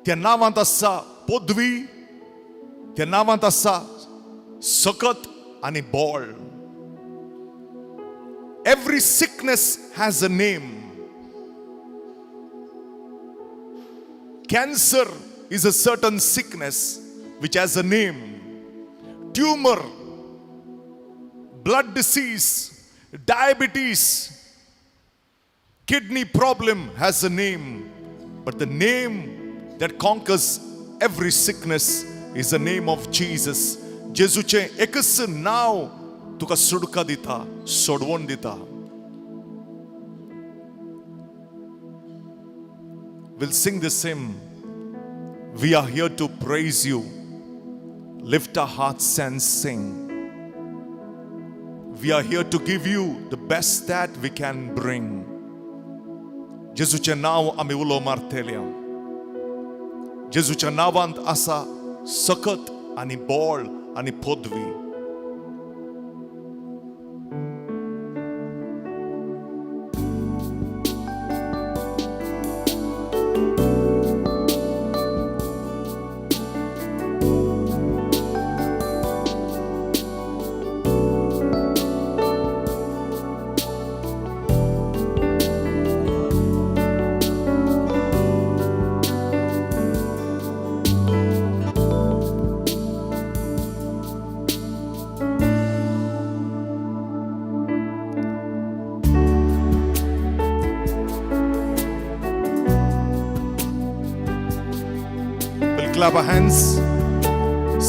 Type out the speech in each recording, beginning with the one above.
Ти навантаса подві, ти навантаса sokat ani ball. Every sickness has a name. Cancer is a certain sickness which has a name. Tumor, blood disease, diabetes, kidney problem has a name. But the name that conquers every sickness is the name of Jesus. Jesuche ekis now tuka sudka dita, sodwon dita. We'll sing this hymn. We are here to praise you. Lift our hearts and sing. We are here to give you the best that we can bring. Jesuche now ami ulo martelia. Jesuche navant asa sakat ani ball ani podvi. Clap our hands,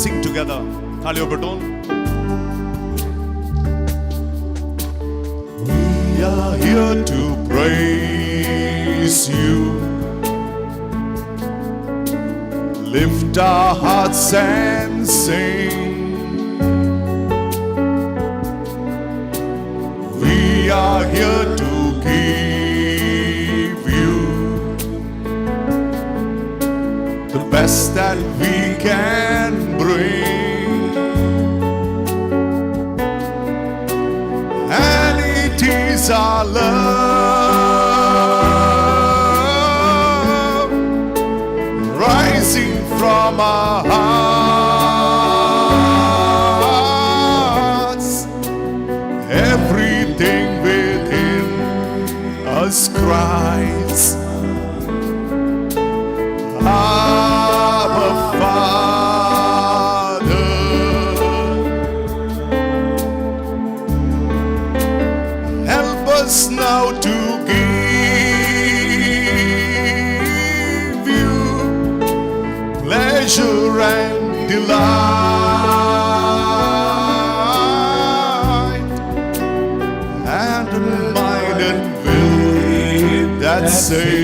sing together. Thali baton. We are here to praise you. Lift our hearts and sing. We are here to give you the best that we can bring, and it is our love rising from our hearts. Everything within us cries, Abba Father. Help us now to give you pleasure and delight, and a mind and will that say,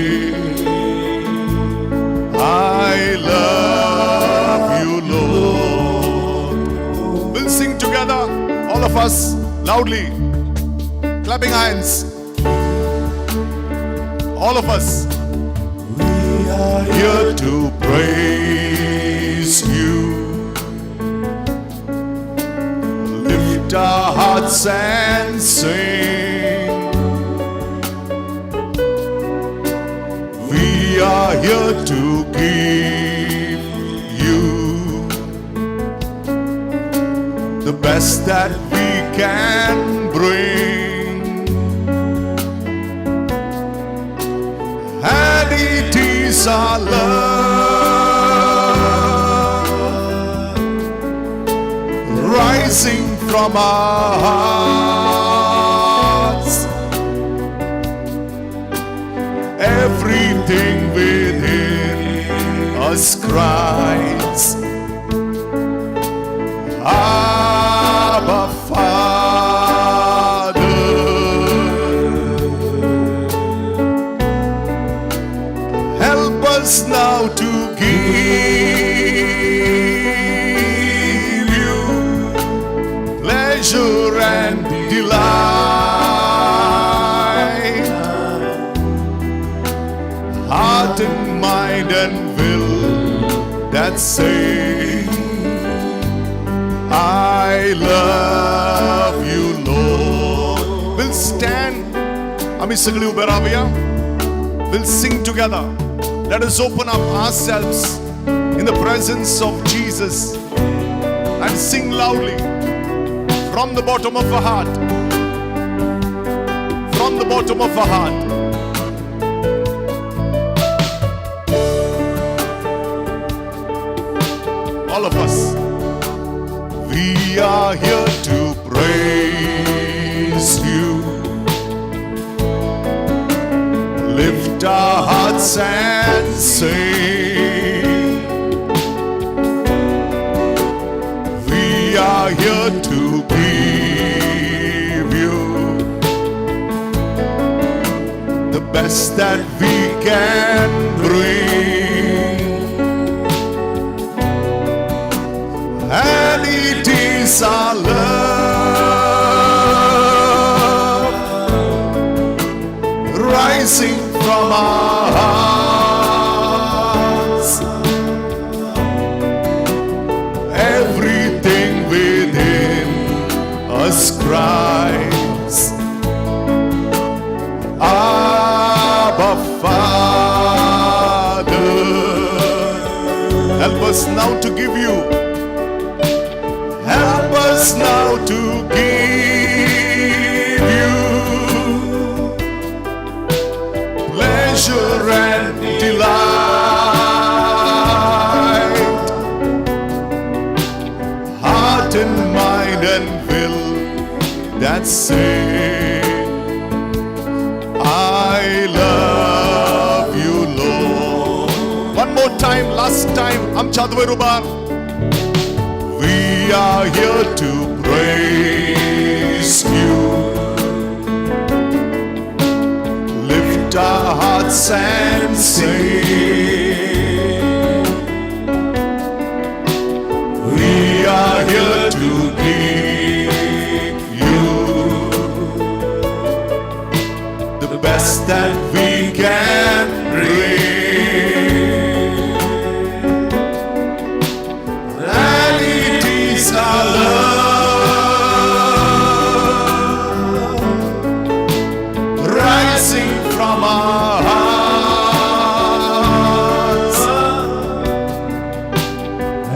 I love you, Lord. We'll sing together, all of us, loudly, clapping hands. All of us. We are here to praise you. Lift our hearts and sing. We are here to give you the best that we can bring, and it is our love rising from our hearts. Everything within us cries, Abba Father. Help us now to give you pleasure and delight, heart and mind and will that say, I love you, Lord. We'll stand. Ami sagli ubi rahavaya. We'll sing together. Let us open up ourselves in the presence of Jesus and sing loudly from the bottom of our heart. From the bottom of our heart. All of us. We are here to praise you. Lift our hearts and sing. We are here to give you the best that we can bring. And it is our love rising from our hearts. Everything within us cries, Abba Father. Help us now to give you. Help us now to give you pleasure and delight, heart and mind and will that say, I love you, Lord. One more time, last time, Amchadwarubar. We are here to praise you. Lift our hearts and sing. We are here to give you the best that we can bring. And it is our love rising from our hearts.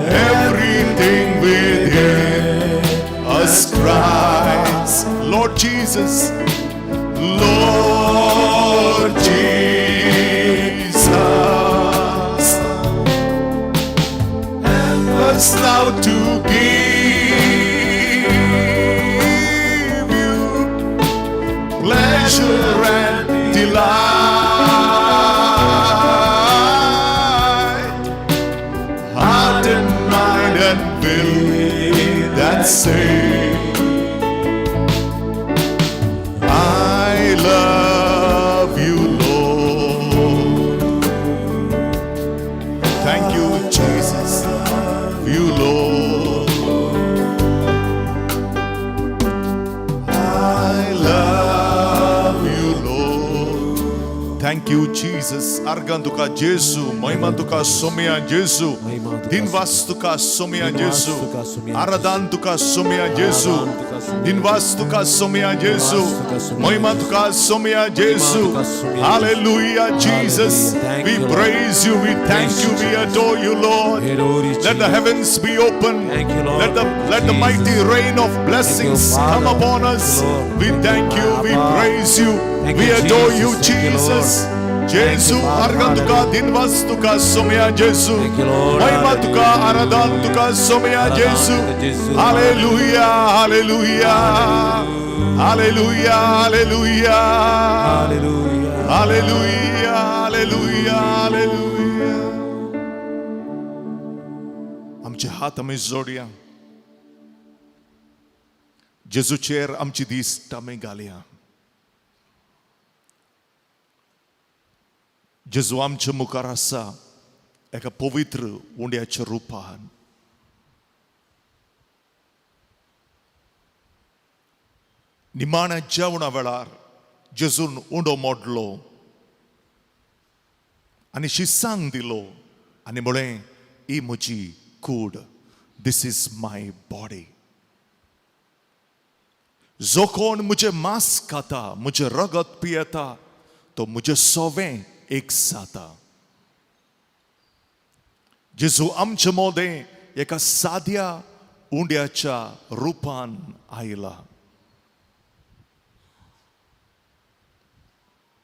Everything within us cries, Lord Jesus, Lord Jesus. Help us now to give you pleasure and delight, heart and mind and will that say, I love you, Lord. Thank you, Jesus. You, Lord. I love you, Lord. Thank you, Jesus. Argantuka Jesu, Maimantuka Somia Jesu, Dinvastuka Somia Jesu, Aradantuka Somia Jesu, Dinvastuka Somia Jesu, Maimantuka Somia Jesu. Hallelujah, Jesus. We praise you, we thank you, we adore you, Lord. Let the heavens be open. Let the mighty rain of blessings come upon us. We thank you, we praise you, we adore you, Jesus. Jesu, Argantuka, Dinvastuka, Somia Jesu, Maimatuka, Aradantuka, Somia Jesu. Hallelujah, hallelujah, hallelujah, hallelujah, hallelujah, hallelujah, hallelujah. आमचे हात आमी जोडया. जेजूचेर आमची दिस्ट आमी घालया. जेजू आमच्या मुखार आसा एका पवित्र उंड्याच्या रुपान. निमाण्या जेवणा वेळार जेजून उंडो मोडलो आनी शिसांक दिलो आनी म्हळें, ही म्हजी कूड. दिस इज माय बॉडी. जो कोण म्हजें मांस खाता, म्हजें रगत पियेता, तो म्हजें सोवें एक जाता. जेजू आमचे मोदें एका साध्या उंड्याच्या रुपान आयला.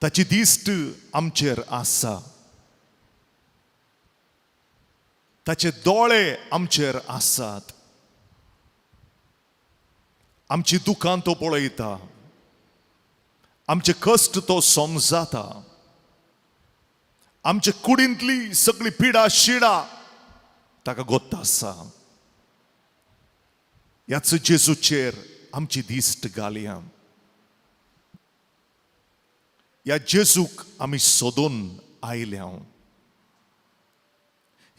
ताची दिश्ट आमचेर आसा. ताचे दोळे आमचेर आसात. आमची दुकां तो पळयता. आमचे कश्ट तो समजाता. आमचे कुडींतली सगळी पिडा शिडा ताका गोत आसा. ह्याच जेजूचेर आमची दिश्ट घालया. ह्या जेजूक आमी सोदून आयल्या.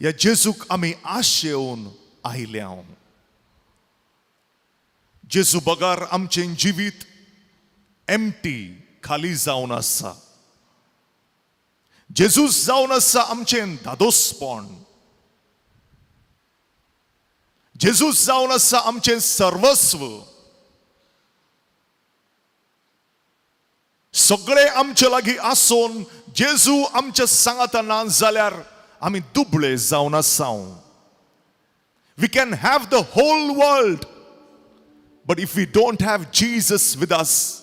ह्या जेजूक आमी आशेवन आयल्या. जेजू बगार आमचें जिवीत एम्प्टी खाली जावन आसा. जेजूस जावन आसा आमचें दादोसपण. जेजूस जावन आसा आमचें सर्वस्व. सगळे आमचे लागीं आसून जेजू आमच्या सांगाता ना जाल्यार आमी दुबळे जावन आसा. We can have the whole world, but if we don't have Jesus with us,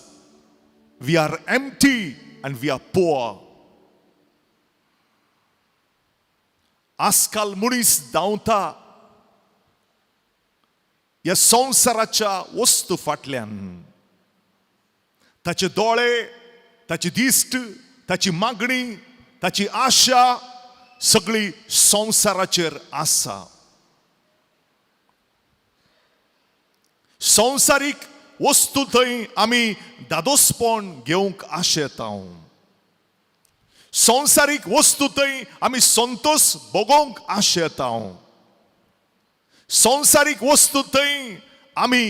we are empty and we are poor. आजकाल मनीस धांवता ह्या संवसाराच्या वस्तू फाटल्यान. ताचे दोळे, ताची दिश्ट, ताची मागणी, ताची आशा सगळी संवसाराचेर आसा. संवसारीक वस्तू थंय आमी दादोसपण घेवंक आशेता. संवसारीक वस्तू थंय आमी संतोष भोगोवंक आशेता. संवसारीक वस्तू थंय आमी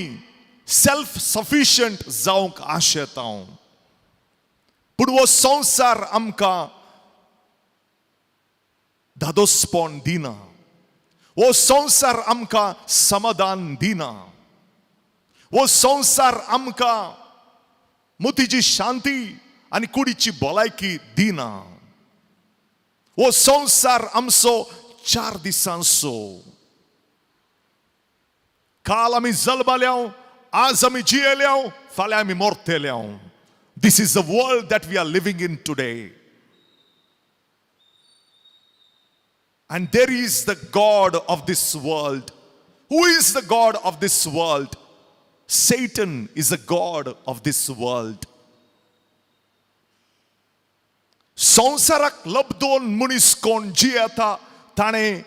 सेल्फ सफिशियंट जावंक आशेता. पूण हो संवसार आमकां दादोसपण दिना. हो संवसार आमकां समाधान दिना. हो संवसार आमकां मोतीची शांती आनी कुडीची भलायकी दिना. हो संवसार आमचो 4 दिसांचो. काल आमी जल्माल्या, आज आमी जियेल्या, फाल्यां आमी मोरतेल्या. This is the world that we are living in today. And there is the God of this world. Who is the God of this world? Satan is the God of this world. संवसाराक लबदोन मनीस कोण जियेता ताणें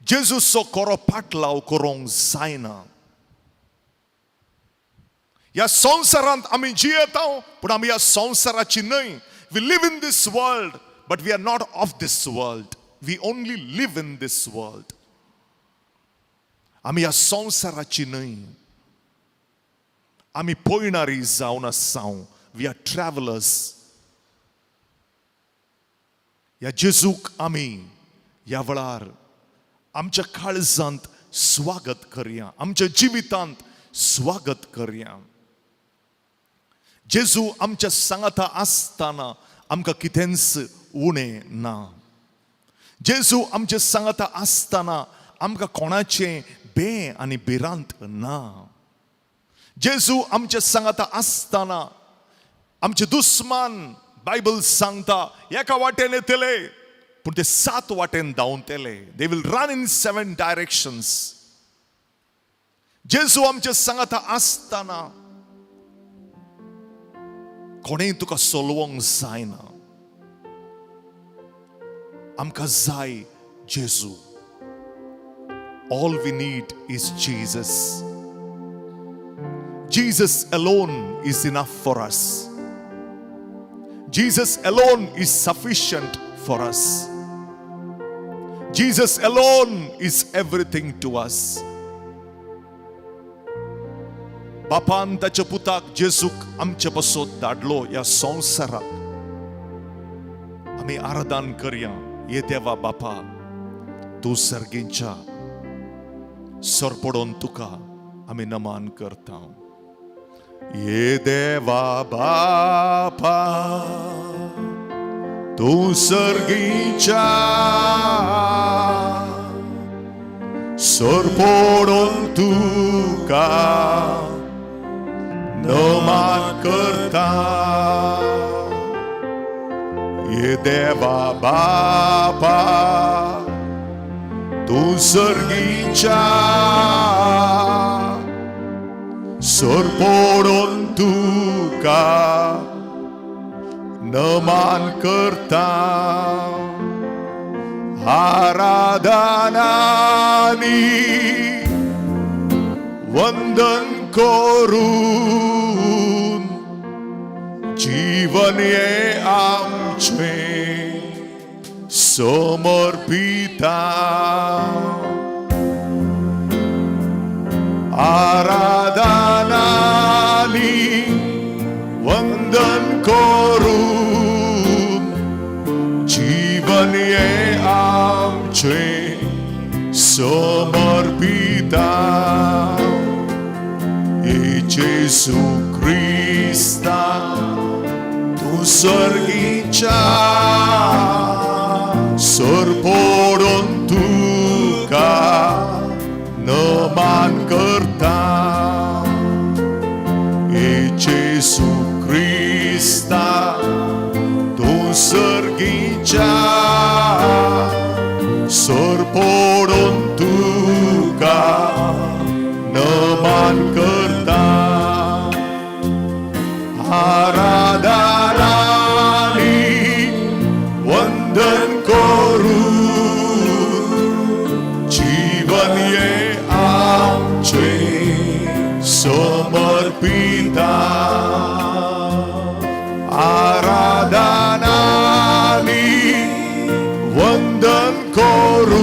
जेजूचो खरो पाटलाव करूंक जायना. ह्या संवसारांत आमी जियेता पूण आमी ह्या संवसाराची न्हय. We live in this world but we are not of this world. We only live in this world. आमी ह्या संवसाराची न्हय. आमी पळयणारी जावन आसा. We are travelers. ह्या जेजूक आमी ह्या वेळार आमच्या काळजांत स्वागत करया. आमच्या जिवितांत स्वागत करया. जेजू आमच्या सांगाता आसतना आमकां कितेंच उणें ना. जेजू आमच्या सांगाता आसतना आमकां कोणाचें भें आनी भिरांत ना. जेजू आमच्या सांगाता आसतना आमचे दुस्मान बायबल सांगता एका वाटेन येतले पूण ते 7 वाटेन धांवतले. They will run in 7 directions. जेजू आमच्या सांगाता आसतना कोणेय तुका सोलवंक जायना. आमकां जाय जेजू. All we need is Jesus. Jesus alone is enough for us. Jesus alone is sufficient for us. Jesus alone is everything to us. बापान ताच्या पुताक जेजूक आमचे बसोत धाडलो ह्या संवसाराक. आमी आराधन करया. ये देवा बापा तूं सर्गींच्या सर पडोवन तुका आमी नमान करता. ये देवा बापा तूं सर्गींच्या Sorpodontuka naman करता ये देवा बापा तू सर्गीचा Sorpodontuka naman करता आराधनानी वंदन करून जीवन ये आमचे समर्पिता आराधनानी वंदन करून जीवन ये आमचे समर्पिता Jesu Krista tu सर्गीचा Sorpodontuka naman करता Jesu Krista tu सर्गीचा Sorpodontuka naman करता आराधनानी वंदन करून जीवन ये आमचे समर्पिता आराधनानी वंदन करून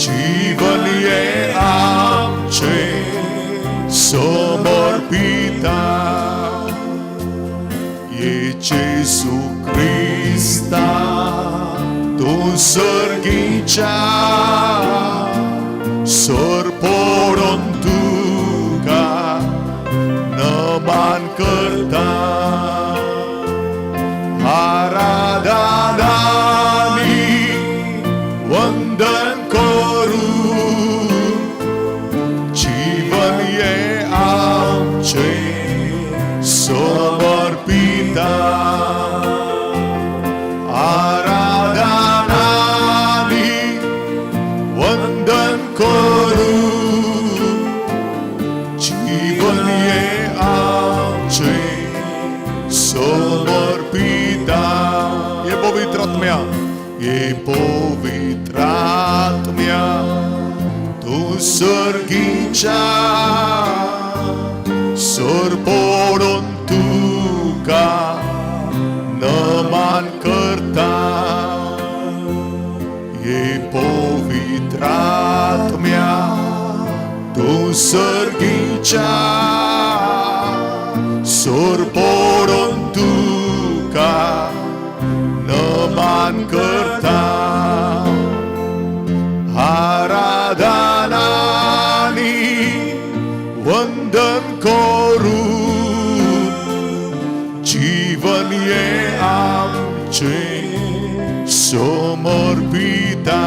जीवन ये आमचे समर्पिता ये Jesu Krista tu सर्गीचा Sorpodontuka naman करता आराधनानी वंदन करून जीवन ये आमचे समर्पिता आराधनानी वंदन करून जीवन ये आमचे समर्पिता ये पवित्र आत्म्या तू सर्गीचा Sorpodontuka naman करता ये पवित्र आत्म्या तू सर्गीचा Sorpodontuka naman करता आराधनानी वंदन करून जीवन ये आमचे समर्पिता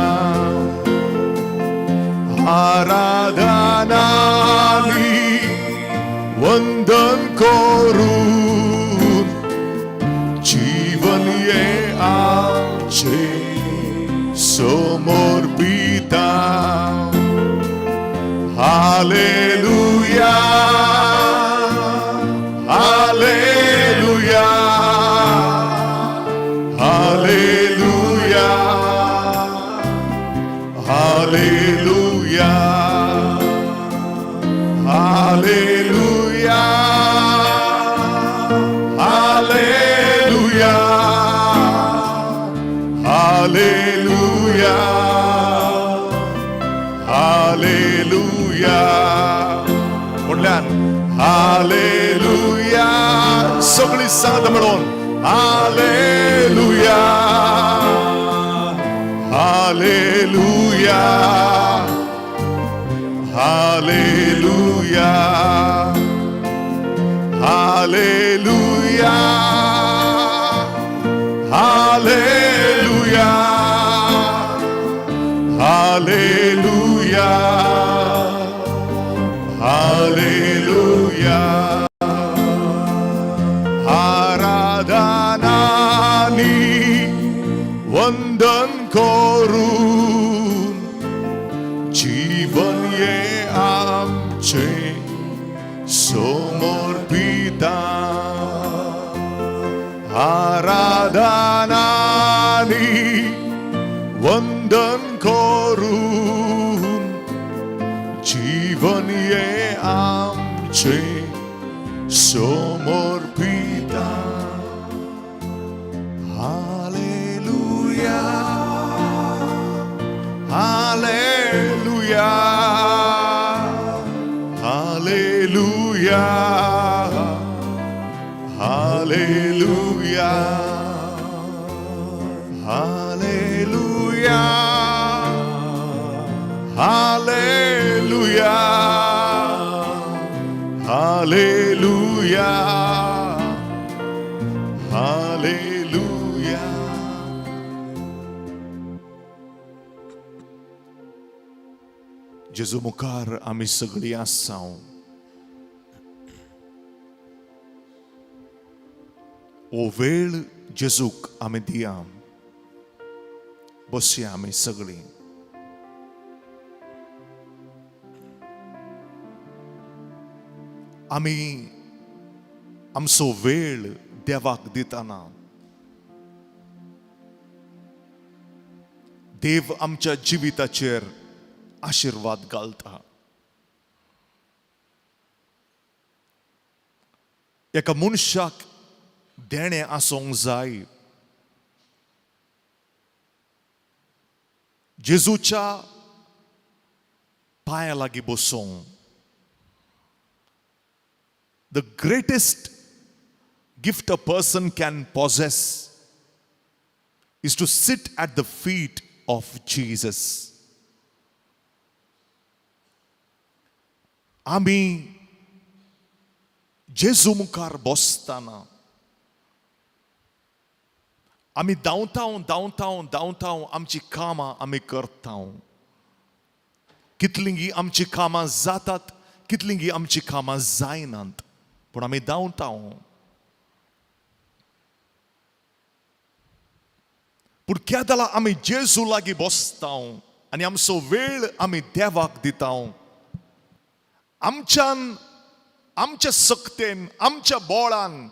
आराधनानी वंदन करून जीवन ये आमचे समर्पिता Hallelujah, Hallelujah, Hallelujah, Hallelujah, Hallelujah, Hallelujah, Hallelujah, Hallelujah. Hallelujah. सगळी साथ मिळून Hallelujah, Hallelujah, Hallelujah, Hallelujah, Hallelujah, Hallelujah. Hallelujah आराधनानी वंदन करून जीवन ये आमचे समर्पिता आराधनानी वंदन करून जीवन ये आमचे समर्पिता hallelujah hallelujah hallelujah hallelujah hallelujah hallelujah hallelujah hallelujah जेजू मुखार आम्ही सगळी आसाव ओ वेळ जेजूक आम्ही दिया बसया आम्ही सगळी आम्ही आमचो वेळ देवाक दिताना देव आमच्या जिविताचेर आशीर्वाद घालता एका मनशाक देणे आसोंक जाय जेजूच्या पांया लागीं बसोंक The greatest gift a person can possess is to sit at the feet of Jesus. आम्ही जेजू मुखार बसताना आम्ही धांवताव आमची कामां आम्ही करताव कितलींगी आमची कामां जातात कितलींगी आमची कामां जायनात पण आम्ही धांवताव पूण केदला आम्ही जेजू लागीं बसताव आनी आमचो वेळ आम्ही देवाक दिताव आमच्या सक्तेन आमच्या बोळान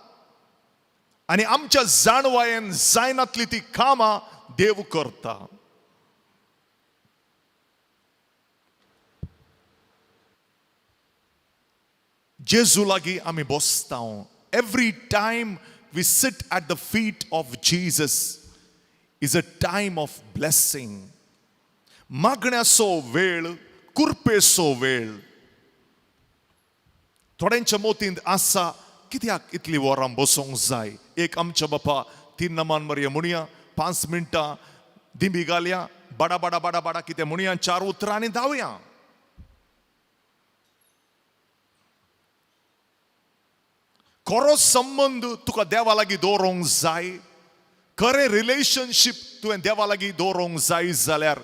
आनी आमच्या जाणवायेन जायनातली ती कामां देव करता जेजू लागीं आमी बसताव every time we sit at the feet of Jesus is a time of blessing मागण्याचो वेळ कुरपेचो वेळ थोड्यांच्या मोतींत आसा कित्याक इतली वरां बसोंक जाय एक आमच्या बापा 3 नमान मरया म्हणुया 5 मिनटां दिंबी घालया बडा बडा बडा बडा कितें म्हणुया 4 उतरां आनी धांवया खरो संबंध तुका देवा लागीं दवरूंक जाय खरें रिलेशनशीप तुवें देवा लागीं दवरूंक जाय जाल्यार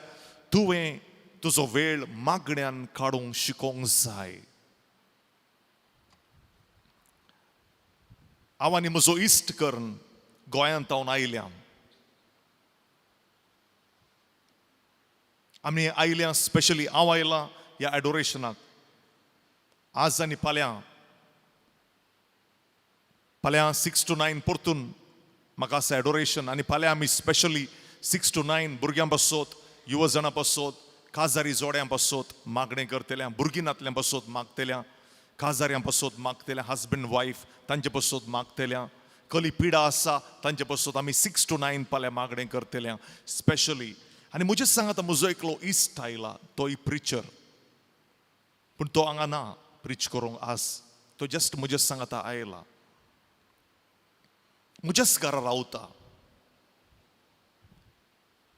तुवें तुजो वेळ मागण्यांत काडूंक शिकोवंक जाय हांव आनी म्हजो इश्ट कर्ण गोंयांत हांव आयल्या आमी आयल्या स्पेशली हांव आयलां ह्या एडोरेशनाक आज आनी फाल्यां 6 to 9 परतून म्हाका आसा एडोरेशन आनी फाल्यां आमी स्पेशली 6 to 9 भुरग्यां पासत युवा जाणां पासत काजारी जोड्यां पासत मागणें करतल्या भुरगीं पासत मागतल्या काजाऱ्यां पासत मागतल्या हजबंड वायफ तांचे पासत मागतल्या कली पिडा आसा तांचे पासत आमी 6 to 9 फाल्यां मागणें करतल्या स्पेशली आनी म्हजें सांगात म्हजो एकलो इश्ट आयला तोय प्रिचर पूण तो हांगा ना प्रीच करूंक आज तो जस्ट म्हजे सांगाता आयला म्हज्याच घरा रावता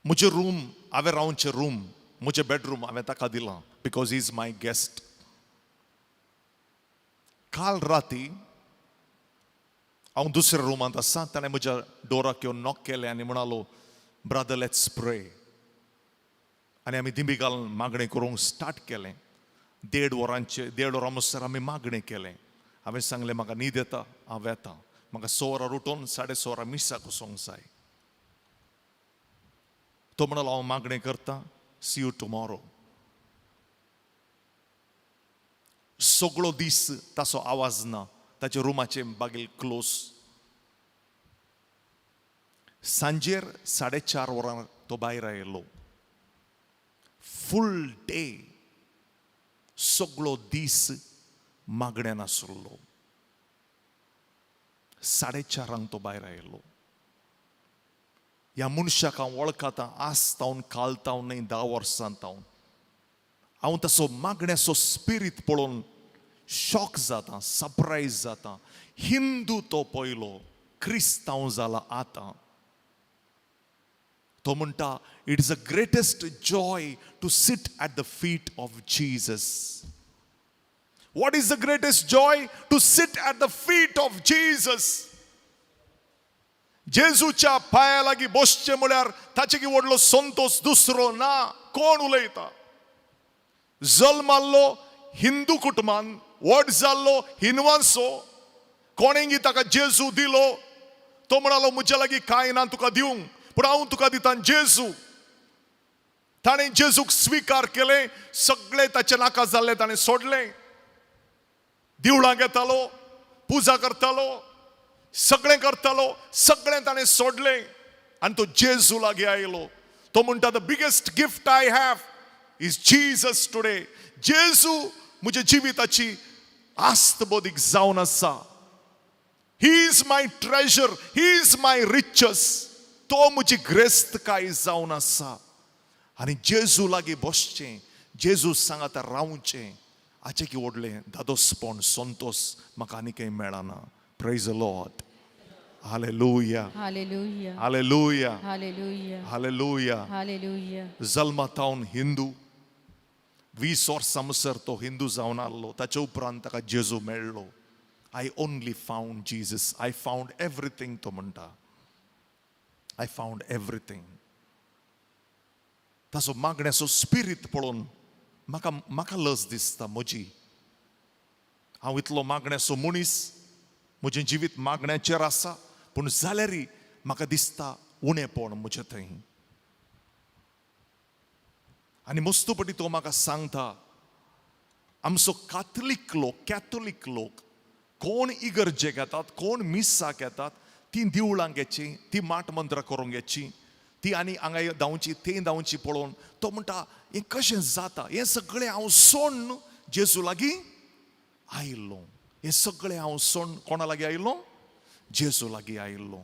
म्हजे रूम हांवें रावचे रूम म्हजे बेडरूम हांवें ताका दिलां because he is my guest काल राती हांव दुसऱ्या रुमांत आसा ताणें म्हज्या डोराक येवन नॉक केलें आनी म्हणालो ब्रदर लेट्स प्रे आनी आमी दिमी घालून मागणें करूंक स्टार्ट केलें. 1.5 वरां म्हणसर आमी मागणें केलें. हांवें सांगलें म्हाका न्हीद येता, हांव येता. म्हाका 6 वरां उठोवन 6:30 वरां मिसाक वचोंक जाय. तो म्हणलो हांव मागणें करतां, सी यू टुमॉरो. सगळो दीस ताचो आवाज ना, ताच्या रुमाचे बागील क्लोज. सांजेर 4:30 वरां तो भायर आयलो. फूल डे सगळो दीस मागण्यान आसलो. 4:30 तो भायर आयलो. ह्या मनशाक हांव वळखतां, आसतावन कालतावन न्ही 10 वर्सांतावन. हांव ताचो मागण्याचो स्पिरीट पळोवन शॉक जाता, सरप्रायज जाता. हिंदू तो पयलो, क्रिस्तांव जाला आतां. तो म्हणटा, it is the greatest joy to sit at the feet of Jesus. What is the greatest joy? To sit at the feet of Jesus. जेजूच्या पाया लागीं बसचें म्हळ्यार ताचे व्हडलो संतोष दुसरो ना. कोण उलयता? जल्माल्लो हिंदू कुटुंबान, व्हड जाल्लो हिंदवांचो, कोणेंगी ताका जेजू दिलो. तो म्हणालो म्हज्या लागीं कांय ना तुका दिवंक, पूण हांव तुका दितां जेजू. ताणें जेजूक स्विकार केलें. सगळें ताचें नाका जाल्लें ताणें सोडलें. देवळांत येतालो, पुजा करतालो, सगळें करतालो, सगळें ताणें सोडलें आनी तो जेजू लागीं आयलो. तो म्हणटा, the biggest gift I have is Jesus today. जेजू म्हज्या जिविताची आस्त बोदीक जावन आसा. He is my treasure, he is my riches. तो म्हजी ग्रेस्तकाय जावन आसा. आनी जेजू लागीं बसचें, जेजू सांगाता रावचें. हाचें की व्हडलें दादोसपण, संतोष म्हाका आनी खंय मेळना. Praise the Lord. Hallelujah, Hallelujah. Hallelujah, Hallelujah. Hallelujah. Hallelujah. जल्मातावन Hindu, 20 वर्सां म्हणसर तो हिंदू जावन आसलो. ताचे उपरांत ताका जेजू मेळ्ळो. I only found Jesus. I found everything. तो म्हणटा, आय फावंड एवरीथींग. ताचो मागण्याचो स्पिरीट पळोवन म्हाका लज दिसता म्हजी. हांव इतलो मागण्याचो मनीस, म्हजें जिवीत मागण्याचेर आसा, पूण जाल्यारय म्हाका दिसता उणेपण म्हजें थंय. आनी मस्तपटी तो म्हाका सांगता, आमचो कॅथोलीक लोक कोण इगर्जेक येतात, कोण मिसाक येतात, ती देवळांक येची, ती माट मंत्रां करूंक येची, ती आनी हांगा धांवची, थंय धांवची पळोवन तो म्हणटा, हें कशें जाता? हें सगळें हांव सोडून जेजू लागीं आयिल्लो. हें सगळें हांव सोडून कोणा लागीं आयिल्लो? जेजू लागीं आयिल्लो.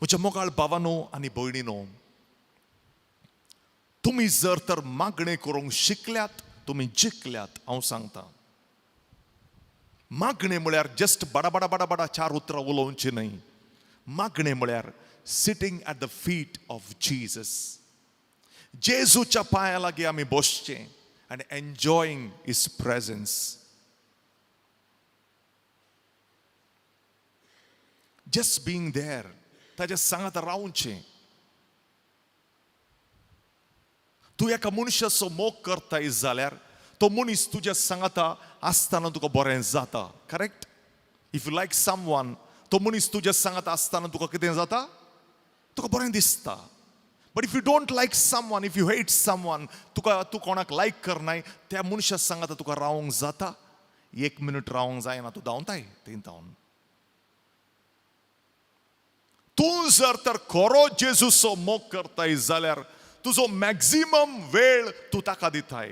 म्हज्या मोगाळ भावांनो आनी भयणींनो, तुमी जर तर मागणें करूंक शिकल्यात, तुमी जिखल्यात. हांव सांगता, मागणें म्हळ्यार जस्ट बडा बडा बडा बडा 4 उतरां उलोवचीं न्हय. मागणें म्हळ्यार sitting at the feet of Jesus. जेजूच्या पांया लागीं आमी बसचें आनी enjoying his presence. Just being there, ताच्या सांगात रावचें. तूं एका मनशाचो मोग करताय जाल्यार तो मनीस तुज्या सांगाता आसतना तुका बरें जाता. Correct? If you like someone, तो मनीस तुज्या सांगाता आसतना तुका कितें जाता? तुका बरें दिसता. But if you don't like someone, if you hate someone, तूं कोणाक लायक करनाय, त्या मनशा सांगाता तुका रावंक जाता? 1 मिनट रावंक जायना, तूं धांवताय थंय धांवन. तूं जर तर खरो जेजूचो मोग करताय जाल्यार तुजो मॅक्झिमम वेळ तूं ताका दिताय.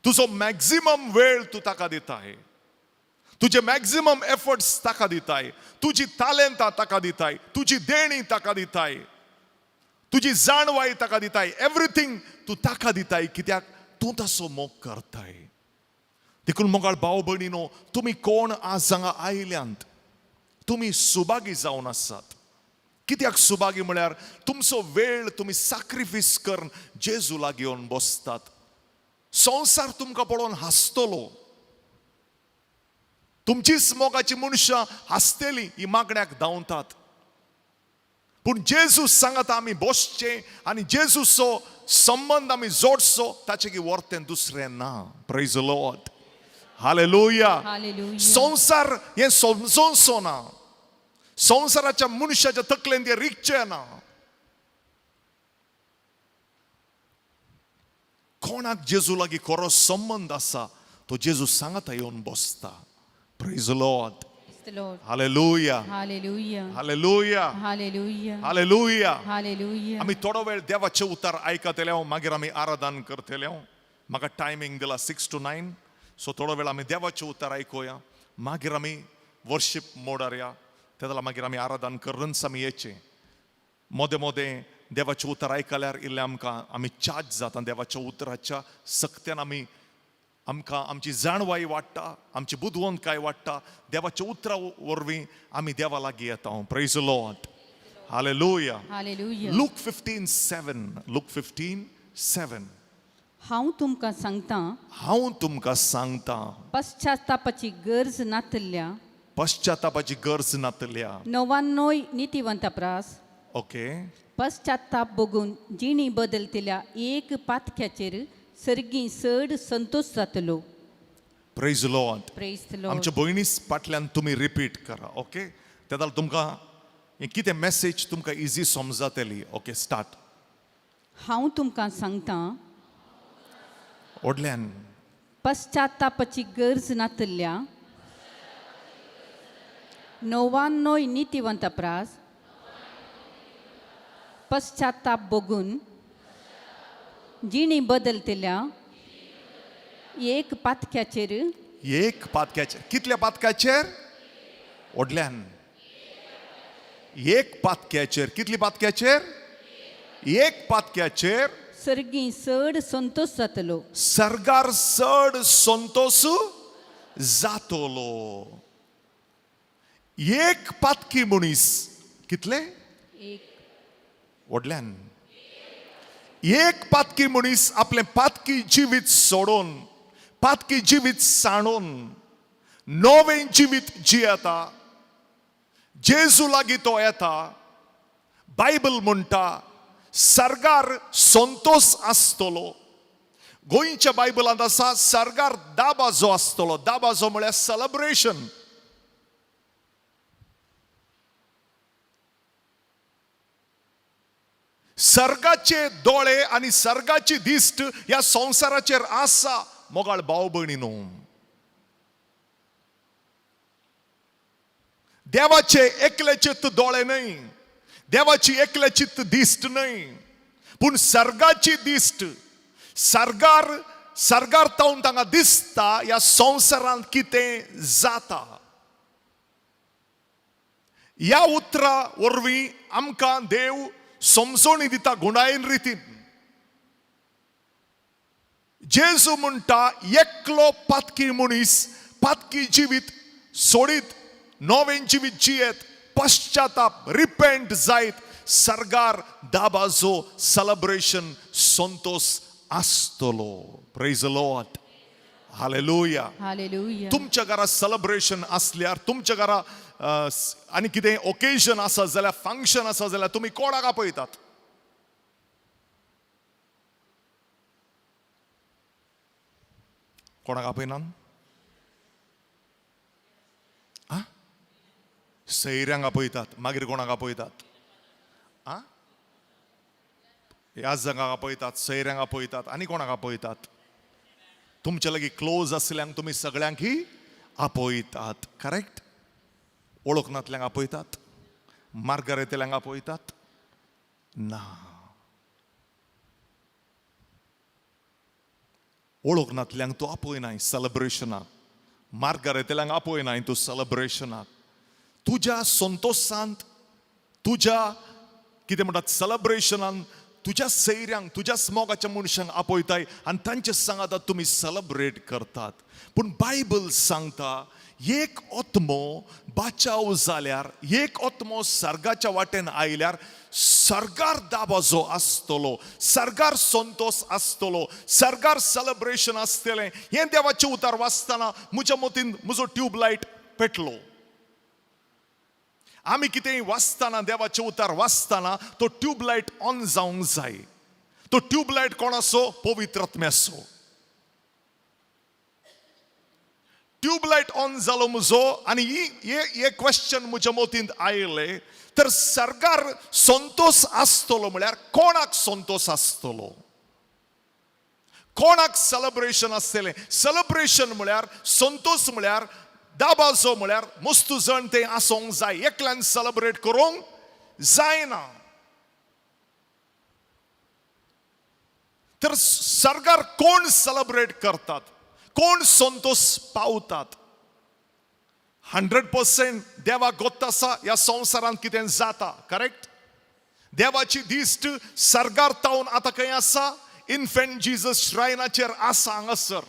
तुजो मॅक्झिमम वेळ तूं ताका दिताय. तुजे मॅक्झिमम एफर्ट्स ताका दिताय. तुजी तालेंतां ताका दिताय. तुजी देणी ताका दिताय. तुजी जाणवाय ताका दिताय. एवरीथींग तूं ताका दिताय, कित्याक तूं ताचो मोग करताय. देखून मोगाळ भाव भयणीनो, तुमी कोण आज हांगा आयल्यांत, तुमी सुभागी जावन आसात. कित्याक सुभागी म्हळ्यार तुमचो वेळ तुमी सॅक्रिफायस करून जेजू लागीं येवन बसतात. संवसार तुमकां पळोवन हांसतलो. तुमचीच मोगाची मनशां हांसतलीं, ही मागण्याक धांवतात. पूण जेजू सांगता आमी बसचे आनी जेजूचो संबंध आमी जोडचो ताचे की वर्तें दुसरें ना. Praise the Lord. Hallelujah. Hallelujah. संसार हे समजोनचो ना. संसाराच्या मनशाच्या तकलेन ते रिगचे ना. कोणाक जेजू लागीं खरो संबंध आसा तो जेजू सांगता येवन बसता. Praise the Lord. Praise the Lord. Hallelujah. Hallelujah. Hallelujah. Hallelujah. Hallelujah. Hallelujah. आमी थोडो वेळ देवाचे उतार आयकतले मागीर आमी आराधन करतले. म्हाका टायमींग दिला 6 to 9. सो थोडो वेळ आमी देवाचे उतार आयकुया. मागीर आमी वर्शीप मोडार या. तेदला मागीर आमी आराधन करूनच आमी येचे. मोदे मोदे देवाचे उतर आयकल्यार इल्ले आमी चार्ज जाता देवाच्या उतराच्या सक्त्यान आमकां आमची जाणवाई वाडटा, आमची बुदवंतकाय वाडटा. देवाच्या उतरा वरवीं आमी देवा लागीं येता. Praise the Lord. Hallelujah. Hallelujah. Luke 15:7. Luke 15:7. हांव तुमकां सांगता, हांव तुमकां सांगता पश्चातापाची गरज नातल्या पश्चातापाची गरज नातल्या. 99 नितिवंतापरास ओके. पश्चाताप बघून जिणी बदलतल्या एक पातक्याचेर सर्गी चड संतोष जातलो. Praise the Lord. Praise the Lord. आमच्या भयणीस फाटल्यान तुमी रिपीट करा. ओके. तेदाल तुमकां हें कितें मॅसेज तुमकां इजी समजतली. Okay start. हांव तुमकां सांगता, व्हडल्यान पश्चातापाची गरज नातल्या 99 नितिवंतापरास पश्चाताप बघून जिणी बदलतल्या एक पातक्याचेर एक पातक्याचेर. कितल्या पातक्याचेर? व्हडल्यान एक पातक्याचेर. कितली पातक्याचेर? एक पातक्याचेर सर्गी चड संतोष जातलो. सर्गार चड संतोष जातलो. एक पातकी मनीस कितले? एक व्हडल्यान एक पातकी मनीस आपले पातकी जिवीत सोडून पातकी जिवीत सांडून नवें जिवीत जियेता. जेजू लागीं तो येता. बायबल म्हणटा सर्गार संतोष आसतलो. गोंयच्या बायबलांत आसा सर्गार दाबाजो आसतलो. दाबाजो म्हळ्यार सेलिब्रेशन. सर्गाचे दोळे आनी सर्गाची दिश्ट ह्या संसाराचेर आसा. मोगाळ भाव भयणीनो, देवाचे एकले चित्त दोळे न्हय, देवाची एकले चित्त दिश्ट न्हय, पूण सर्गाची दिश्ट. सर्गार तावन तांकां दिसता ह्या संवसारांत कितें जाता. ह्या उतरा वरवीं आमकां देव समजोणी दिता गुणायन रितीन. जेजू म्हणटा एकलो पातकी मनीस पातकी जिवीत सोडीत नवें जिवीत जियेत पश्चाताप रिपेंट जायत सर्गार दाबाजो सेलिब्रेशन संतोष आसतलो. Praise the Lord. Hallelujah. Hallelujah. तुमच्या घरा सेलिब्रेशन असल्यार तुमच्या घरा आनी कितें ओकेजन आसा जाल्यार फंक्शन आसा जाल्यार तुमी कोणाक आपयतात? कोणाक आपयनात? सैऱ्यांक आपयतात. मागीर कोणाक आपयतात? याजकांक आपयतात, सैऱ्यांक आपयतात आनी कोणाक आपयतात? तुमचे लागीं क्लोज आसल्यांक तुमी सगळ्यांक ही आपयतात. करेक्ट? ओळखनातल्यांक आपयतात? मार्गारेतल्यांक आपयतात? ना. ओळखनातल्यांक तूं आपयनाय सेलिब्रेशनाक. मार्गारेतल्यांक आपयनाय तूं सेलिब्रेशनाक. तुज्या संतोशांत, तुज्या कितें म्हणटात सेलिब्रेशनान तुज्या सैऱ्यांक, तुज्या मोगाच्या मनशांक आपयताय आनी तांचे सांगात तुमी सेलिब्रेट करतात. पूण बायबल सांगता एक आत्मो बाचाव जाल्यार, एक आत्मो सर्गाच्या वाटेन आयल्यार सर्गार दाबाजो आसतलो, सर्गार संतोष आसतलो, सर्गार सेलिब्रेशन आसतलें. हें देवाचें उतार वाचतना म्हज्या मतीन म्हजो ट्यूबलायट पेटलो. आमी कितेंय वाचताना देवाचे उतार वाचताना तो ट्यूबलायट ऑन जावंक जाय. तो ट्यूबलायट कोण असो? पवित्र आत्मे असो. ट्यूबलायट ऑन जालो म्हजो आनी हे क्वेश्चन म्हज्या मतींत आयले, तर सर्गार संतोष आसतलो म्हळ्यार कोणाक संतोष आसतलो? कोणाक सेलिब्रेशन आसतलें? सेलिब्रेशन म्हळ्यार, संतोष म्हळ्यार, दाबाजो म्हळ्यार मस्तू जण ते आसोंक जाय. एकल्यान सेलिब्रेट करूंक जायना. तर सर्गार कोण सेलिब्रेट करतात? कोण संतोष पावतात? 100% देवाक गोत्त आसा ह्या संवसारांत कितें जाता, करेक्ट? देवाची दिश्ट सर्गार तावन आतां खंय आसा? इन्फंट जीसस श्रायनाचेर आसा हांगासर.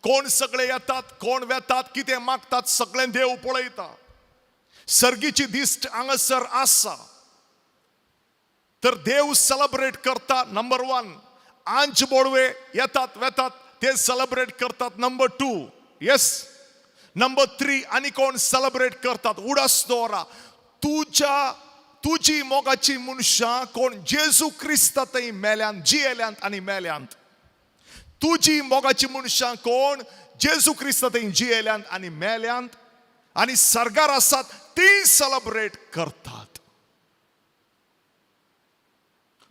कोण सगळे येतात, कोण वेतात, कितें मागतात, सगळें देव पळयता. सर्गीची दिश्ट हांगासर आसा. तर देव सेलिब्रेट करता. नंबर 1, आंच बोडवे येतात वेतात ते सेलिब्रेट करतात. Number 2, yes. नंबर 3, आनी कोण सेलिब्रेट करतात? उडास दोरा. तुजी मोगाची मनशां कोण जेजू क्रिस्तांतय मेल्यांत, जियेल्यांत आनी मेल्यांत. तुजी मोगाची मनशां कोण जेजू क्रिस्तांतय जियेल्यांत आनी मेल्यांत आनी सर्गार आसात ती सेलिब्रेट करतात.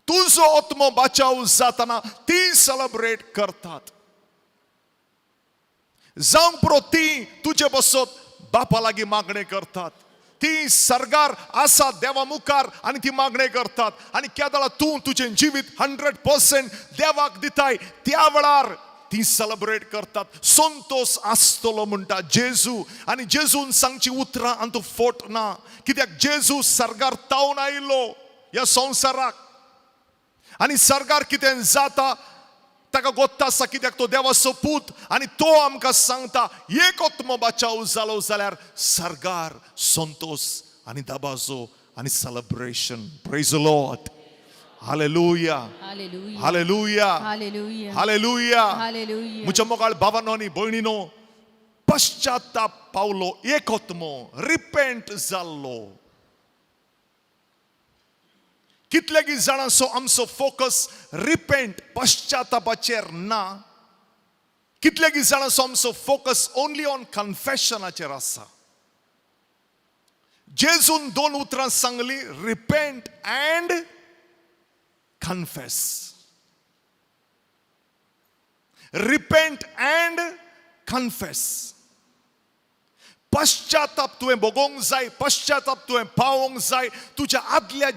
तुजो आत्मो बाचाव जाताना ती सेलिब्रेट करतात. जावंक पुरो ती तुजे बसत बापा लागीं मागणें करतात. ती सर्गार आसा देवा मुखार आनी ती मागणें करतात. आनी केदळा तूं तुजें जिवीत 100% देवाक दिताय, त्या वेळार ती सेलिब्रेट करतात. संतोष आसतलो म्हणटा जेजू. आनी जेजून सांगची उतरां आनी फोट ना. कित्याक जेजू सर्गार तावन आयिल्लो ह्या संवसाराक. आनी सर्गार कितें जाता ताका गोत्त आसा, कित्याक तो देवाचो पूत आनी तो आमकां सांगता एक आत्मो बाचाव जालो जाल्यार सर्गार संतोष आनी दाबाजो आनी celebration. Praise the Lord. Hallelujah, hallelujah, hallelujah, hallelujah, hallelujah. Hallelujah. म्हज्या मोगाळ भावांनो आनी भयणीनो, पश्चाताप पावलो, एक आत्मो रिपेंट जाल्लो. कितलेगी जाणांचो आमचो फोकस रिपेंट पश्चातापाचेर ना. कितलेगी जाणांचो आमचो फोकस ओनली ऑन कन्फेशनाचेर आसा. जेजून 2 उतरां Sangli, repent and confess. Repent and confess. पश्चाताप तुवें भोगोवंक जाय, पश्चाताप तुवें पावोवंक जाय. तुज्या आदल्या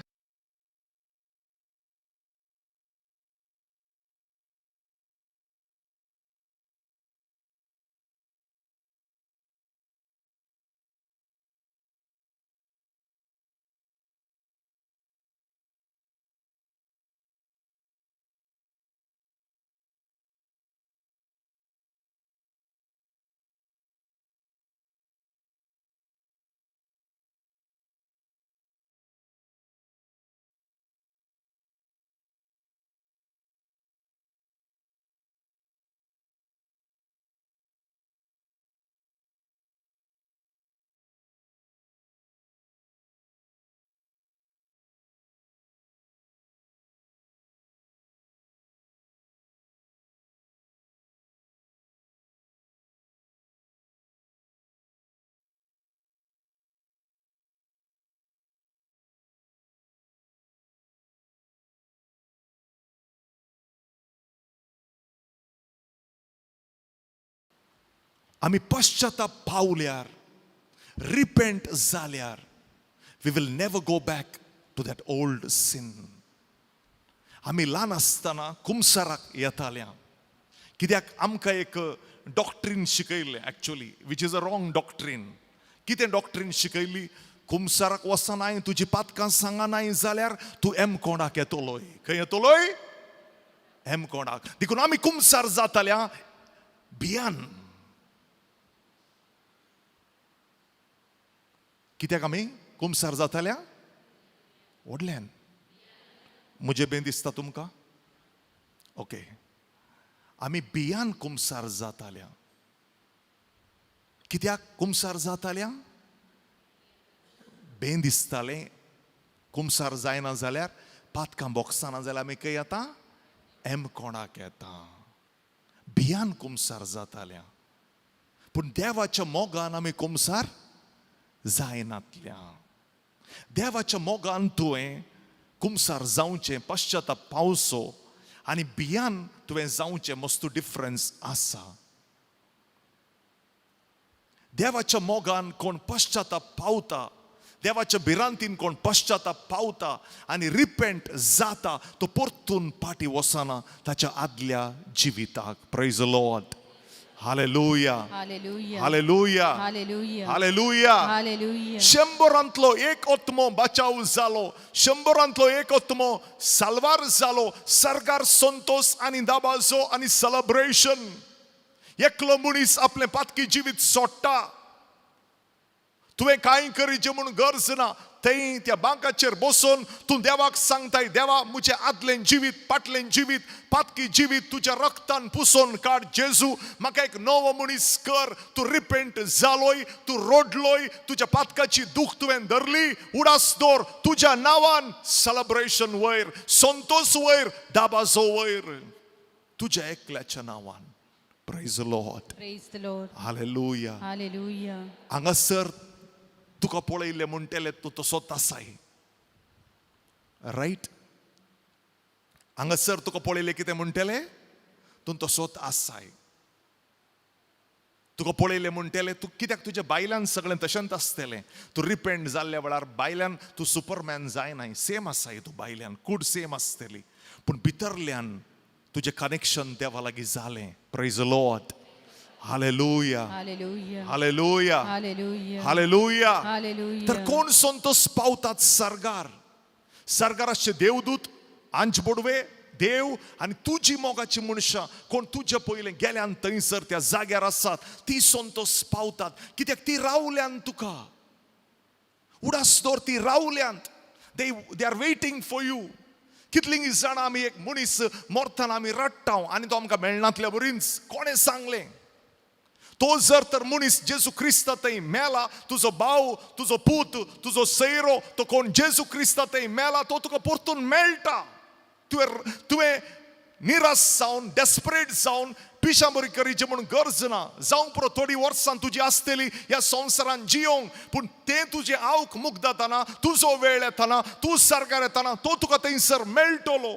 आमी पश्चाताप पावल्यार, रिपेंट जाल्यार, we will never go back to that old sin. आमी ल्हान आसतना कुमसाराक येताल्या. कित्याक आमकां एक डॉक्ट्रीन शिकयलें actually, which is a wrong doctrine. कितें डॉक्ट्रीन शिकयली? कुमसाराक वचनाय, तुजी पातकां सांगनाय जाल्यार तूं एमकोंडाक येतलोय. खंय येतलोय? एमकोंडाक. देखून आमी कुमसार जाताल्या भियान. कित्याक आमी कुमसार जाताल्या? व्हडल्यान. म्हजे बेन दिसता तुमकां? ओके. आमी भियान कुमसार जाताल्या. कित्याक कुमसार जाताल्या? बेन दिसतालें कुमसार जायना जाल्यार पातकां बॉक्साना जाल्यार आमी खंय येता एम कोणाक येता भियान कुमसार जाताल्या पूण देवाच्या मोगान आमी कुमसार जायनातल्या देवाच्या मोगान तुवें कुमसार जावचें पश्चाताप पावचो आनी भियान तुवें जावचें मस्तू डिफरन्स आसा देवाच्या मोगान कोण पश्चाताप पावता देवाच्या भिरांतीन कोण पश्चाताप पावता आनी रिपेंट जाता तो परतून फाटी वसना ताच्या आदल्या जिविताक praise the Lord hallelujah Hallelujah. Hallelujah Hallelujah. Hallelujah Hallelujah. 100 एक आत्मो बचाव जालो 100 एक आत्मो साल्वार जालो सरकार संतोष आनी दाबाजो आनी सेलिब्रेशन एकलो मनीस आपले पातकी जिवीत सोडटा तुवें कांय करीचें म्हूण गरज ना थंय त्या बांकाचेर बसून तूं देवाक सांगताय देवा म्हजें आदलें जिवीत फाटलें जिवीत पातकी जिवीत तुज्या रक्तान पुसून काड जेजू म्हाका एक नवो मनीस कर तूं रिपेंट जालोय तूं रोडलोय तुज्या पातकाची दूख तुवें धरली उडास दवर तुज्या नांवान सेलिब्रेशन वयर संतोष वयर दाबाजो वयर तुज्या एकल्याच्या नांवान praise the Lord Praise the Lord. Hallelujah Hallelujah. हांगासर तुका पळयलें म्हणटलें तूं तसोच आसाय रायट हांगासर तुका पळयलें कितें म्हणटलें तूं तसोच आसाय तुका पळयलें म्हणटलें तूं कित्याक तुज्या बायलान सगळें तशेंच आसतलें तूं रिपेंट जाल्ल्या वेळार बायलान तूं सुपरमॅन जायनाय सेम आसाय तूं बायल्यान कूड सेम आसतली पूण भितरल्यान तुजें कनेक्शन देवा लागीं जालें praise the Lord hallelujah Hallelujah. Hallelujah Hallelujah. Hallelujah Hallelujah. तर कोण संतोष पावतात सरकाराचे देवदूत आंजबोडवे देव आनी तुजी मोगाची मनशां कोण तुजे पयलें गेल्यान थंयसर त्या जाग्यार आसात ती संतोष पावतात कित्याक ती रावल्यान तुका उडास दवर ती रावल्यांत they are waiting for you कितलीं जाणां आमी एक मनीस मरतना आमी रडटा आनी तो आमकां मेळनातल्या बरींच कोणें सांगलें तो जर तर मनीस जेजू क्रिस्ता थंय मेला तुजो भाव तुजो पूत तुजो सैरो तो कोण जेजू क्रिस्ता थंय मेला तो तुका परतून मेळटा तुवें निराश जावन डेस्परेट जावन पिशांबरी करीचें म्हूण गरज ना जावं पुरो थोडीं वर्सां तुजी आसतली ह्या संवसारान जियोंक पूण तें तुजें आवक मुख जाताना तुजो वेळ येताना तूं सरकार येताना तो तुका थंयसर मेळटलो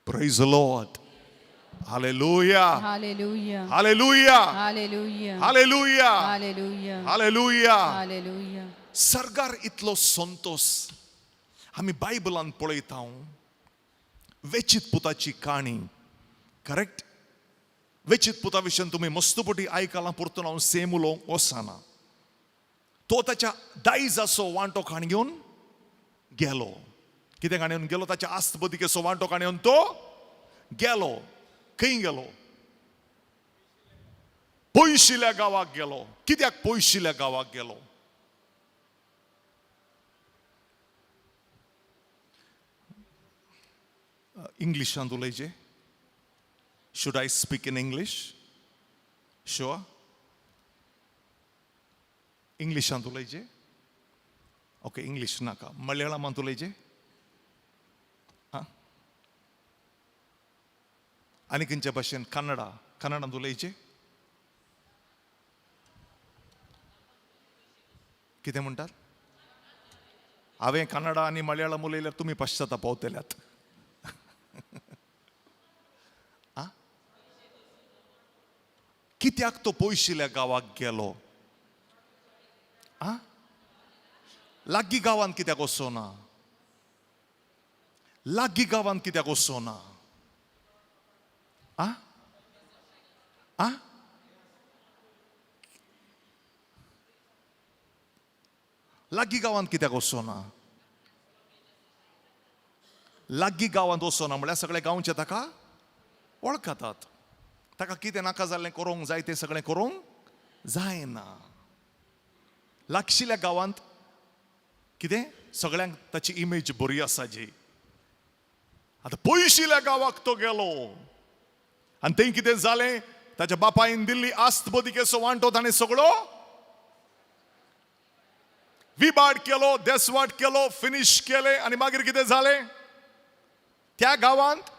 praise the Lord hallelujah Hallelujah. Hallelujah Hallelujah. Hallelujah Hallelujah. Hallelujah Hallelujah. सरकार इतलो संतोष आमी बायबलान पळयता वेचित पुताची काणी करेक्ट वेचित पुता विशयन तुमी मस्तपटी आयकलां परतून हांव सेम उलोवंक वचना तो ताच्या दायजाचो वांटो काण घेवन गेलो कितें काण घेवन गेलो ताच्या आस्तबदिकेचो वांटो काण घेवन तो गेलो खंय गेलो पयशिल्ल्या गांवाक गेलो कित्याक पयशिल्ल्या गांवाक गेलो इंग्लिशांत उलयचें should I speak in English sure इंग्लिशांत उलयचें ओके इंग्लीश नाका मल्याळमांत उलयचें आनी खंयच्या भाशेन कन्नडांत उलयचें कितें म्हणटात हांवें कन्नडा आनी मल्याळम उलयल्यार तुमी पश्चाताप पावतल्यात कित्याक तो पयशिल्ल्या गांवाक गेलो लागीं गांवांत कित्याक वचोना लागीं गांवांत कित्याक वचोना लागीं गांवांत कित्याक वचोना लागीं गांवांत वचोना म्हळ्यार सगळे गांवचे ताका वळखतात ताका कितें नाका जाल्लें करूंक जाय तें सगळें करूंक जायना लागशिल्ल्या गांवांत कितें सगळ्यांक ताची इमेज बरी आसा जी आतां पयशिल्ल्या गांवाक तो गेलो आनी थंय कितें जालें ताच्या बापायन दिल्ली आस्तबदिकेचो वांटो ताणें सगळो विबाड केलो, देसवाट केलो, फिनिश केले आणि मागीर कितें जालें? त्या गांवांत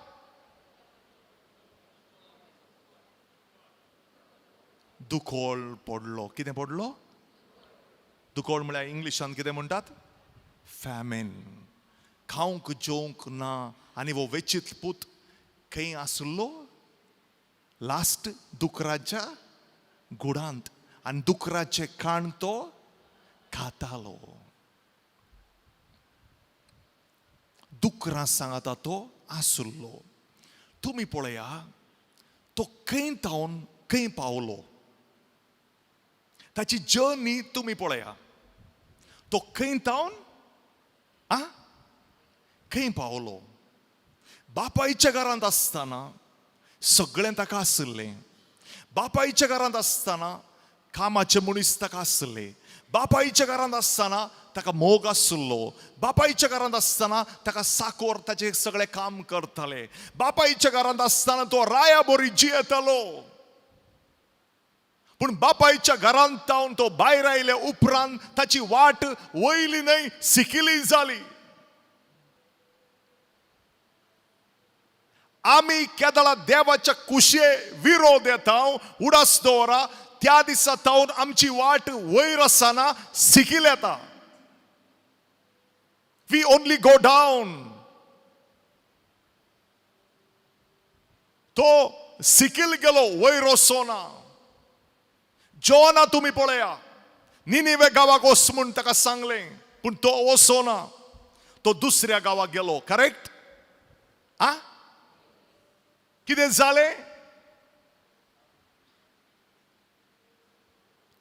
दुखोळ पडलो. कितें पडलो? दुखोळ म्हळ्यार इंग्लिशान कितें म्हणटात? फॅमिन. खावंक जेवंक ना आनी वो वेचीत पूत खंय आसलो? लास्ट दुकराच्या गुडांत, आनी दुकराचे काण तो खातालो. दुकरां सांगाता तो आसलो. तुमी पळया, तो खंय तावन खंय पावलो. ताची जर्नी तुमी पळया. तो खंय तावन खंय पावलो. बापायच्या घरांत आसतना सगळें ताका आसलें. बापायच्या घरांत आसतना कामाचे मनीस ताका आसले. बापायच्या घरांत आसतना ताका मोग आसलो. बापायच्या घरांत आसतना ताका साकोर ताचे सगळे काम करताले. बापायच्या घरांत आसतना तो राया बरी जियेतालो. पूण बापायच्या घरांत तावन तो भायर आयले उपरांत ताची वाट वयली न्हय, सिकिली जाली. आमी केदळा देवाच्या कुशे विरोध येता, उडास दवरा. त्या दिसा तावन आमची वाट वयर आसना सिकील येता. We only go down. तो सिकील गेलो, वयर वचोना. जोना तुमी पळया, निनिवे गावाक वच म्हूण ताका सांगलें, पूण तो वचोना. तो दुसऱ्या गावाक गेलो. करेक्ट? कितें जालें?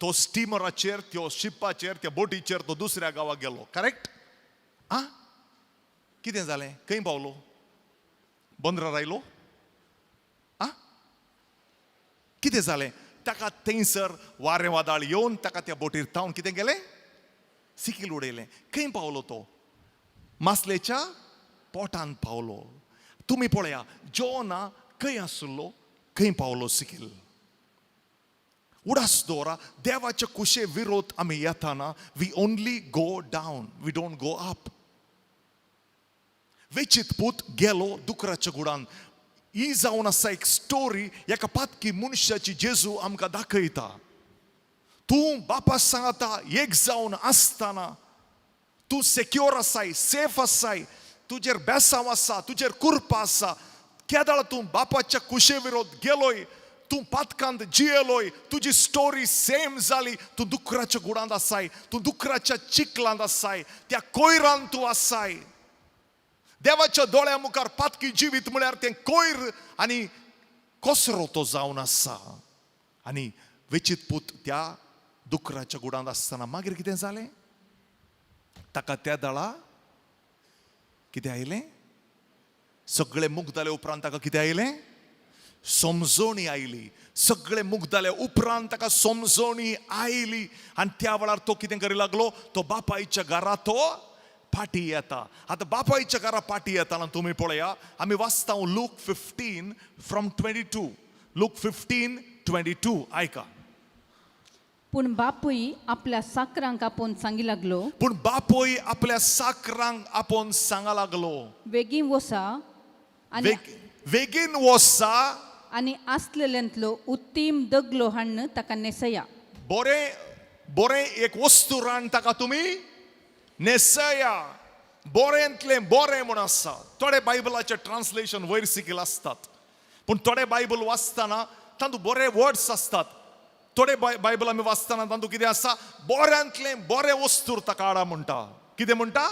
तो स्टिमराचेर, त्यो शिपाचेर, त्या बोटीचेर तो दुसऱ्या गावाक गेलो. करेक्ट? कितें जालें? खंय पावलो? बंदरार आयलो? कितें जालें? ताका थंयसर वारें वादळ येवन ताका त्या बोटीर तावन कितें गेलें? सिकील उडयलें. खंय पावलो तो? मासलेच्या पोटांत पावलो. तुमी पळया, जोना खंय आसलो, खंय पावलो सिकील. उडास दवरा, देवाच्या कुशे विरोध आमी येताना we only go down, we don't go up. वेचीत पूत गेलो दुकराच्या गुडांत. ही जावन आसा एक स्टोरी, एका पातकी मनशाची जेजू आमकां दाखयता. तूं बापा सांगता एक जावन आसतना तूं सेक्युअर आसाय, सेफ आसाय, तुजेर बेसांव आसा, तुजेर कुर्पा आसा. केदळ तूं बापाच्या कुशे विरोध गेलोय, तूं पातकांत जियेलोय, तुजी स्टोरी सेम जाली. तूं दुकराच्या गुडांत आसाय, तूं दुकराच्या चिखलांत आसाय, त्या कोयरांत तूं आसाय. देवाच्या दोळ्या मुखार पातकी जिवीत म्हळ्यार तें कोयर आनी कोसरो तो जावन आसा. आनी वेचीत पूत त्या दुकराच्या गुडांत आसतना मागीर कितें जालें? ताका त्या दळा कितें आयलें? सगळे मुग जाले उपरांत ताका कितें आयलें? समजोणी आयली. सगळे मुग जाले उपरांत ताका समजोणी आयली. आनी त्या वेळार तो कितें करूं लागलो? तो बापायच्या घरा तो फाटी येता. आतां बापायच्या घरा फाटी येताना तुमी पळया, आमी वाचता लूक 15 फ्रॉम 22. लूक 15:22 आयका. पूण बापूय आपल्या साकरांक आपोवन सांगी लागलो. पूण बापूय आपल्या साकरांक आपोवन सांगा लागलो, बेगीन वसा आनी बेगीन वसा आनी आसलेल्यांतलो उत्तीम दगलो हाडून ताका नेसया. बोरें एक वस्तू रान ताका तुमी नेसया. बोरेंतलें बोरें म्हूण आसा. थोडे बायबलाचे ट्रान्सलेशन वयर सिकील आसतात, पूण थोडे बायबल वाचतना तातूंत बरे वर्ड्स आसतात. थोडे बायबल आमी वाचतना तातूंत कितें आसा? बोऱ्यांतलें बोरें वस्तू ताका हाडा म्हणटा. कितें म्हणटा?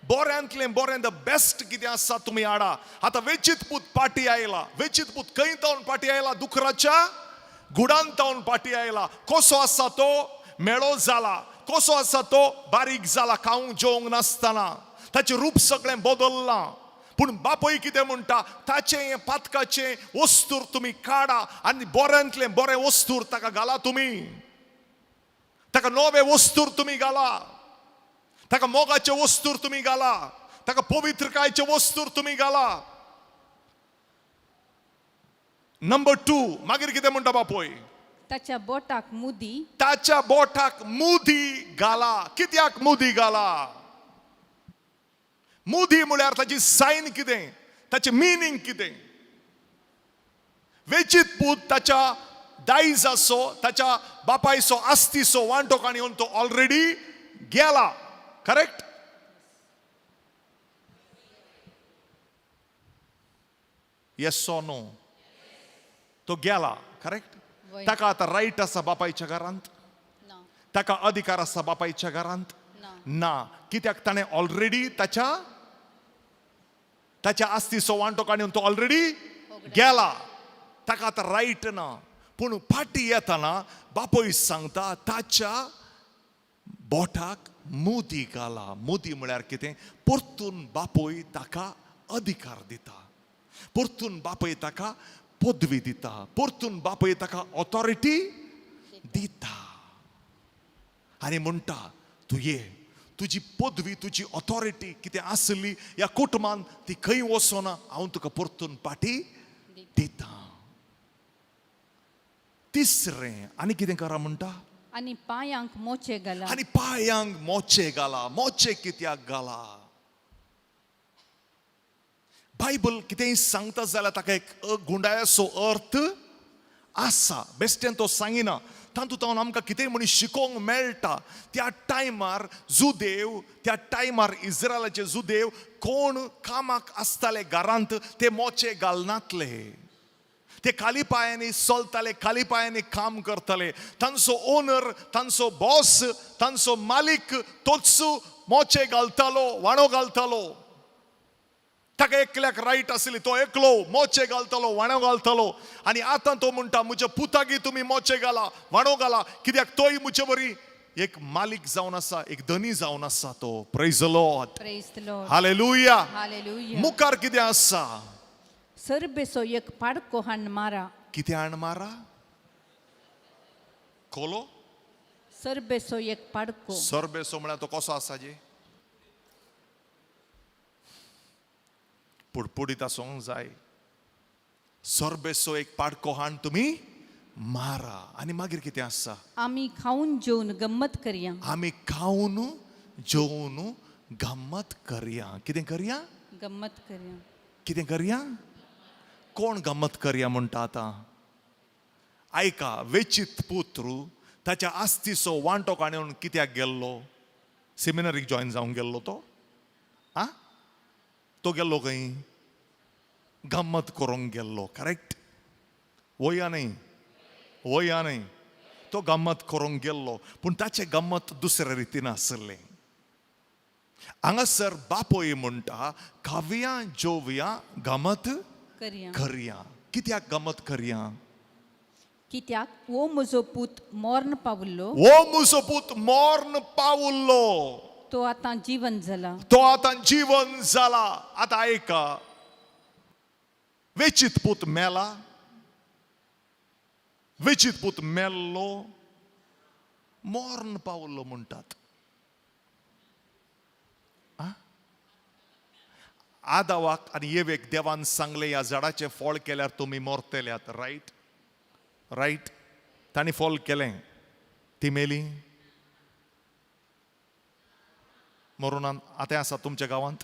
बोऱ्यांतलें बोरें, द बेस्ट कितें आसा तुमी हाडा. आतां वेचीत पूत पाटी आयला. वेचीत पूत खंय तावन पाटी आयला? दुकराच्या गुडांत तावन पाटी आयला. कसो आसा तो? मेळो जाला. कसो आसा तो? बारीक जाला, खावंक जेवंक नासतना. ताचें रूप सगळें बदललां. पूण बापूय कितें म्हणटा? ताचें पातकाचें वस्तूर तुमी काडा आनी बोऱ्यांतलें बोरें वस्तूर ताका घाला. तुमी ताका नवे वस्तूर तुमी घाला. ताका मोगाचे वस्तूर तुमी घाला. ताका पवित्रकायचे वस्तूर तुमी घाला. नंबर 2 मागीर कितें म्हणटा बापूय? ताच्या बोटाक मुदी ताच्या बोटाक मुदी घाला. कित्याक मुदी घाला? मुदी म्हळ्यार ताची सायन कितें, ताचे मिनींग कितें? वेचीत पूत ताच्या दायज असो, ताच्या बापायचो आस्तीचो वांटोक येवन तो ऑलरेडी गेला. करेक्ट? Yes so no? तो गेला. करेक्ट? वय. ताका आतां रायट आसा बापायच्या घरांत? ना ताका अधिकार आसा बापायच्या घरांत? ना ना. कित्याक ताणें ऑलरेडी ताच्या आस्तीचो वांटो येवन तो ऑलरेडी गेला. ताका आतां रायट ना. पूण फाटी येतना बापोय सांगता ताच्या बोटाक मुदी घाला. मुदी म्हळ्यार कितें? परतून बापोय ताका अधिकार दिता. परतून बापोय ताका पदवी दिता. परतून बापोय ताका ऑथॉरिटी दिता. आनी म्हणटा तूं ये. तुजी पदवी, तुजी ऑथॉरिटी कितें आसली ह्या कुटुंबान ती खंय वचोना. हांव तुका परतून पाटी दिता. तिसरें आनी कितें करा म्हणटा? आनी पांयांक मोचे घाला. आनी पांयांक मोचे घाला. मोचे कित्याक घाला? बायबल कितेंय सांगता जाल्यार ताका एक गुंडाळ्याचो अर्थ आसा. बेश्टेन तो सांगिना. तातूंत आमकां कितेंय म्हणी शिकोवंक मेळटा. त्या टायमार जुदेव, त्या टायमार इस्रायलाचे जुदेव कोण कामाक आसताले घरांत ते मोचे घालनातले. ते खाली पांयांनी चलताले, खाली पांयांनी काम करताले. तांचो ओनर, तांचो बॉस, तांचो मालीक तोच मोचे घालतालो, वाणो घालतालो. ताका एकल्याक रायट आसली, तो एकलो मोचे घालतालो, वाणो घालतालो. आनी आतां तो म्हणटा म्हज्या पुतागी तुमी मोचे घाला, वाणो घाला. कित्याक तोय म्हजे बरी एक मालीक जावन आसा, एक धनी जावन आसा तो. Praise the Lord. Praise the Lord. Hallelujah. Hallelujah. मुखार कितें आसा? सरबेसो एक पाडको हाण मारा. कितें हाण मारा? कोलो? सरबेसो एक पाडको. सरबेसो म्हळ्यार तो कसो आसा जे? पुडपुडीत आसूंक जाय. सरबेसो एक पाडको हाण तुमी मारा. आनी मागीर कितें आसा? आमी खाऊन जेवन गंमत करया. आमी खावन जेवन गंमत करया. कितें करया? गंमत करया. कितें करया? कोण गंमत करया म्हणटा आतां? आयका, वेचीत पुत्र ताच्या आस्तीचो वांटो काडून कित्याक गेल्लो? सेमिनरीक जॉयन जावंक गेल्लो तो? आ? तो गेल्लो खंय? गंमत करूंक गेल्लो. करेक्ट? वया न्ही? वया न्ही? तो गंमत करूंक गेल्लो. पूण ताचें गंमत दुसऱ्या रितीन आसलें. हांगासर बापोय म्हणटा खावया जेवया गंमत करया. करया. कित्याक गंमत करया? कित्याक वो म्हजो पूत मॉर्न पावल्लो. वो म्हजो पूत मॉर्न पावल्लो. तो आतां जीवन जाला. तो आतां जीवन जाला. आतां आयका, वेचीत पूत मेला. वेचीत पूत मेल्लो, मॉर्न पावल्लो म्हणटात. आदावाक आनी येवेक देवान सांगले ह्या झाडाचें फळ केल्यार तुमी मरतल्यात. रायट? रायट? तांणी फळ केलें, ती मेली. मरून आतां आसा तुमच्या गांवांत?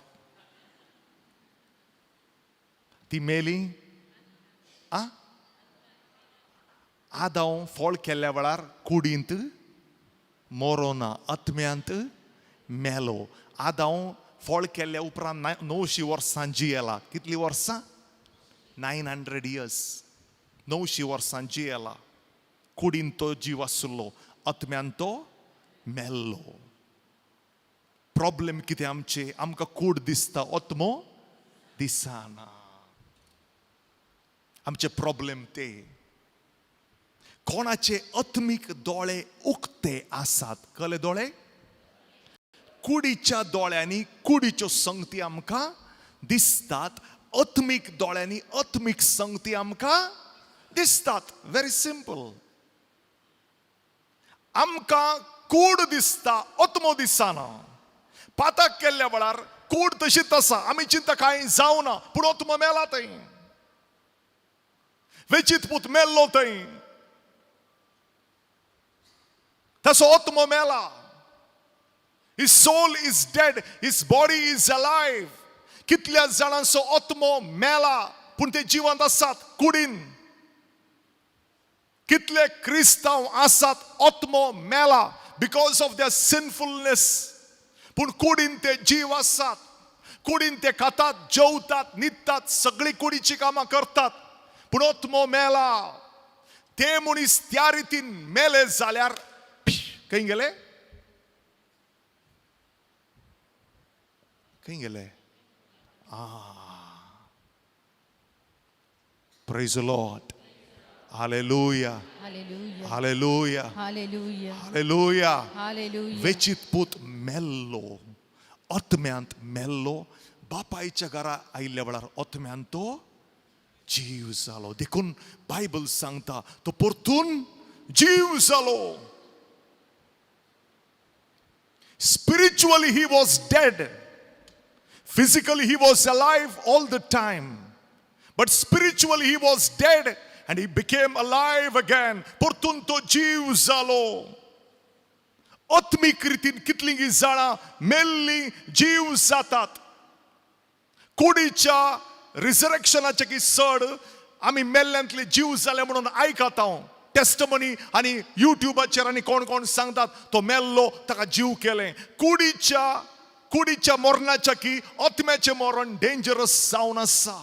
ती मेली. आदाव फळ केल्ल्या वेळार कुडींत मरोना, आत्म्यांत मेलो. आदाव फळ केल्ल्या उपरांत 900 वर्सां जियेला. कितलीं वर्सां? 900 years. 900 वर्सां जियेला. कुडीन तो जीव आसलो, आत्म्यान तो मेल्लो. प्रॉब्लेम कितें आमचे? आमकां कूड दिसता, आत्मो दिसना. आमचे प्रॉब्लेम ते. कोणाचे आत्मीक दोळे उक्ते आसात. कळे दोळे? कुडीच्या दोळ्यांनी कुडीच्यो संगती आमकां दिसतात. आत्मीक दोळ्यांनी आत्मीक संगती आमकां दिसतात. Very simple. आमकां कूड दिसता, आत्मो दिसना. पातक केल्ल्या वेळार कूड तशीच आसा, आमी चिंता कांय जावना, पूण आत्मो मेला थंय. वेचीत पूत मेल्लो थंय. ताचो आत्मो मेला. His soul is dead, his body is alive. कितल्या जाणांचो आत्मो मेला पूण ते जिवंत आसात कुडीन. कितले क्रिस्तांव आसात आत्मो मेला बिकॉज ऑफ देयर सिनफुलनेस, पूण कुडीन ते जीव आसात. कुडीन ते खातात, जेवतात, न्हिदतात, सगळी कुडीची कामां करतात, पूण आत्मो मेला. ते मनीस त्या रितीन मेले जाल्यार खंय गेले? खंय गेले? Praise the Lord. Hallelujah. Hallelujah. Hallelujah. Hallelujah. Hallelujah. Hallelujah. वेचित पूत मेल्लो, आत्म्यांत मेल्लो. बापायच्या घरा आयिल्ल्या वेळार आत्म्यांत तो जीव जालो. देखून बायबल सांगता तो परतून जीव जालो. Spiritually he was dead. Physically he was alive all the time. But spiritually he was dead and he became alive again. परतून तो जीव जालो. आत्मिक रितीन कितलीं जाणां मेल्लीं जीव जातात. कुडीच्या रिजरेक्शनाचे की सड आमी मेल्ल्यांतले जीव जाले म्हणून आयकता हांव. टेस्टमनी आनी युट्यूबाचेर आनी कोण कोण सांगतात तो मेल्लो ताका जीव केलें. कुडीच्या मरणाच्या की आत्म्याचें मरण डेंजरस जावन आसा.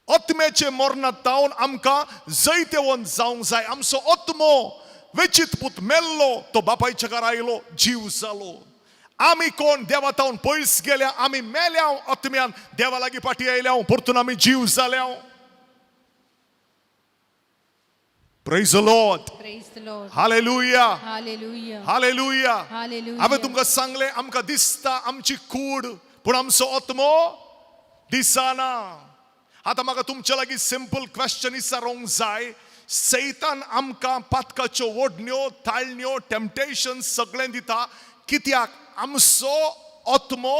आत्म्याचे मरणांतावन आमकां जैतेवंत जावंक जाय. आमचो आत्मो वेचित पूत मेल्लो तो बापायच्या घरा आयलो, जीव जालो. आमी कोण देवातावन पयस गेल्या, आमी मेल्या आत्म्यान, देवा लागीं फाटीं आयल्या, परतून आमी जीव जाल्या. Praise the Lord. Praise the Lord. Hallelujah. Hallelujah. Hallelujah. Hallelujah. हांवें तुमकां सांगलें आमकां दिसता आमची कूड पूण आमचो आत्मो दिसना. आतां म्हाका तुमच्या लागीं सिंपल क्वेश्चन विचारूंक जाय. सैतान आमकां पातकाच्यो ओडण्यो, ताळण्यो, टेम्पटेशन सगळें दिता. कित्याक? आमचो आत्मो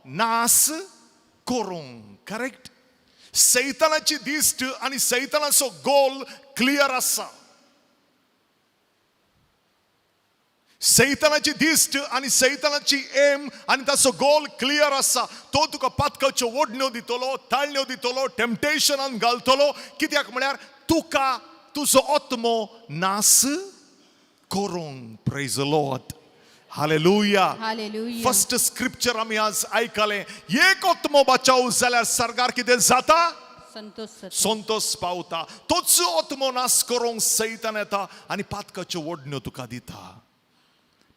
नास करूंक. करेक्ट? सैतानाची दिश्ट आनी सैतानाचो गोल क्लियर आसा. सैतानाची दिश्ट आनी सैतानाची एम आनी ताचो गोल क्लियर आसा. तो तुका पातकाच्यो ओडण्यो दितलो, ताळण्यो दितलो, टेम्पटेशनान घालतलो. कित्याक म्हळ्यार तुका तुजो आत्मो नास करूंक. Praise the Lord. Hallelujah. Hallelujah. First scripture आमी आज आयकलें. एक आत्मो बचाव जाल्यार सरकार कितें जाता? संतोष पावता. तोच आत्मो नास करूंक सैतान येता आनी पातकाच्यो ओडण्यो तुका दिता.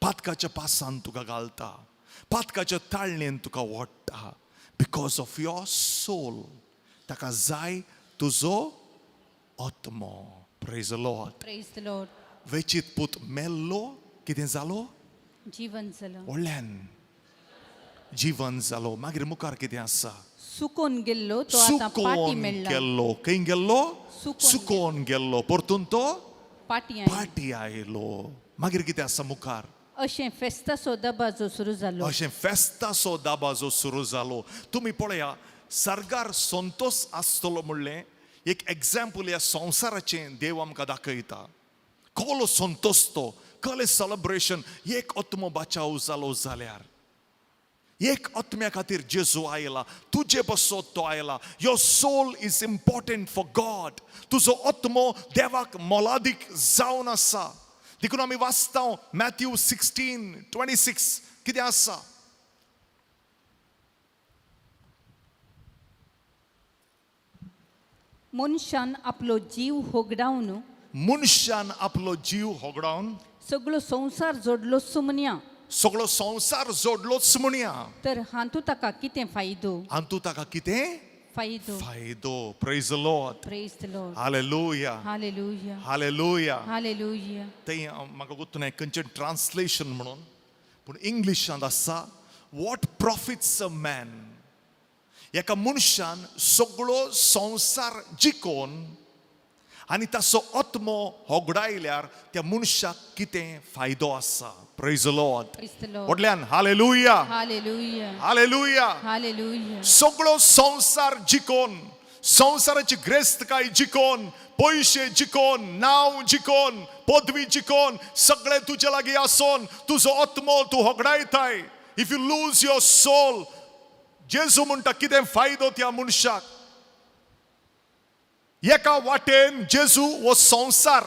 पातकाच्या पासान तुका घालता. पातकाच्या ताळणेन तुका ओडटा. Because of your soul. ताका जाय तुजो आत्मो. Praise the Lord. Praise the Lord. वेचित पूत मेल्लो कितें जालो? जीवन जालो. व्हडल्यान जीवन जालो. मागीर मुखार कितें आसा? सुकोन गेल्लो तो आतां पाटी सुकोन मेळ्ळा. गेल्लो. खंय गेल्लो? सुकोन सुकोन गेल्लो. परतून तो पाटी फाटी आयलो. मागीर कितें आसा मुखार? अशें फेस्ताचो दबाजो सुरू जालो. अशें फेस्ताचो दाबाजो सुरू जालो. तुमी पळया, सरकार संतोष आसतलो म्हणलें एक एग्जाम्पल ह्या संवसाराचें देव आमकां दाखयता. कसलो संतोष तो, कसलें सेलिब्रेशन. एक आत्मो बचाव जालो जाल्यार, एक आत्म्या खातीर जेजू आयला, तुजे बसत तो आयला. Your soul is important for God. तुजो आत्मो देवाक मोलादीक जावन आसा. देखून आमी वाचता मॅथ्यू 16:26 कितें आसा? मनशान आपलो जीव होगडावन मनशान आपलो जीव होगडावन सगळो संसार जोडलो सुमन्या. सगळो संसार जोडलोच म्हणया. तर हातूं ताका कितें फायदो? हातूं ताका कितें फायदो? फायदो. Praise the Lord. Praise the Lord. Hallelujah. Hallelujah. Hallelujah. Hallelujah. थंय म्हाका गुर्तुना खंयचें ट्रान्सलेशन म्हणून, पूण इंग्लिशांत आसा वॉट प्रॉफिट्स अ मॅन. एका मनशान सगळो संसार जिखोवन आनी ताचो आत्मो होगडायल्यार त्या मनशाक कितें फायदो आसा. Praise the Lord. Praise the Lord. व्हडल्यान हालेलुया. Hallelujah. हालेलुया. Hallelujah. सगळो संसार जिखोवन संसाराची ग्रेस्तकाय जिकोन, पयशे जिकोन, नाव जिकोन, पदवी जिकोन, सगळे तुजे लागीं आसोन तुजो आत्मो तूं होगडायताय. If you lose your soul, जेजू म्हणटा कितें फायदो त्या मनशाक. एका वाटेन जेजू हो संसार,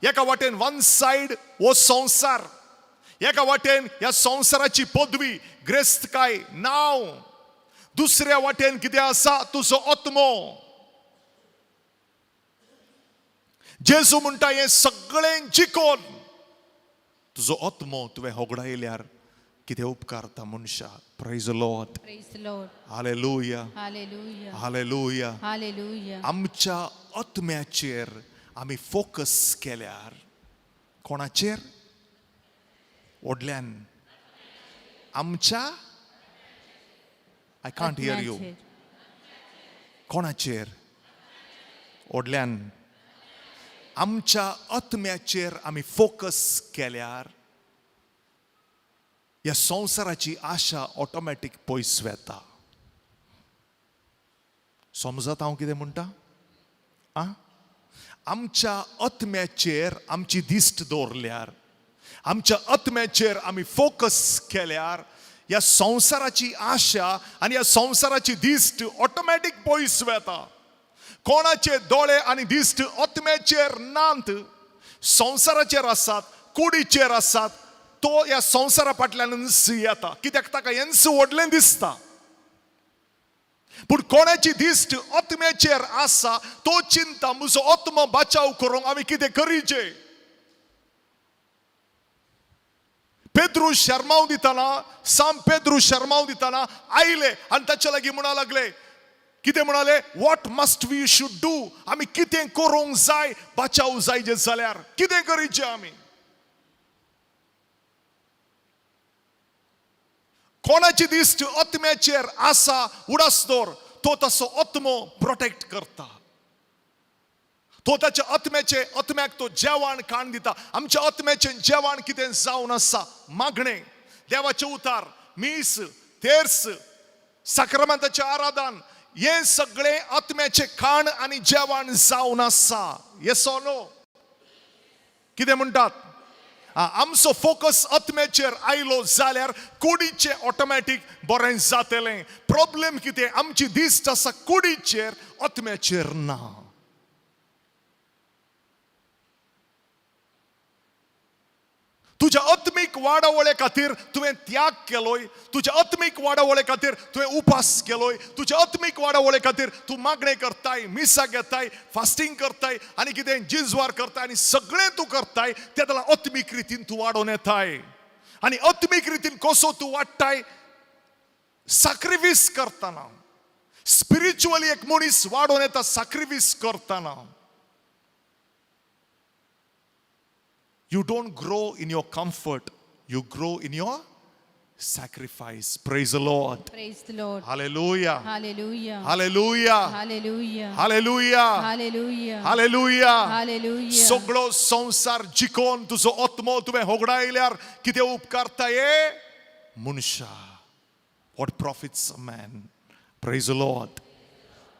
एका वाटेन वन साइड हो संसार, एका वाटेन ह्या संसाराची पदवी, ग्रेस्तकाय, नाव. दुसऱ्या वाटेन कितें आसा तुजो आत्मो. जेजू म्हणटा हें सगळें जिकोन तुजो आत्मो तुवें होगडायल्यार कितें उपकार त्या मनशाक. Praise the Lord. Praise the Lord. Hallelujah, Hallelujah. Hallelujah. Hallelujah. आमच्या आत्म्याचेर आमी फोकस केल्यार कोणाचेर? व्हडल्यान आमच्या, आय कांट हियर यू. आत्म्याचेर. कोणाचेर? व्हडल्यान आमच्या आत्म्याचेर आमी फोकस केल्यार ह्या संसाराची आशा ऑटोमॅटीक पयस वेता. समजत हांव कितें म्हणटा? आमच्या आत्म्याचेर आमची दिश्ट दवरल्यार, आमच्या आत्म्याचेर आमी फोकस केल्यार ह्या संसाराची आशा आनी ह्या संसाराची दिश्ट ऑटोमॅटीक पयस वेता. कोणाचे दोळे आनी दिश्ट आत्म्याचेर नात, संसाराचेर आसात, कुडीचेर आसात. तो ह्या संसारा फाटल्यान येता, कित्याक ताका हेंच व्हडलें दिसता. पूण कोणाची दिश्ट आत्म्याचेर आसा तो चिंता म्हजो आत्मो बचाव करूंक आमी कितें करीचें. पेद्रू शर्माव दिताना, साम पेद्रू शर्माव दिताना आयले आनी ताचे लागीं म्हणा लागले, कितें म्हणाले? What must we should do. आमी कितें करूंक जाय बचाव जायचे जाल्यार कितें करीचें आमी. कोणाची दिश्ट आत्म्याचेर आसा उडासदोर तो तसो आत्मो प्रोटेक्ट करता. तो ताच्या आत्म्याक तो जेवण खाण दिता. आमच्या आत्म्याचें जेवण कितें जावन आसा? मागणें, देवाचें उतार, मीस, तेर्स, साक्रमंताचें आराधन, हे सगळें आत्म्याचें खाण आनी जेवण जावन आसा. Yes or no? कितें म्हणटात? आमचो फोकस आत्म्याचेर आयलो जाल्यार कुडीचें ऑटोमॅटीक बरें जातलें. प्रॉब्लेम कितें? आमची दिश्ट आसा कुडीचेर, आत्म्याचेर ना. तुज्या आत्मीक वाडावळे खातीर तुवें त्याग केलोय, तुज्या आत्मीक वाडावळे खातीर तुवें उपास केलोय, तुज्या आत्मीक वाडावळे खातीर तूं मागणें करताय, मिसा घेताय, फास्टींग करताय आनी कितें जिजवार करताय आनी सगळें तूं करताय. त्या लागून आत्मीक रितीन तूं वाडोवन येताय. आनी आत्मीक रितीन कसो तूं वाडटाय? सॅक्रिफीस करतना. स्पिरिच्युअली एक मनीस वाडोवन येता सॅक्रिफीस करतना. You don't grow in your comfort, you grow in your sacrifice. Praise the Lord. Praise the Lord. Hallelujah. Hallelujah. Hallelujah. Hallelujah. Hallelujah. Hallelujah. Hallelujah. Hallelujah. सगळो संसार जिकोन तुजो आत्मो तुवें होगडायल्यार कितें उपकारता हे मनशा. What profits a man? Praise the Lord.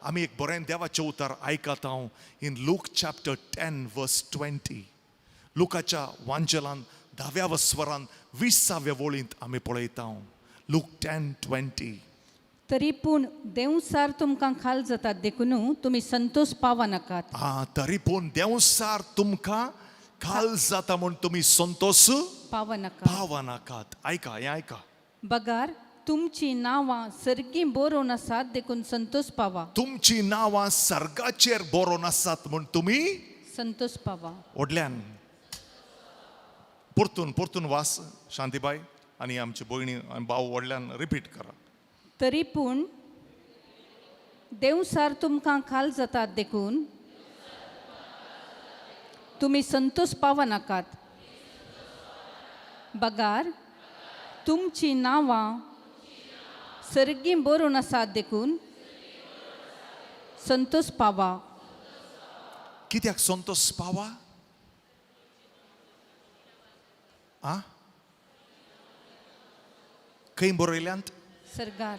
आमी एक बरें देवाचें उतार आयकत हांव in Luke chapter 10 verse 20. लुकाच्या वांचलान 10व्या वस्वरान 20व्या वळींत आमी पळयता. लूक 10:20. तरी पूण देवसार तुमकां खाल जातात देखून तुमी संतोष पावा नाकात. तरी पूण देवसार तुमकां खाल जाता म्हूण तुमी संतोष पावा नाकात. पावा नाकात. आयका, हें आयका. बगार तुमची नांवां सर्गी बरोवन आसात देखून संतोष पावा. तुमची नांवां सर्गाचेर बरोवन आसात म्हूण तुमी संतोष पावा. व्हडल्यान परतून वास शांतीबाई आनी आमची भयणी आनी भाव व्हडल्यान रिपीट करा. तरी पूण देवसार तुमकां खाल जातात देखून तुमी संतोष पावा नाकात. बगार तुमची नांवां सर्गी बरोवन आसात देखून संतोष पावा. कित्याक संतोष पावा? खंय बरयल्यांत? सरगार.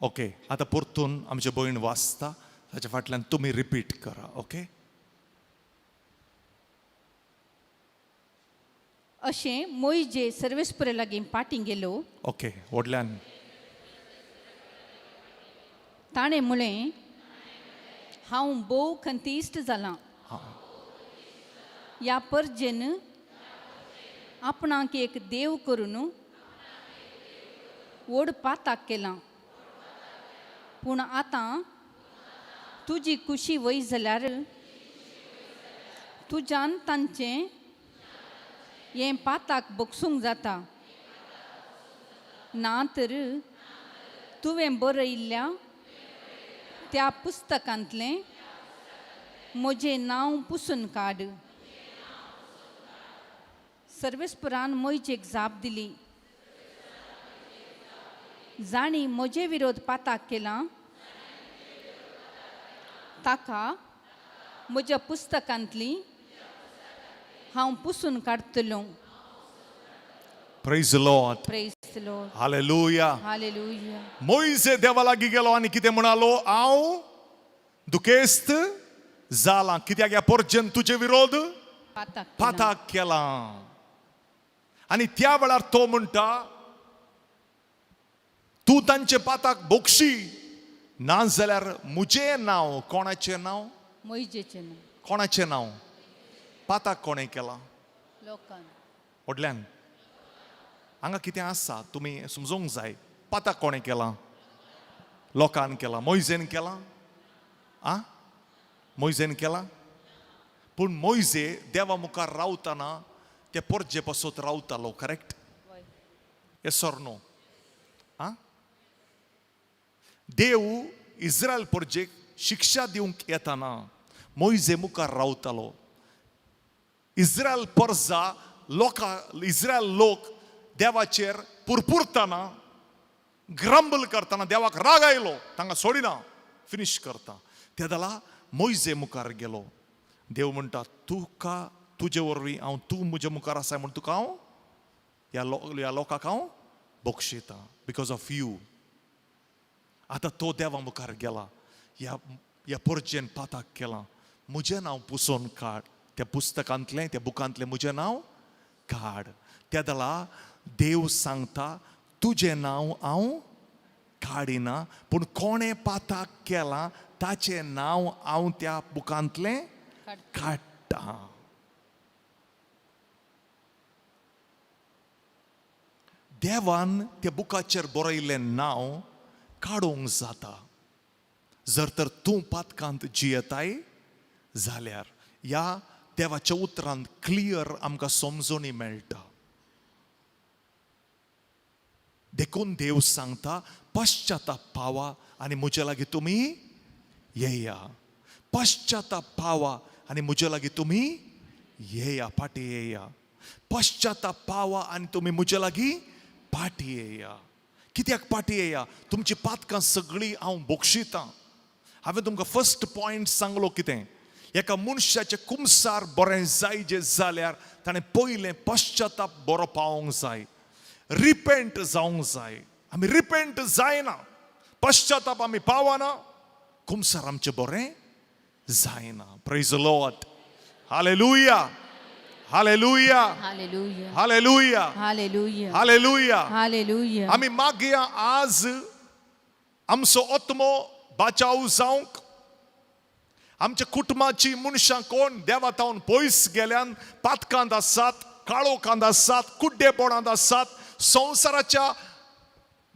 ओके, आता परतून आमचे भयण वाचता, ताच्या फाटल्यान तुमी रिपीट करा. ओके. अशें मोइजे सर्वेस्परा लागीं पाटी गेलो. ओके, व्हडल्यान ताणें म्हळें, हांव भोव खंतिश्ट जालां. ह्या परजेन आपणाक एक देव करून व्हड पाताक केलां. पूण आतां तुजी कुशी वय जाल्यार तुज्यान तांचें हें पाताक बोगसूंक जाता. ना तर तुवें बरयल्ल्या त्या पुस्तकांतलें म्हजें नांव पुसून काड. सर्वेस्परान मोइजेक जाप दिली, जाणी म्हजे विरोध पाताक केला, ताका म्हज्या पुस्तकांतली हांव पुसून काडटलो. Praise the Lord. Praise the Lord. Hallelujah. Hallelujah. मोइजे देवा लागीं गेलो आनी कितें म्हणालो, हांव दुखेस्त जालां, कित्याक ह्या परजेन तुजे विरोध पाताक केला. आनी त्या वेळार तो म्हणटा, तूं तांचे पाताक बोगशी ना जाल्यार म्हजें नांव, कोणाचें नांव? मोइजेचें नांव. कोणाचें नांव? पाताक कोणें केलां? लोकान. व्हडल्यान हांगा कितें आसा तुमी समजूंक जाय. पाताक कोणें केलां? लोकान केलां. मोइजेन केलां? मोइजेन केलां? पूण मोइजे देवा मुखार रावतना ते परजे पासत रावतालो, करेक्ट? Yes or no? देव इस्रायल परजेक शिक्षा दिवंक येताना मोइजे मुखार रावतालो. इस्रायल परजा इस्रायल लोक देवाचेर पुरपुरतना, ग्रंबल करतना, देवाक राग आयलो, तांकां सोडिना, फिनिश करता. ते जाला मोइजे मुखार गेलो. देव म्हणटा, तुका तुजे वरवीं हांव, तूं म्हजे मुखार आसाय म्हूण तुका हांव ह्या लोकांक हांव बक्षिता, बिकॉज ऑफ यू. आतां तो देवा मुखार गेला, ह्या परजेन पाताक केलां, म्हजें नांव पुसून काड, त्या पुस्तकांतलें, त्या बुकांतलें म्हजें नांव काड. त्या जाला देव सांगता, तुजें नांव हांव काडिना, पूण कोणें पाताक केलां ताचें नांव हांव त्या बुकांतलें काडटा. देवान त्या बुकाचेर बरयल्लें नांव काडूंक जाता, जर तर तूं पातकांत जियेताय जाल्यार. ह्या देवाच्या उतरांत क्लियर आमकां समजोनी मेळटा. देखून देव सांगता, पश्चाताप पावा आनी म्हजे लागीं तुमी येया. पश्चाताप पावा आनी म्हजे लागीं तुमी येया, पाटी येया. पश्चाताप पावा आनी तुमी म्हजे लागीं पाटी येया. कित्याक पाटी येया? तुमची पातकां सगळीं हांव बक्षितां. हांवें तुमकां फर्स्ट पॉयंट सांगलो कितें? एका मनशाचें कुमसार बरें जाय जाल्यार ताणें पयलें पश्चाताप बरो पावोंक जाय, रिपेंट जावंक जाय. आमी रिपेंट जायना, पश्चाताप आमी पावना, कुमसार आमचें बरें जायना. Praise the Lord. Hallelujah. Hallelujah. Hallelujah. Hallelujah. Hallelujah. Hallelujah. Hallelujah. आमी मागया आज आमचो आत्मो बाचाव जावंक, आमच्या कुटुंबाची मनशां कोण देवातावन पयस गेल्यान पातकांत आसात, काळोखांत आसात, कुड्डेपणांत आसात, संवसाराच्या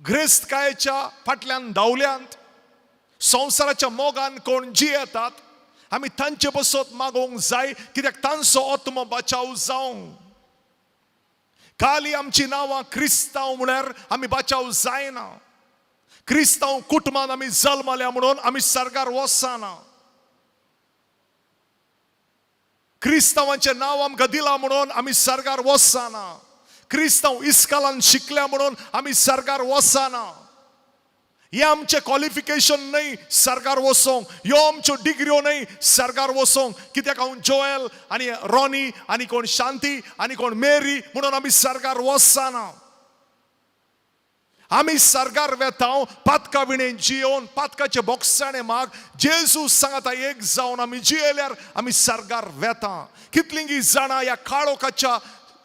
ग्रेस्तकायेच्या फाटल्यान धांवल्यांत, संवसाराच्या मोगान कोण जियेतात, आमी तांचे बसत मागोवंक जाय, कित्याक तांचो आत्मो बाचाव जावं. खाली आमची नांवां क्रिस्तांव म्हळ्यार आमी बाचाव जायना. क्रिस्तांव कुटुंबान आमी जल्मल्या म्हणून आमी सर्गार वचना. क्रिस्तांवांचें नांव आमकां दिलां म्हणून आमी सर्गार वचना. क्रिस्तांव इस्कालान शिकल्या म्हणून आमी सर्गार वचना. हे आमचें क्वॉलिफिकेशन न्हय सर्गार वचोंक, ह्यो आमच्यो डिग्र्यो न्हय सर्गार वचोंक. कित्याक हांव जोएल आनी रॉनी आनी कोण शांती आनी कोण मेरी म्हणून आमी सर्गार वचना. आमी सरगार वेताव पातका विणेन जियोन पातकाचे बोक्साणे माग जेजू सांगता एक जावन आमी जियेल्यार आमी सरगार वेता. कितलींगी जाणां ह्या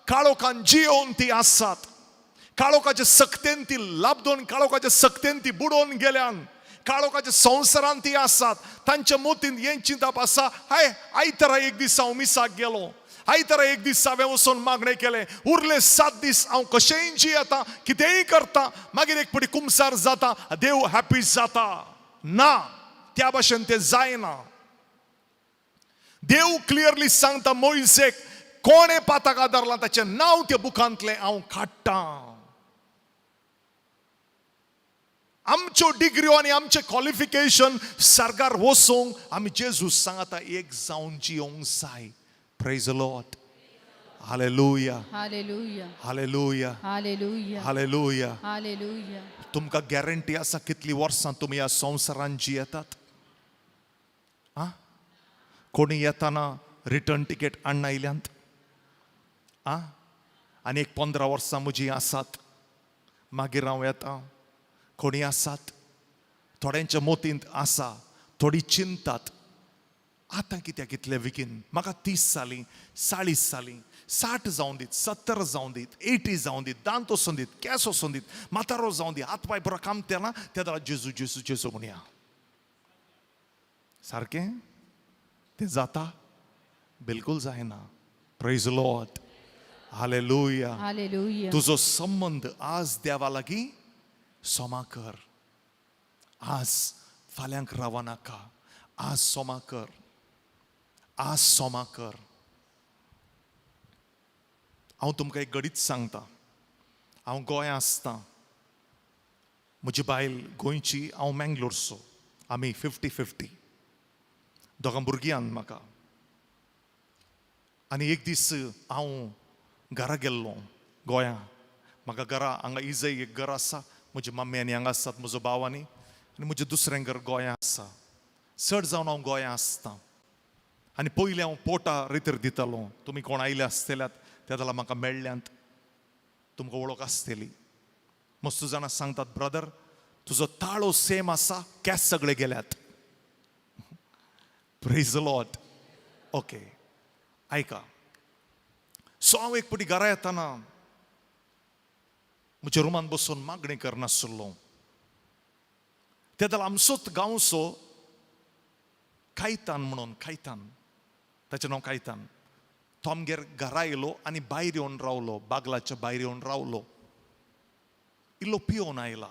काळोखान जियोन ती आसात. काळोखाच्या सक्तेन ती लाबदोन काळोखाच्या सक्तेन ती बुडोवन गेल्यांक काळोखाच्या संवसारान ती आसात. तांच्या मोतीन हें चिंतप आसा, हाय आयतारा एक दीस हांव मिसाक गेलो, आयतारा एक दीस हांवें वचून मागणें केलें, उरले 7 दीस हांव कशेंय जियेता, कितेंय करता, मागीर एक पटी कुमसार जाता, देव हॅपी जाता. ना, त्या भाशेन तें जायना. देव क्लियरली सांगता मोइसेक, कोणे पाताक आदारलां ताचें नांव त्या बुकांतलें हांव काडटां. आमच्यो डिग्री आनी आमचे क्वॉलिफिकेशन सरगार वचोंक आमी जेजू सांगता एक जावन जियोंक जाय. Praise the Lord. Hallelujah. Hallelujah. Hallelujah. Hallelujah. Hallelujah. Hallelujah. तुमकां गॅरंटी आसा कितली वर्सां तुमी ह्या संवसारान जियेतात? कोणी येताना रिटर्न टिकेट हाडना आयल्यांत? आनी एक 15 वर्सां म्हजी आसात, मागीर हांव येता. कोणी आसात, थोड्यांच्या मोतींत आसा, थोडी चिंतात आतां कित्याक इतलें विकीन, म्हाका 30 जालीं, 40 जालीं, 60 जावन दीत, 70 जावन दीत, 80 जावन दीत, दांत वचून दीत, केंस वचून दीत, म्हातारो जावन दी, हात पांय बरो काम तेना, त्या जाल्यार जेजू जेजू जेजू म्हणया. सारकें? तें जाता? बिलकुल जायना. Praise the Lord. Hallelujah. Hallelujah. तुजो संबंध आज देवा लागीं सोमा कर. आज फाल्यांक रावा नाका. आज सोमा कर. आज सोमा कर. हांव तुमकां एक घडीत सांगता, हांव गोंयांत आसतां, म्हजी बायल गोंयची, हांव मँगलोरचो. आमी 50-50 दोगां भुरगीं आहात म्हाका. आनी एक दीस हांव घरा गेल्लो गोंयां. म्हाका घरा हांगा इजय एक घर आसा, म्हजी मम्मी आनी हांगा आसात म्हजो भाव आनी म्हजें दुसरें घर गोंयां आसा. चड जावन हांव गोंयां आसतां. आनी पयलीं हांव पोटा रितीर दितालो. तुमी कोण आयले आसतल्यात त्या जाल्यार म्हाका मेळ्ळ्यांत, तुमकां वळख आसतली. मस्त जाणां सांगतात, ब्रदर तुजो ताळो सेम आसा, केंस सगळे गेल्यात. Praise the Lord. ओके, ऐका. सो हांव एक पटी घरा येताना म्हज्या रुमान बसून मागणी करनासलो. त्या जाल्यार आमचोच गांवचो कायतान म्हणून, कायतान ताचें नांव कायतान, तो आमगेर घरा येयलो आनी भायर येवन रावलो, बागलाच्या भायर येवन रावलो. इल्लो पियोन आयला.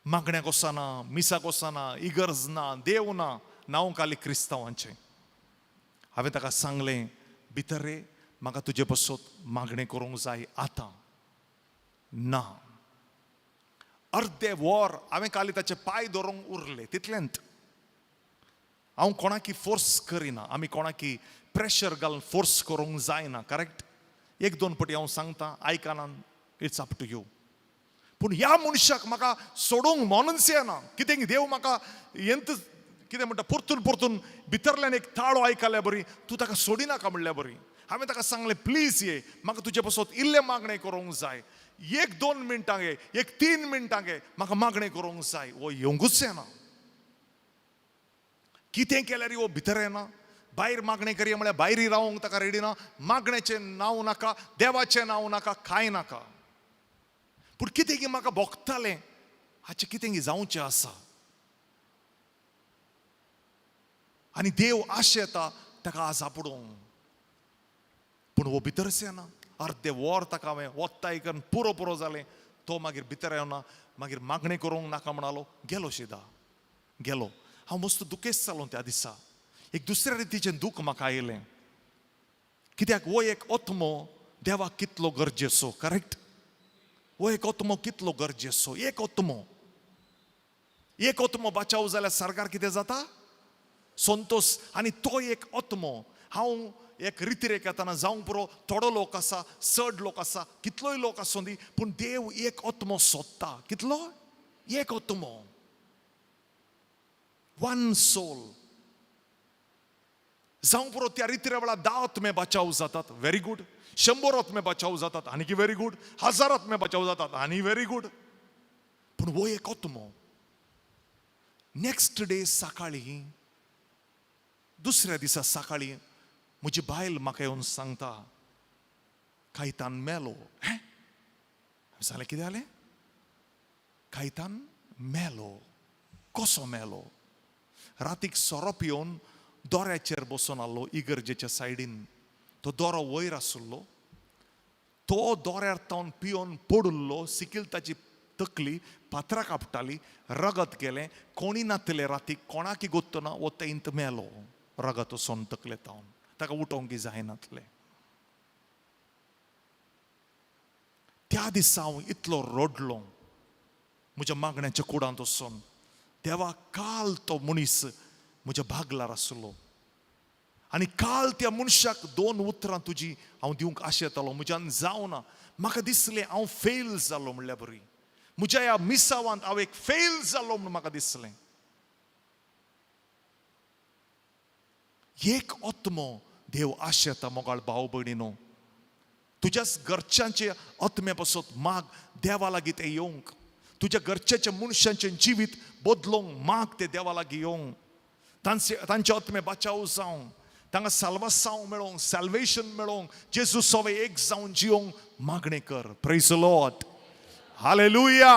मागण्याक वचना, मिसाक वचना, इगर्ज ना, देव ना, नांव खाली क्रिस्तांवांचें. हांवें ताका सांगलें, भितर रे, म्हाका तुजे बसत मागणें करूंक जाय आतां. ना. अर्दे वर हांवें खाली ताचे पांय धरूंक उरले, तितलेंत. हांव कोणाकी फोर्स करिना. आमी कोणाकी प्रेशर घालून फोर्स करूंक जायना. करेक्ट? 1-2 पटी हांव सांगता, आयकना, इट्स अप टू यू. पूण ह्या मनशाक म्हाका सोडूंक मनूच येना. कितें देव म्हाका येंत कितें म्हणटा, परतून भितरल्यान एक ताळो आयकल्या बरी, तूं ताका सोडिनाका म्हणल्या बरी. हांवें ताका सांगलें, प्लीज ये, म्हाका तुजे बसत इल्लें मागणें करूंक जाय. 1-2 मिनटां गे, 3 मिनटां गे, म्हाका मागणें करूंक जाय. वो येवंकूच येना. कितें केल्यार वो भितर येना. भायर मागणें करया म्हळ्यार भायर रावंक ताका रेडी ना. मागण्याचें नांव नाका, देवाचें नांव नाका, कांय नाका. पूण कितें की म्हाका भोगतालें, हाचें कितें जावचें आसा. आनी देव आशेता ताका आज आपडूंक. पूण वो भितरच येना. अर्दे वर ताका हांवें वत्ता आयकन पुरो जालें. तो मागीर भितर येवना. मागीर मागणें करूंक नाका म्हणालो, गेलो शिदा. गेलो. हांव मस्त दुखेस्त जालो त्या दिसा. एक दुसऱ्या रितीचें दूख म्हाका आयलें. कित्याक वो एक आत्मो देवाक कितलो गरजेचो. करेक्ट? वो एक आत्मो कितलो गरजेचो. एक आत्मो बाचाव जाल्यार सरकार कितें जाता? संतोष. आनी तो एक आत्मो हांव एक रितीरेक येताना जावंक पुरो, थोडो लोक आसा, चड लोक आसा, कितलोय लोक आसूं दी, पूण देव एक आत्मो सोदता. कितलो? एक आत्मो. One soul. जावं पुरो त्या रितीच्या वेळार 10 आत्मे बचाव जातात, व्हेरी गुड. 100 आत्मे बचाव जातात, आनी व्हेरी गुड. 1000 आत्मे बचाव जातात, आनी व्हेरी गुड. पूण वो एक आत्मो नेक्स्ट डे सकाळी, दुसऱ्या दिसा सकाळी म्हजी बायल म्हाका येवन सांगता, कायतान मेलो. सांगलें कितें जालें? कायतान मेलो. कसो मेलो? रातीक सोरो पिवन दोऱ्याचेर बसून आसलो इगर्जेच्या सायडीन. तो दोरो वयर आसलो. तो दोऱ्यार तावन पिवन पडुल्लो. सिकील ताची तकली पात्रां कापटाली. रगत गेलें. कोणी नातले रातीक, कोणाक गोत्तना वो तेंत मेलो रगत वचोन तकले तावन. ताका उठोवंक जायनातलें. त्या दिसा हांव इतलो रडलो म्हज्या मागण्याच्या कुडांत वचोन. देवा, काल तो मनीस म्हज्या भागलार आसलो आनी काल त्या मनशाक 2 उतरां तुजी हांव दिवंक आशेतालो, म्हज्यान जावना. म्हाका दिसलें हांव फेल जालो म्हणल्या बरी. म्हज्या ह्या मिसावांत हांव एक फेल जालो म्हूण म्हाका दिसलें. एक आत्मो देव आशेता मोगाळ भाव भयणीनो. तुज्या घरच्यांचे आत्मे पासत माग देवा लागीं ते येवंक. तुज्या घरच्याच्या मनशांचें जिवीत बदलोवंक माग ते देवा लागीं येवंक. तांचे आत्मे बचाव जावंक, तांकां साल्वासांव मेळोवंक, सॅल्वेशन मेळोवंक, जेजू सोबत एक जावन जिवंक मागणें कर. Praise the Lord. Hallelujah,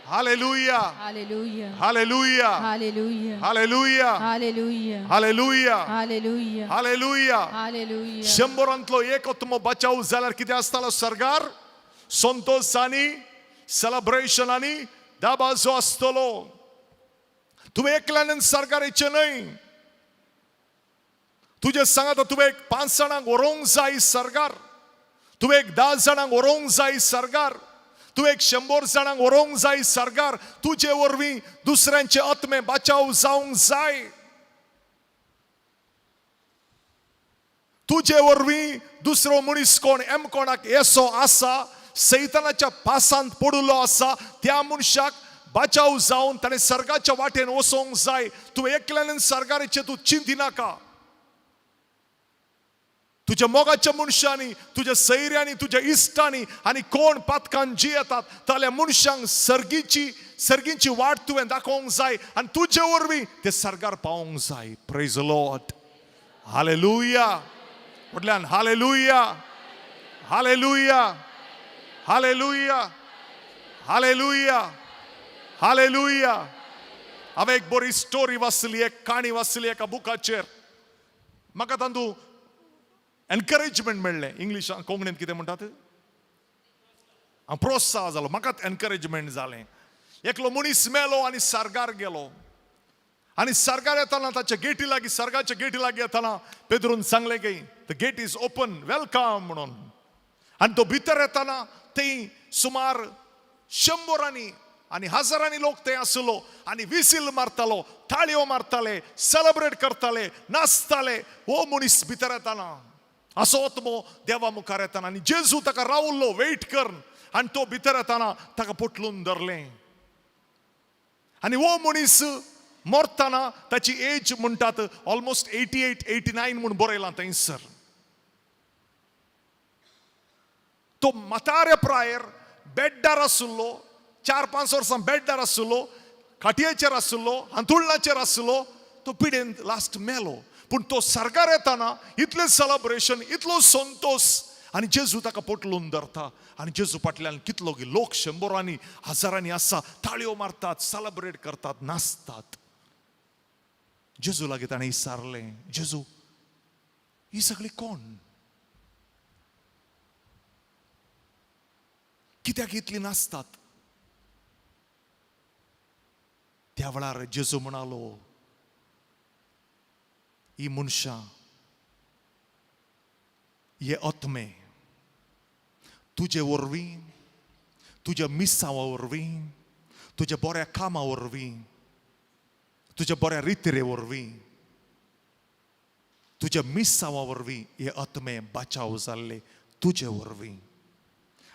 hallelujah, hallelujah, hallelujah, hallelujah, hallelujah, hallelujah, hallelujah, hallelujah, hallelujah. Hallelujah. 100 एक आत्मो बचाव जाल्यार कितें आसतालो सरकार? संतोषांनी, सेलिब्रेशनांनी दाबाजो आसतलो. तुवें एकल्यान सरकाराचें न्हय. तुजे सांगात तुवें 5 जाणांक व्हरोंक जाय सरकार. तुवें 10 जाणांक व्हरोंक जाय सरकार. तुवें 100 जाणांक व्हरोंक जाय सरकार. तुजे वरवीं दुसऱ्यांचे आत्मे बचाव जावंक जाय. तुजे वरवीं दुसरो मनीस कोण कोणाक येसो आसा, सैतानाच्या पासांत पडुलो आसा, त्या मनशाक बचाव जावन ताणें सर्गाच्या वाटेन वचोंक जाय. तूं एकल्यान सरकाराचें तूं चिंतिनाका. तुज्या मोगाच्या मनशांनी, तुज्या सैऱ्यांनी, तुज्या इश्टांनी आनी कोण पातकान जियेतात ताल्या मनशांक सर्गीची वाट तुवें दाखोवंक जाय आनी तुजे वरवीं ते सर्गार पावोंक जाय. Praise the Lord. हालेलुया. म्हटल्यान hallelujah, hallelujah, hallelujah, hallelujah, hallelujah. हांवें एक बरी स्टोरी वाचली, एक काणी वाचली एका बुकाचेर. म्हाका तातूंत एनकरेजमेंट मेळ्ळें. इंग्लिशान कोंकणींत कितें म्हणटात? प्रोत्साह जालो. म्हाकाच एनकरेजमेंट जालें. एकलो मनीस मेलो आनी सर्गार गेलो. आनी सर्गार येताना ताच्या गेटी लागीं, सर्गाच्या गेटी लागीं येताना पेद्रून सांगलें की the gate is open, welcome म्हणून. आनी तो भितर येताना थंय सुमार 100 आनी हजारांनी लोक थंय आसलो आनी विसील मारतालो, थाळयो मारताले, सेलिब्रेट करताले, नाचताले. हो मनीस भितर येताना असो आत्मो देवा मुखार येताना आनी जेजू ताका रावल्लो वेट करन आनी तो भितर येताना ताका पटलून धरलें. आनी हो मनीस मरतना ताची एज म्हणटात ऑलमोस्ट 88-89 म्हूण बरयलां थंयसर. तो म्हाताऱ्या प्रायर बेड्डार आसलो, 4-5 वर्सां बेड्डार आसलो, खाटयेचेर आसलो, हांतुळणाचेर आसलो. तो पिडेन लास्ट मेलो. पूण तो सर्गार येताना इतलें सेलिब्रेशन, इतलो संतोष आनी जेजू ताका पटलून धरता. आनी जेजू फाटल्यान कितलो लोक 100 हजारांनी आसा, थाळयो मारतात, सेलिब्रेट करतात, नाचतात. जेजू लागीं ताणें विचारलें, जेजू ही सगळीं कोण? कित्याक इतली नाचतात? त्या वेळार जेजू म्हणालो, ही मनशां, हे आत्मे तुजे वरवीं, तुज्या मिसावा वरवीं, तुज्या बऱ्या कामा वरवीं, तुज्या बऱ्या रितीरे वरवीं, तुज्या मिसावा वरवीं हे आत्मे बचाव जाल्ले तुजे वरवीं.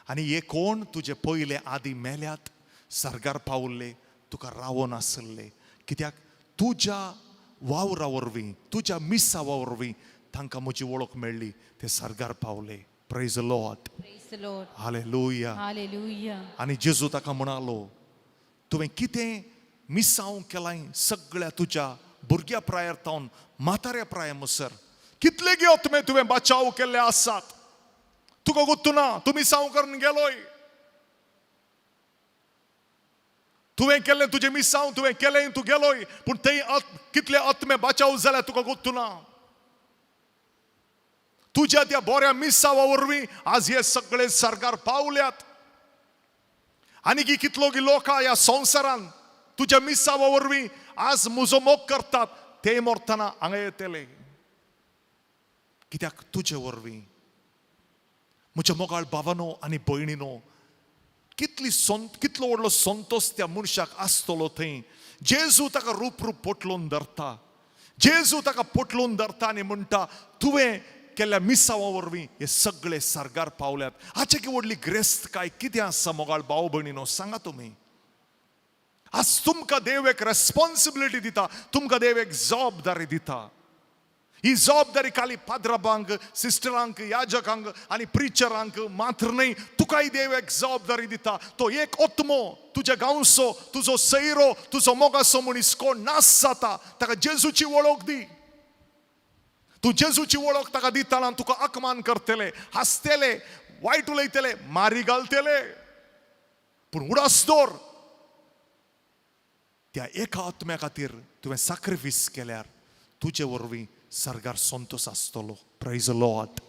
आनी हे कोण तुजे पयले आदी मेल्यात, सर्गार पावल्ले, तुका रावोन आसले. कित्याक तुज्या वावरा वरवीं तुज्या मिसावा वरवीं तांकां म्हजी वळख मेळ्ळी, ते सर्गार पावले. Praise the Lord. Praise the Lord. Hallelujah. Hallelujah. आनी जेजू ताका म्हणालो, तुवें कितें मिसांव केलां सगळ्या तुज्या भुरग्या प्रायर तावन म्हाताऱ्या प्राया म्हणसर, कितले गे आत्मे तुवें बचाव केल्ले आसात, तुका गुत्तुना तूं मिसांव करून गेलोय. तुवें केल्लें तुजें मिसांव तुवें केलें तूं गेलोय, पूण थंय कितले आत्मे बचाव जाल्यार तुका गुत्तुना. तुज्या त्या बऱ्या मिसावा वरवीं आज हे सगळे सर्गार पावल्यात. आनी कितलो गी लोकां ह्या संवसारान तुज्या मिसावा वरवीं आज म्हजो मोग करतात, ते मरतना हांगा येतले. कित्याक तुजे वरवीं. म्हज्या मोगाळ भावानो आनी भयणीनो, कितलो व्हडलो संतोश त्या मनशाक आसतलो थंय. जेजू ताका रूप पटलून धरता. जेजू ताका पटलून धरता आनी म्हणटा, तुवें केल्ल्या मिसावा वरवीं हे सगळे सर्गार पावल्यात. हाचे की व्हडली ग्रेस्त काय कितें आसा मोगाळ भाव भयणीनो, सांगा तुमी. आज तुमकां देव एक रेस्पॉन्सिबिलिटी दिता, तुमकां देव एक जबाबदारी दिता. ही जबाबदारी खाली पाद्राबांक, सिस्टरांक, याजकांक आनी प्रिचरांक मात्र न्ही, तुकाय देव एक जबाबदारी दिता. तो एक आत्मो तुज्या गांवचो, तुजो सैरो, तुजो मोगाचो मनीस कोण नास जाता, ताका जेजूची वळख दी. तूं जेजूची वळख ताका दितना तुका अपमान करतले, हांसतले, वायट उलयतले, मारी घालतले, पूण उडास दवर. त्या एका आत्म्या खातीर तुवें सॅक्रिफीस केल्यार तुजे वरवीं सर्गार संतोश आसतलो. Praise the Lord.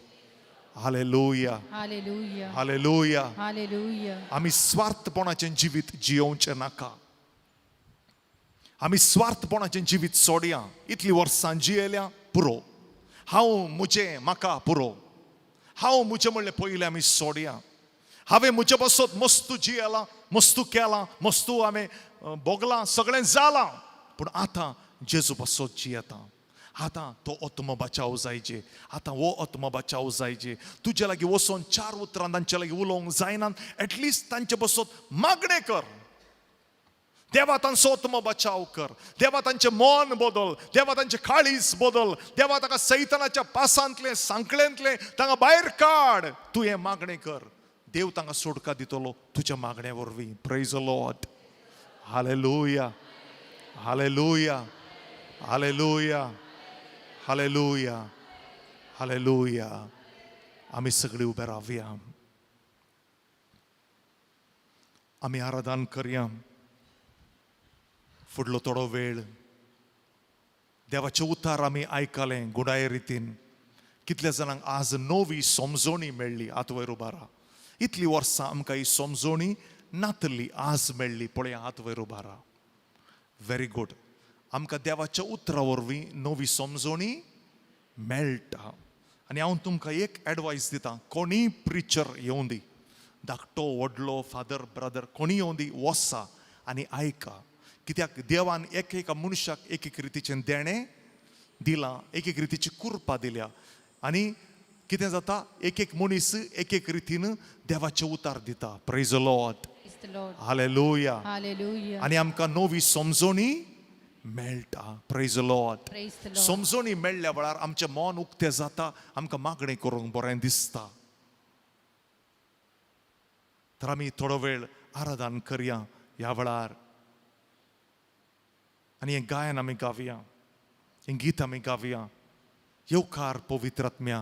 Hallelujah. Hallelujah. Hallelujah. Hallelujah. आमी स्वार्थपणाचें जिवीत जियोवचें नाका. आमी स्वार्थपणाचें जिवीत सोडया. इतलीं वर्सां जियेल्या पुरो. हांव म्हजें म्हाका पुरो. हांव म्हजें म्हणलें पयलें आमी सोडया. हांवें म्हजे बसत मस्तू जियेलां, मस्तू केलां, मस्तू हांवें भोगलां, सगळें जालां, पूण आतां जेजू बसत जियेता. आतां तो आत्मो बचाव जायचे. आतां हो आत्मो बचाव जायचे. तुजे लागीं वचोन 4 उतरां तांचे लागीं उलोवंक जायना. एटलिस्ट तांचे बसत मागणें कर. देवा तांचो आत्मो बचाव कर. देवा तांचें मन बदल. देवा तांचें काळीज बदल. देवा ताका सैतानाच्या पासांतलें सांकळेंतलें तांकां भायर काड. तूं हें मागणें कर. देव तांकां सोडका दितलो तुज्या मागण्या वरवीं. Praise the Lord. Hallelujah. Hallelujah. Hallelujah. Hallelujah. Hallelujah. आमी सगळीं उबे रावया. आमी आराधन करया. फुडलो थोडो वेळ देवाचें उतार आमी आयकलें गुडाये रितीन. कितल्या जाणांक आज नवी समजोणी मेळ्ळी. हात वयर उबा राव. इतलीं वर्सां आमकां ही समजोणी नातली, आज मेळ्ळी. पळया, हात वयर उबा राव. Very good. आमकां देवाच्या उतरा वरवीं नवी समजोणी मेळटा. आनी हांव तुमकां एक एडवायस दितां. कोणीय प्रिचर येवं दी, धाकटो व्हडलो, फादर ब्रदर, कोणीय येवं दी, वसा आनी आयका. कित्याक देवान एक मनशाक एक रितीचें देणें दिलां, एक रितीची कुरपा दिल्या. आनी कितें जाता, एक मनीस एक रितीन देवाचें उतार दिता. Praise the Lord. Hallelujah. Hallelujah. आनी आमकां नवी समजोणी मेळटा. Praise the Lord. Praise the Lord. समजोणी मेळ्ळ्या वेळार आमचें मन उक्तें जाता. आमकां मागणें करूंक बरें दिसता. तर आमी थोडो वेळ आराधन करया ह्या वेळार. आनी हें गायन आमी गावया, हें गीत आमी गावया. येवकार पवित्र आत्म्या,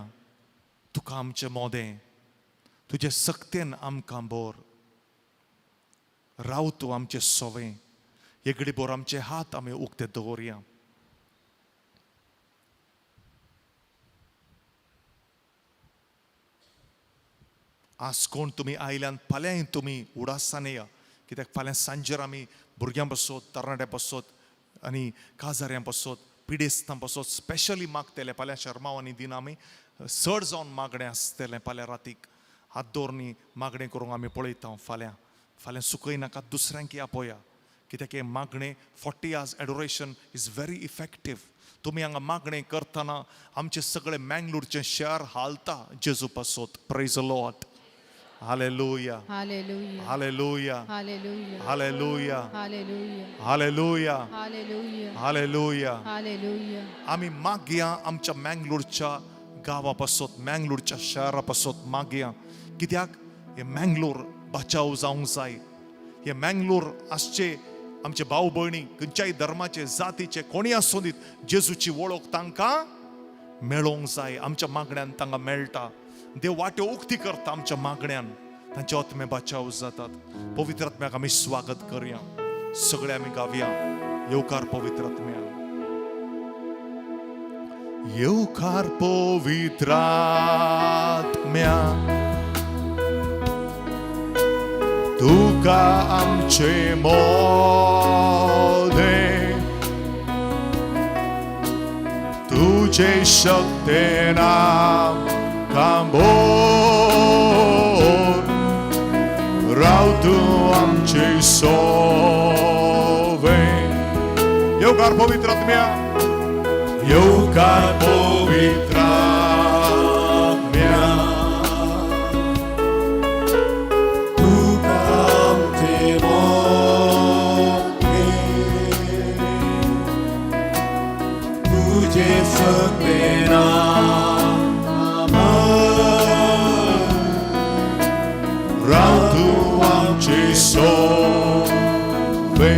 तुका आमचें मोदें, तुजे सक्तेन आमकां बोर. राव तूं आमचें सोवें. हे घडी बोर आमचे हात आमी उक्ते दवरया. आज कोण तुमी आयल्यान फाल्यां तुमी उडासान येया. कित्याक फाल्यां सांजेर आमी भुरग्यां बसत, तरणाट्यां बसत आनी काजाऱ्यां बसत, पिडेस्तां बसत स्पेशली मागतले. फाल्यां शर्मावानी दिन आमी चड जावन मागणें आसतलें. फाल्यां रातीक हात दवरनी मागणें करूंक आमी पळयता. फाल्यां सुकय नाका, दुसऱ्यांक या पळया. कित्याक हें मागणें 40 hours adoration is very effective. तुमी हांगा मागणें करतना आमचें सगळें मँगलोरचें शहर हालता जेजू पासत. Praise the Lord. Hallelujah. Hallelujah. Hallelujah. Hallelujah. Hallelujah. Hallelujah. Hallelujah. Hallelujah. Hallelujah. Hallelujah. आम्ही मागया आमच्या मँगलोरच्या गावापासून मँगलोरच्या शहरापासून मागया कित्याक हे मँगलोर बचाव जावंक जाय. हे मँगलोर आसचे आमचे भाऊ भयणी खंयच्याय धर्माचे जातीचे कोणी आसूं दीत जेजूची वळख तांकां मेळोवंक जाय. आमच्या मागण्यांत तांकां मेळटा. देव वाट्यो उक्ती करता आमच्या मागण्यान. तांचे आत्मे बचाव जातात. पवित्र आत्म्याक आमी स्वागत करया. सगळे आमी गावया येवकार पवित्र आत्म्या. येवकार पवित्र आत्म्या तुका आमचे मोदे तुझे शक्तीन आमकां राव तूं आमचे सोवे. येवकार पवित्र आत्म्या. येवकार पवित्र आत्म्या तुका आमचे मोदे तुझे शक्तीन राव तूं आमचे सोवे.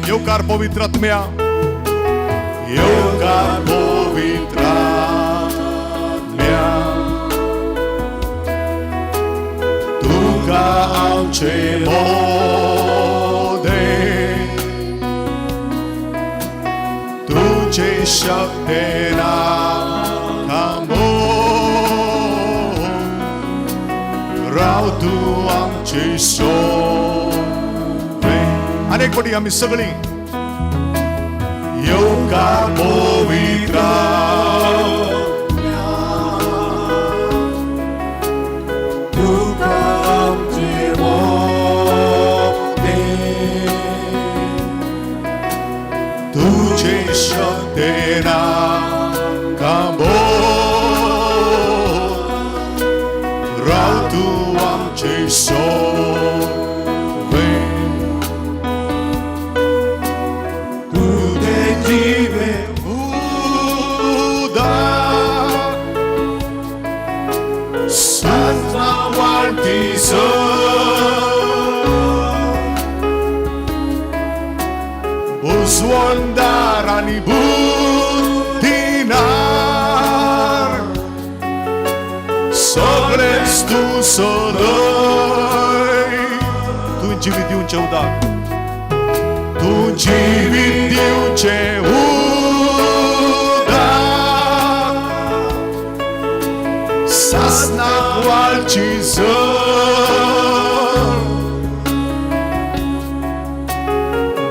येवकार पवित्र आत्म्या. येवकार पवित्र आत्म्या तुका आमचे मोदे तुझे शक्तीन राव तूं आमचे सोवे. अनेक फावटी आमी सगळीं येवकार पवित्र तुका आमचे मोदे तुझे शक्तीन राव तूं आमचे सोवे. तुझे जीवे Santa Waltiso Buswandar ani Budinar Sogres tu soloi Tu जीवित दिवचे उदार Tu जीवित दिवचे Sasnak walczyzo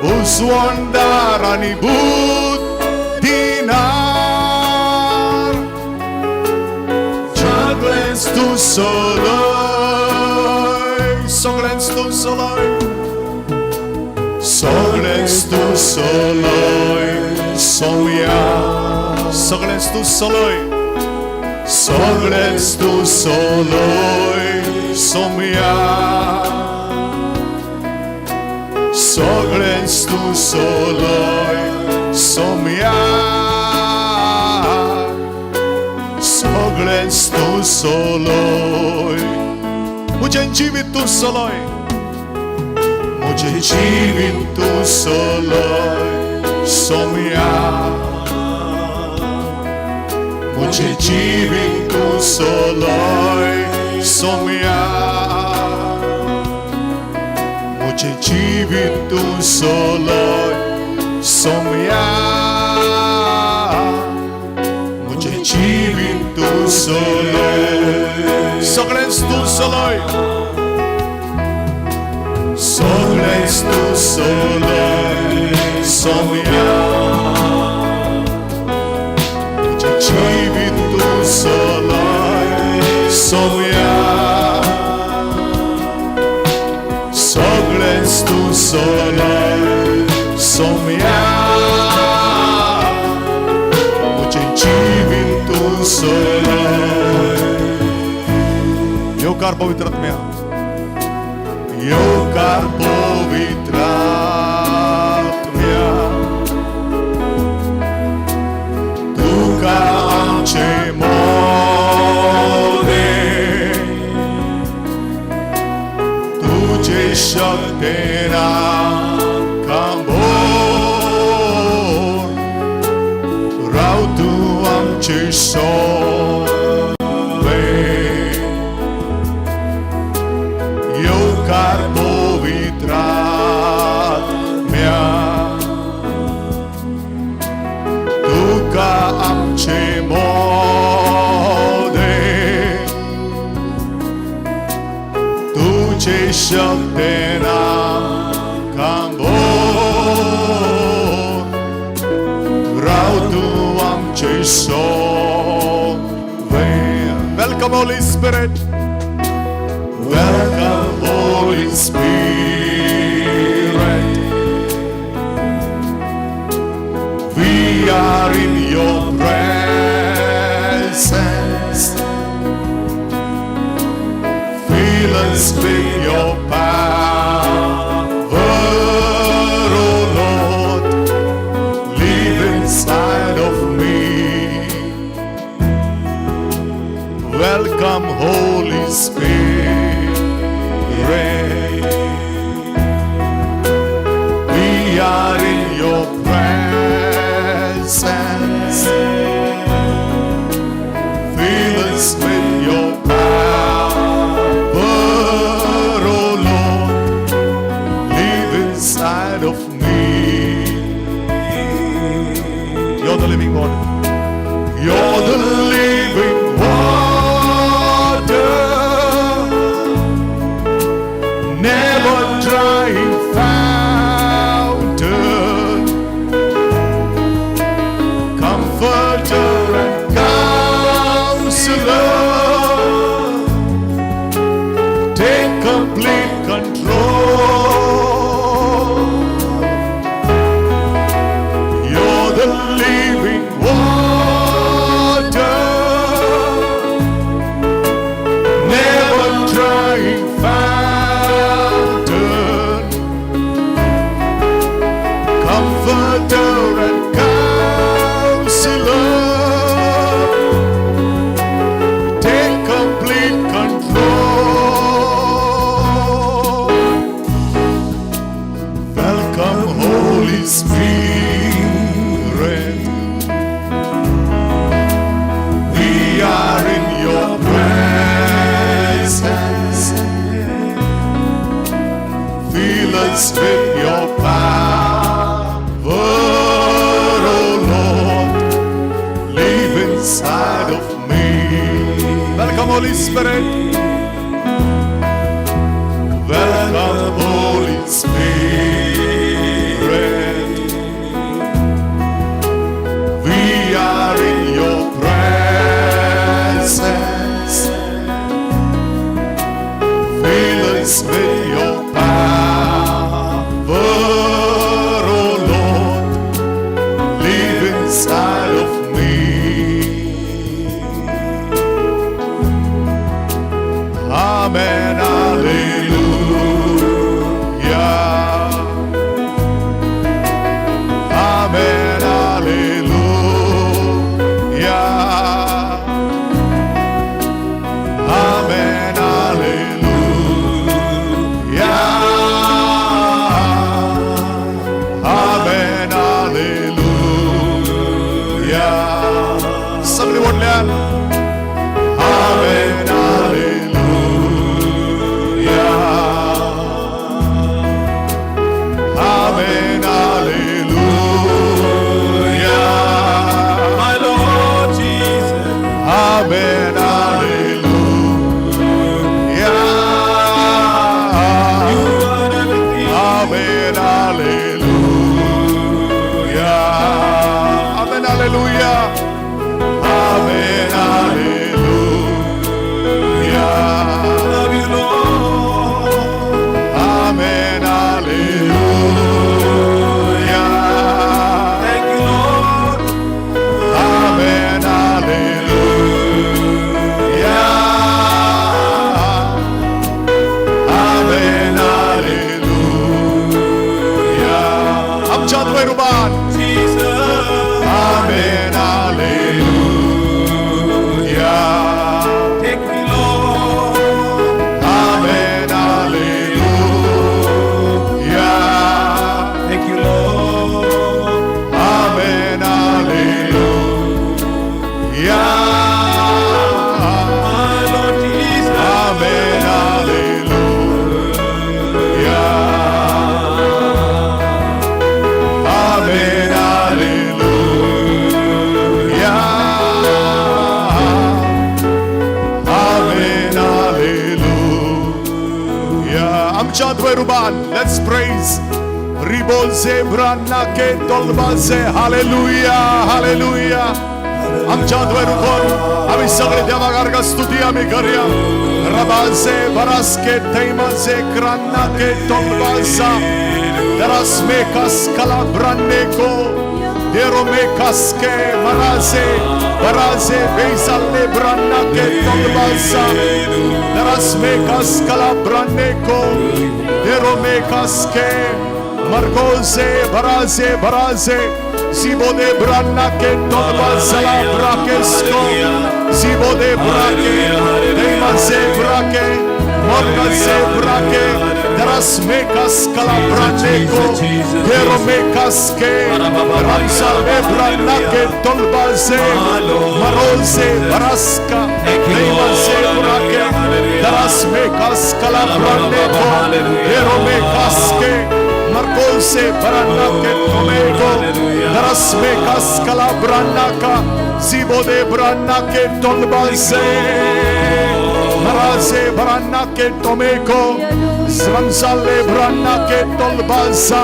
Buswandar ani Budinar Chaglens tu soloi Soglens tu soloi Soglens tu soloi Soja Soglens tu soloi Soglens tu soloi som ja. Soglens tu soloi som ja. Soglens tu soloi Muđe živit tu soloi Muđe živit tu soloi som ja. Muđe živit tu soloi som ja. Muđe živit tu soloi som ja. Muđe živit tu soloi Soglens tu soloi Soglens tu soloi som ja. Živit tu soloi som ja. Soglens tu soloi som ja. Muđe živit tu soloi Yeukar पवित्र आत्म्या, योकार पवित्र आत्म्या, तुका आमचे मोरे, तुझे शक्तीना कांबोर, राव तू आमचे सोवे, योकार पवित्र आत्म्या, तुका आमचे मोदे, तुझे शक्तीना कांबोर, राव तू आमचे सोवे. Welcome Holy Spirit. Welcome Holy Spirit. We are in your presence. Fill us with your power, oh Lord. Live inside of me. Welcome Holy Spirit. We are in your presence. Fill us with your power, oh Lord. Live inside of me. You're the living water. You're the living water, never drying fountain, comforter and counselor, take complete control. You're the living water, never drying fountain, comforter and counselor, take complete control. Welcome Holy Spirit. We are in your presence. Fill us with your power, oh Lord. Live inside of me. Welcome Holy Spirit. Welcome Holy Spirit. We are in your presence. Fill us with your power, oh Lord. Live inside of me. Amen, hallelujah. Let's praise. Ribolze brana ke tolbaze. Hallelujah, hallelujah. आमच्या द्वारुपर आम्ही सगळे देवागारगा स्तुती आम्ही करूया. रबाजे बरासके तैमाजे क्रांना के तोंबाजा दरास में कस्कला ब्रांडे को देरो में कस्के मराजे बराजे बेसाले ब्रांना के तोंबाजा दरास में कस्कला ब्रांडे को देरो में कस्के मरगोजे बराजे बराजे Zibo de brana que tolba zala brakesko. Zibo de brake, deima ze brake, morga ze brake. Daras mekas kala braneko, dero mekas ke. Ramsa de brana que tolba ze, maroze baraska, deima ze brake. Daras mekas kala braneko, dero mekas ke. Marcose brana que tomego. Daras mekas kala branaka, zibo de brana que tolbaze, maraze brana que tomeko, sramsale brana que tolbaza,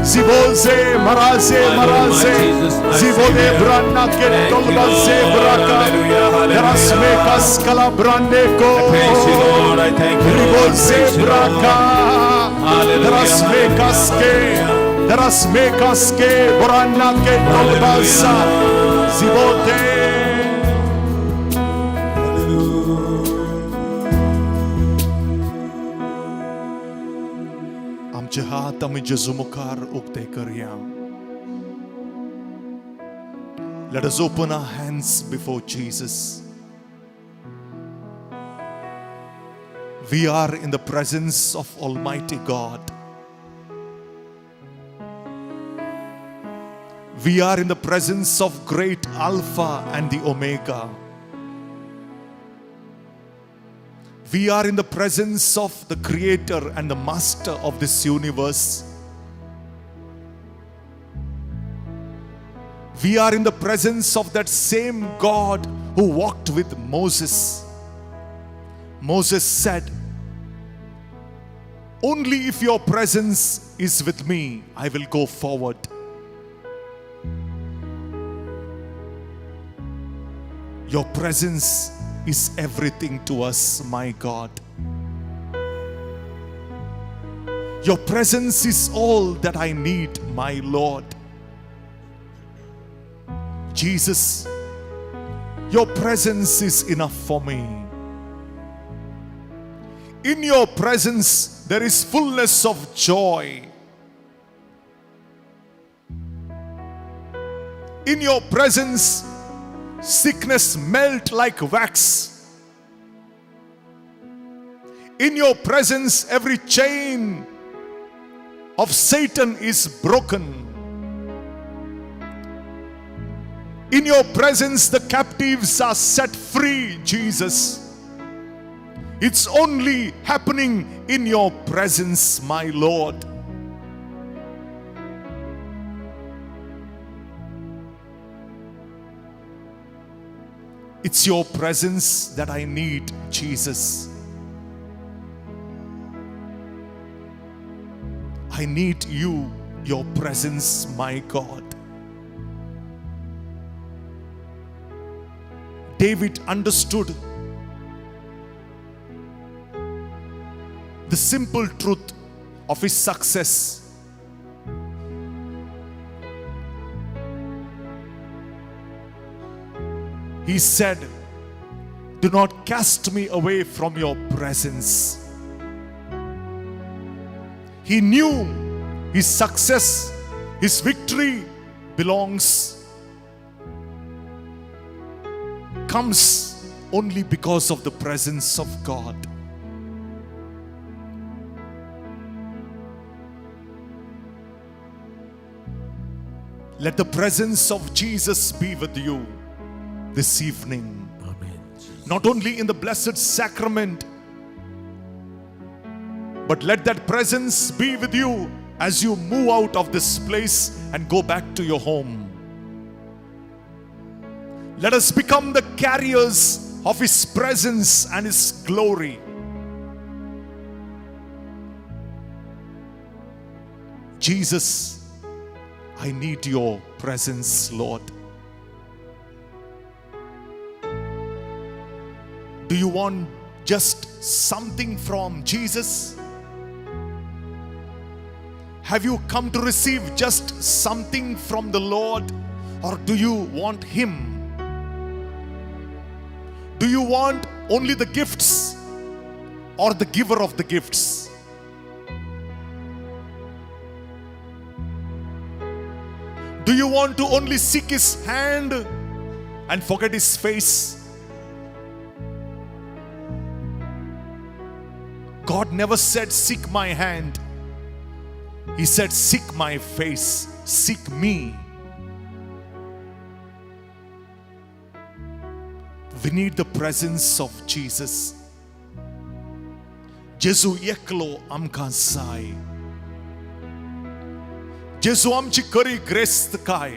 ziboze maraze maraze, zibo de brana que tolbaze braka, daras mekas kala braneko, riboze braka, daras mekas ke. Daras mekas ke borana ke tolbaza zibote. आमचे हात आम्ही जेजुमुखार उक्ते करूया. Let us open our hands before Jesus. We are in the presence of Almighty God. We are in the presence of great Alpha and the Omega. We are in the presence of the Creator and the Master of this universe. We are in the presence of that same God who walked with Moses. Moses said, "Only if your presence is with me, I will go forward." Your presence is everything to us, my God. Your presence is all that I need, my Lord. Jesus, your presence is enough for me. In your presence, there is fullness of joy. In your presence, sickness melt like wax. In your presence, every chain of Satan is broken. In your presence, the captives are set free, Jesus. It's only happening in your presence, my Lord. It's your presence that I need, Jesus. I need you, your presence, my God. David understood the simple truth of his success. He said, "Do not cast me away from your presence." He knew his success, his victory comes only because of the presence of God. Let the presence of Jesus be with you this evening. Amen. Not only in the blessed sacrament, but let that presence be with you as you move out of this place and go back to your home. Let us become the carriers of His presence and His glory. Jesus, I need your presence, Lord. Do you want just something from Jesus? Have you come to receive just something from the Lord, or do you want Him? Do you want only the gifts or the giver of the gifts? Do you want to only seek His hand and forget His face? God never said, seek my hand. He said, seek my face, seek me. We need the presence of Jesus. Jesu eklo amka जाय. जेजू आमची खरी ग्रेस्त काय.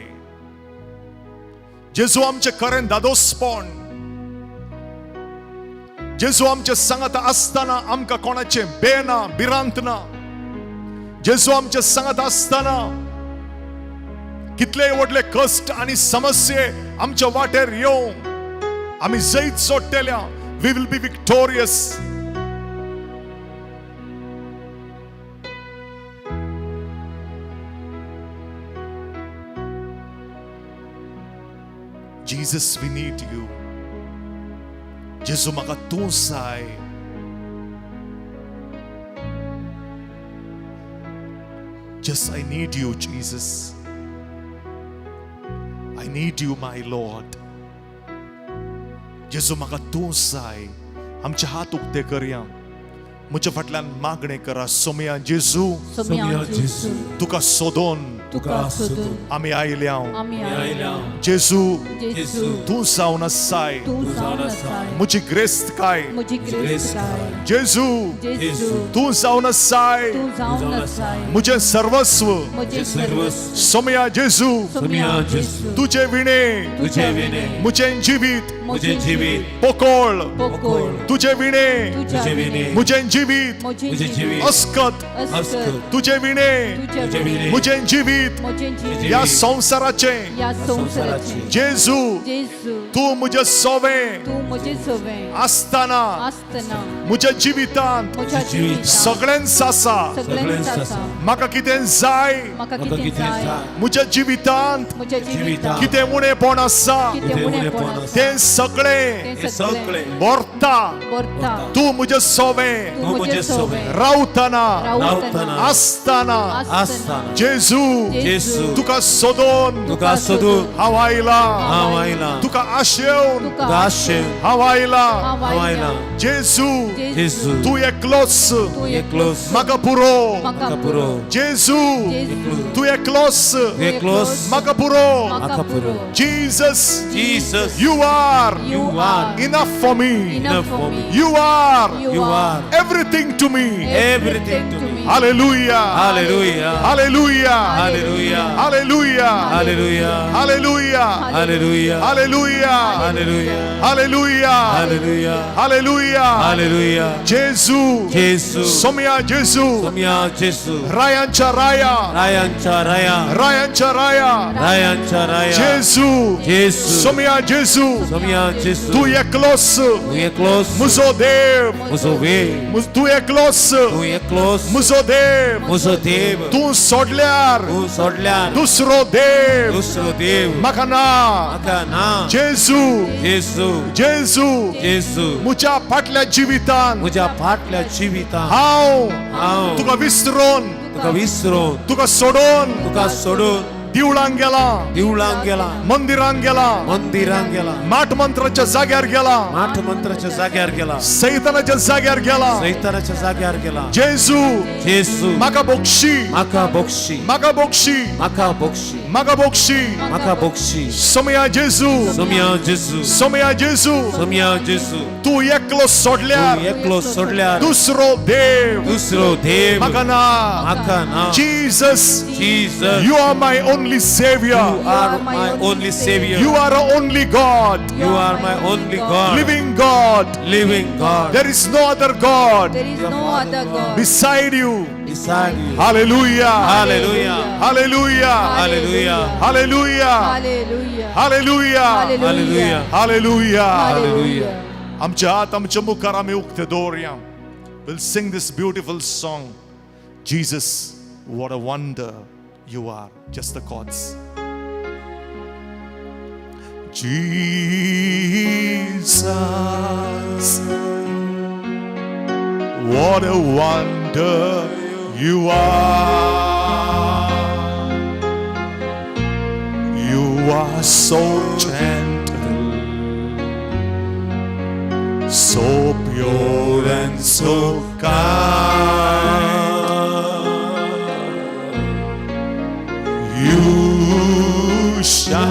जेजू आमचे खरें दादोसपण. जेजू आमचे सांगत असताना आमकां कोणाचे बेना भिरांत ना. जेजू आमचे सांगत असताना कितले व्हडले कष्ट आणि समस्ये आमच्या वाटेर येवं आमी जैत सोडटल्या. We will be victorious. Jesus, we need you. जेजू म्हाका तूं जाय. Just I need you, Jesus. I need you, my Lord. जेजू म्हाका तूं जाय. आमचे हात उक्ते करया. म्हज्या फाटल्यान मागणे करा. सोमया जेजू, तुका सोदून आमी आयल्या. जेजू, तूं जावन आसाय. म्हजी ग्रेस्त काय. जेजू, तूं जावन आसाय. म्हजें सर्वस्व. सोमया जेजू, तुजे विणे म्हजें जिवीत पोकोळ. तुजे विणे म्हजें जिवीत अस्कत. तुजे विणे म्हजें जिवीत या संसाराचे. जेजू, तू म्हजे सोवे आसतना म्हज्या जिवितांत सगळ्यांच आसा. म्हाका कितें जाय म्हज्या जिवितांत कितें उणेपण आसा तें सगळें भरता. तू म्हजे सोवे रावतना आसतना. जेजू, तुका सोदून हांव आयला. तुका आशेवन हांव आयला. जेजू, तू एकलोच म्हाका पुरो. जेजू, तू एकलोच म्हाका पुरो. Jesus, you are enough for me. You are everything to me. Hallelujah. Hallelujah. Hallelujah. Hallelujah. Hallelujah. Hallelujah. Hallelujah. Hallelujah. Hallelujah. Jesu. Somya Jesu. Rayancha Raya. Jesu. Somya Jesu. Tu eklos. Muzodev. Tu eklos. Muzodev. Tu sodlyar. Dusro dev. Makana. Jesu. Muja फाटल्या जिवितांत हांव तुका विसरून तुका सोडून देवळांत गेला. मंदिरांत गेला. माठ मंत्राच्या जाग्यार गेला. सैतानाच्या जाग्यार गेला. जेजू, म्हाका बक्षी. सोमया जेजू, तू एकलो सोडल्यार दुसरो देव म्हाका ना. Jesus, you are my only only Savior. You are my only Savior. You are our only God. You are my only God. Living God. Living God. There is no other God There is no other God beside you. Beside you. Hallelujah. Hallelujah. Hallelujah. Hallelujah. Hallelujah. Hallelujah Hallelujah. Hallelujah. Hallelujah. Hallelujah. आमच्या हात आमच्या मुखार आमी उक्ते दवरया. We'll sing this beautiful song. Jesus, what a wonder you are. Just the chords. Jesus, what a wonder you are. You are so gentle, so pure and so kind. You shine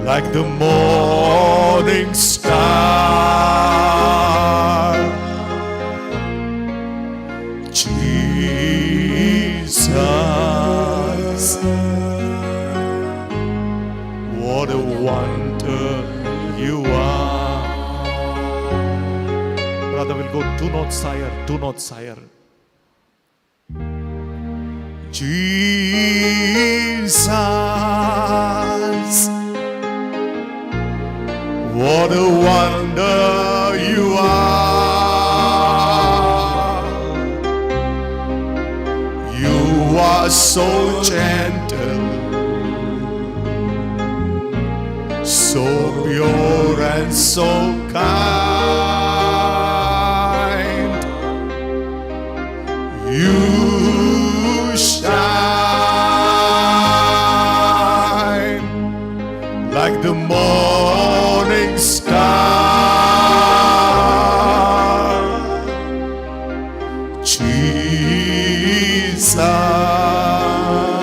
like the morning star. Jesus, what a wonder you are. Brother, we'll go two notes higher, two notes higher. Jesus, what a wonder you are. You are so gentle, so pure and so kind. You shine like the morning star.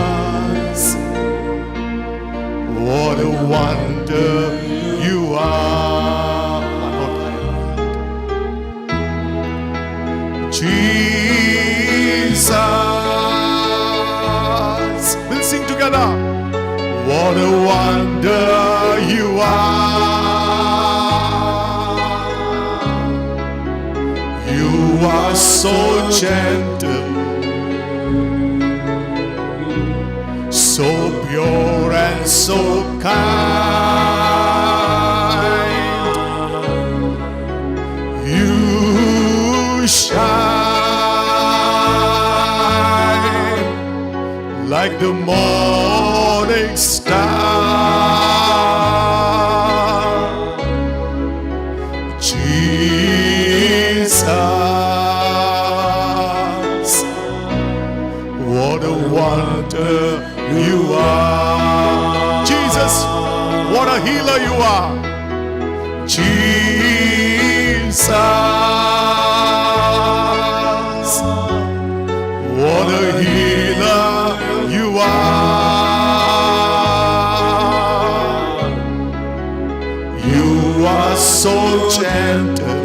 Jesus, what a wonder you are. One more time. Jesus, we'll sing together. What a wonder you are. You are so gentle, so pure and so kind. You shine like the morning star. Jesus, what a wonder you are. Jesus, what a healer you are. Jesus, what a healer you are. You are so gentle,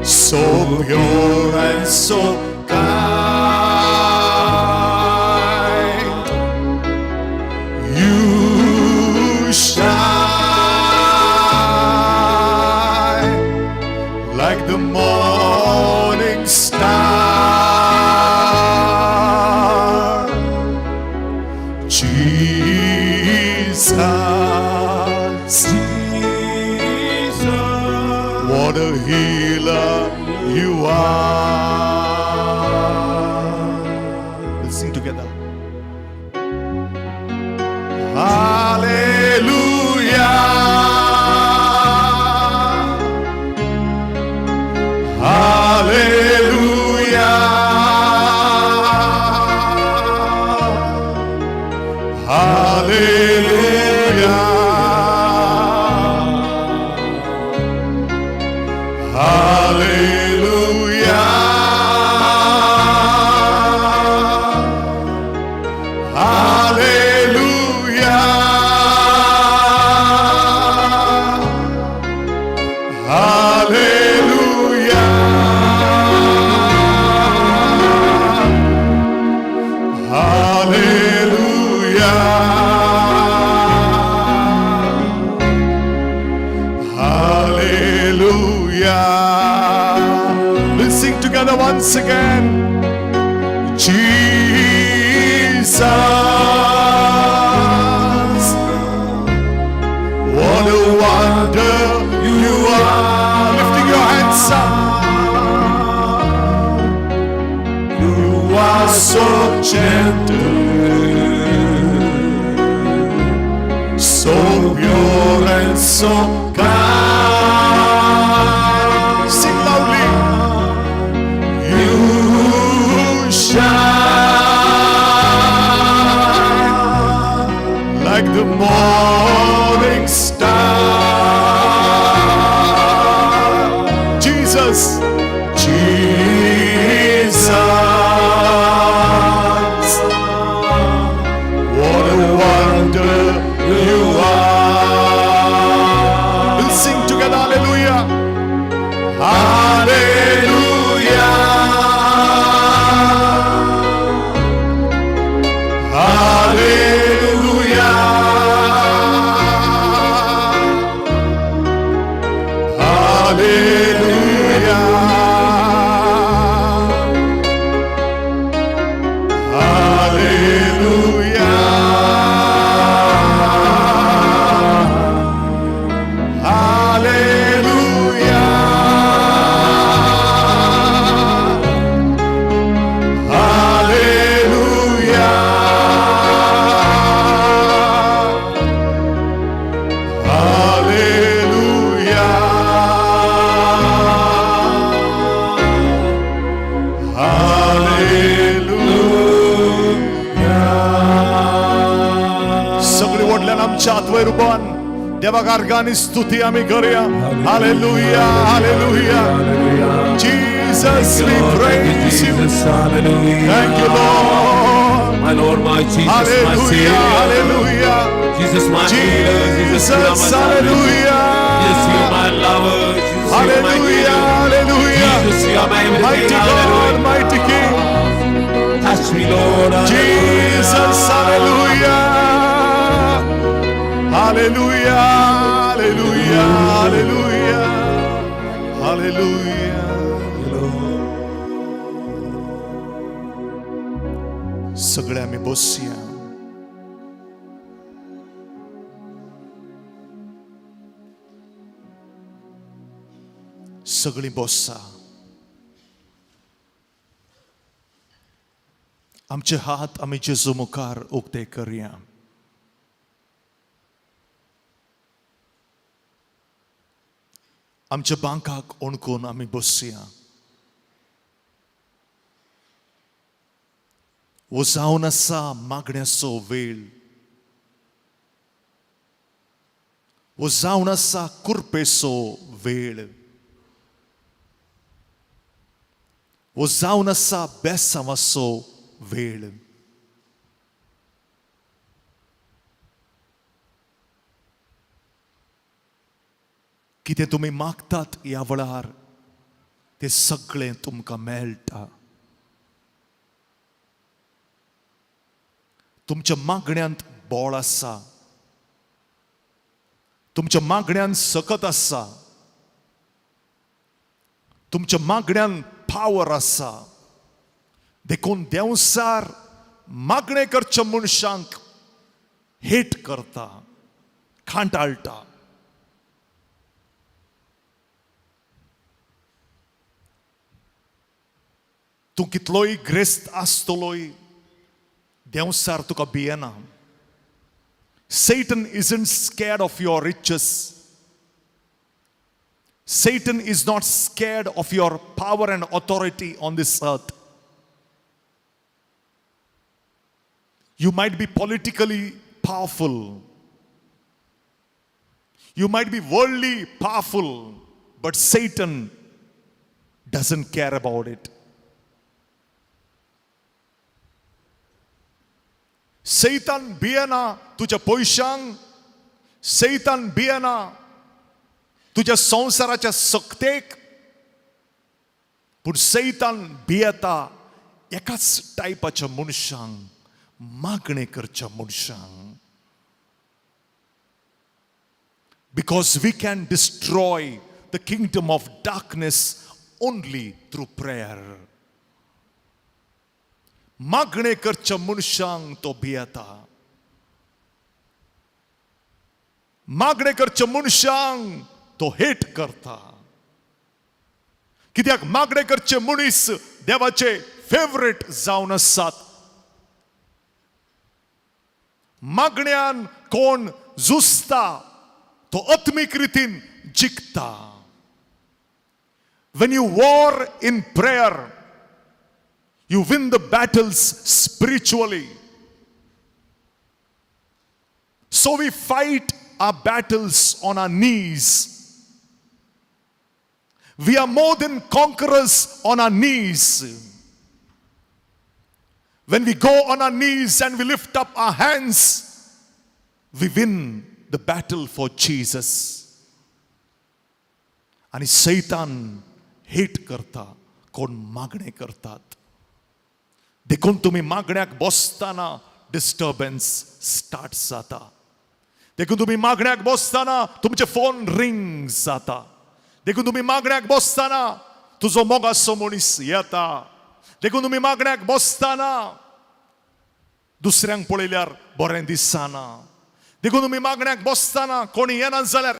so pure and so kind. You shine like the morning star. Jesus, what a healer you are. Let's sing together. Hallelujah. Hallelujah. Hallelujah. Hallelujah. once again. Jesus, what a wonder you are. Lifting your hands up. You are so gentle, so pure and so kind. Sing loudly. You shine Like the morning star. Jesus, Jesus, what a wonder you are. we'll sing together. Hallelujah. Hallelujah, hallelujah, hallelujah, सगळी वडल्यान आमच्या हात वयर उबान देवा गार्गांनी स्तुती आमी करूया. Hallelujah, hallelujah. Jesus, we praise you. Thank you, Lord. My Lord, my Jesus, my Hallelujah, Savior. hallelujah. Jesus, my healer. Jesus, you are my Jesus, salvation. hallelujah. Jesus, you are my lover. Jesus, you are my Hallelujah, healer. hallelujah. Jesus, you are my everything. Mighty God, Hallelujah. mighty King. Touch me, Lord. Jesus, hallelujah. Hallelujah, hallelujah, hallelujah. Hallelujah. सगळे आमी बसया. सगळी बसा. आमचे हात आमी जेजू मुखार उक्ते करया. आमच्या बांकाक ओणकून आमी बसया. वो जावन आसा मागण्याचो वेळ. वो जावन आसा कुरपेचो वेळ. वो जावन आसा बेसांवाचो वेळ. कितें तुमी मागतात ह्या वेळार तें सगळें तुमकां मेळटा. तुमच्या मागण्यांत बोळ आसा. तुमच्या मागण्यांत सकत आसा. तुमच्या मागण्यांत पावर आसा. देखून देंवसार मागणें करच्या मनशांक हेट करता, खांटाळटा. तूं कितलोय ग्रेस्त आसतलोय देंवसार तुका भियेना. Satan isn't scared of your riches. Satan is not scared of your power and authority on this earth. You might be politically powerful. You might be worldly powerful, but Satan doesn't care about it. सैतान भियेना तुझ्या पयशांक. सैतान भियेना तुझ्या संवसाराच्या सक्तेक. पूण सैतान भियेता एकाच टायपाच्या मनशांक, मागणे करच्या मनशांक. Because we can destroy the kingdom of darkness only through prayer. मागणे करच्या मनशांक तो भियेता. मागणे करच्या मनशांक तो हेट करता. कित्याक मागणे करचे मनीस देवाचे फेवरेट जावन आसात. मागण्यान कोण झुजता तो आत्मीक रितीन जिखता. When you war in prayer, you win the battles spiritually. So we fight our battles on our knees. We are more than conquerors on our knees. When we go on our knees and we lift up our hands, we win the battle for Jesus. आणि सैतान hate करता कोण मागणे करतात. देखून तुम्ही मागण्याक बसताना disturbance start जाता. देखून तुम्ही मागण्याक बसताना तुमचे फोन रिंग जाता. देखून तुम्ही मागण्याक बसताना तुझो मोगाचो मनीस येता. देखून तुम्ही मागण्याक बसताना दुसऱ्यांक पळयल्यार बरें दिसना. देखून तुम्ही मागण्याक बसताना कोणी येना जाल्यार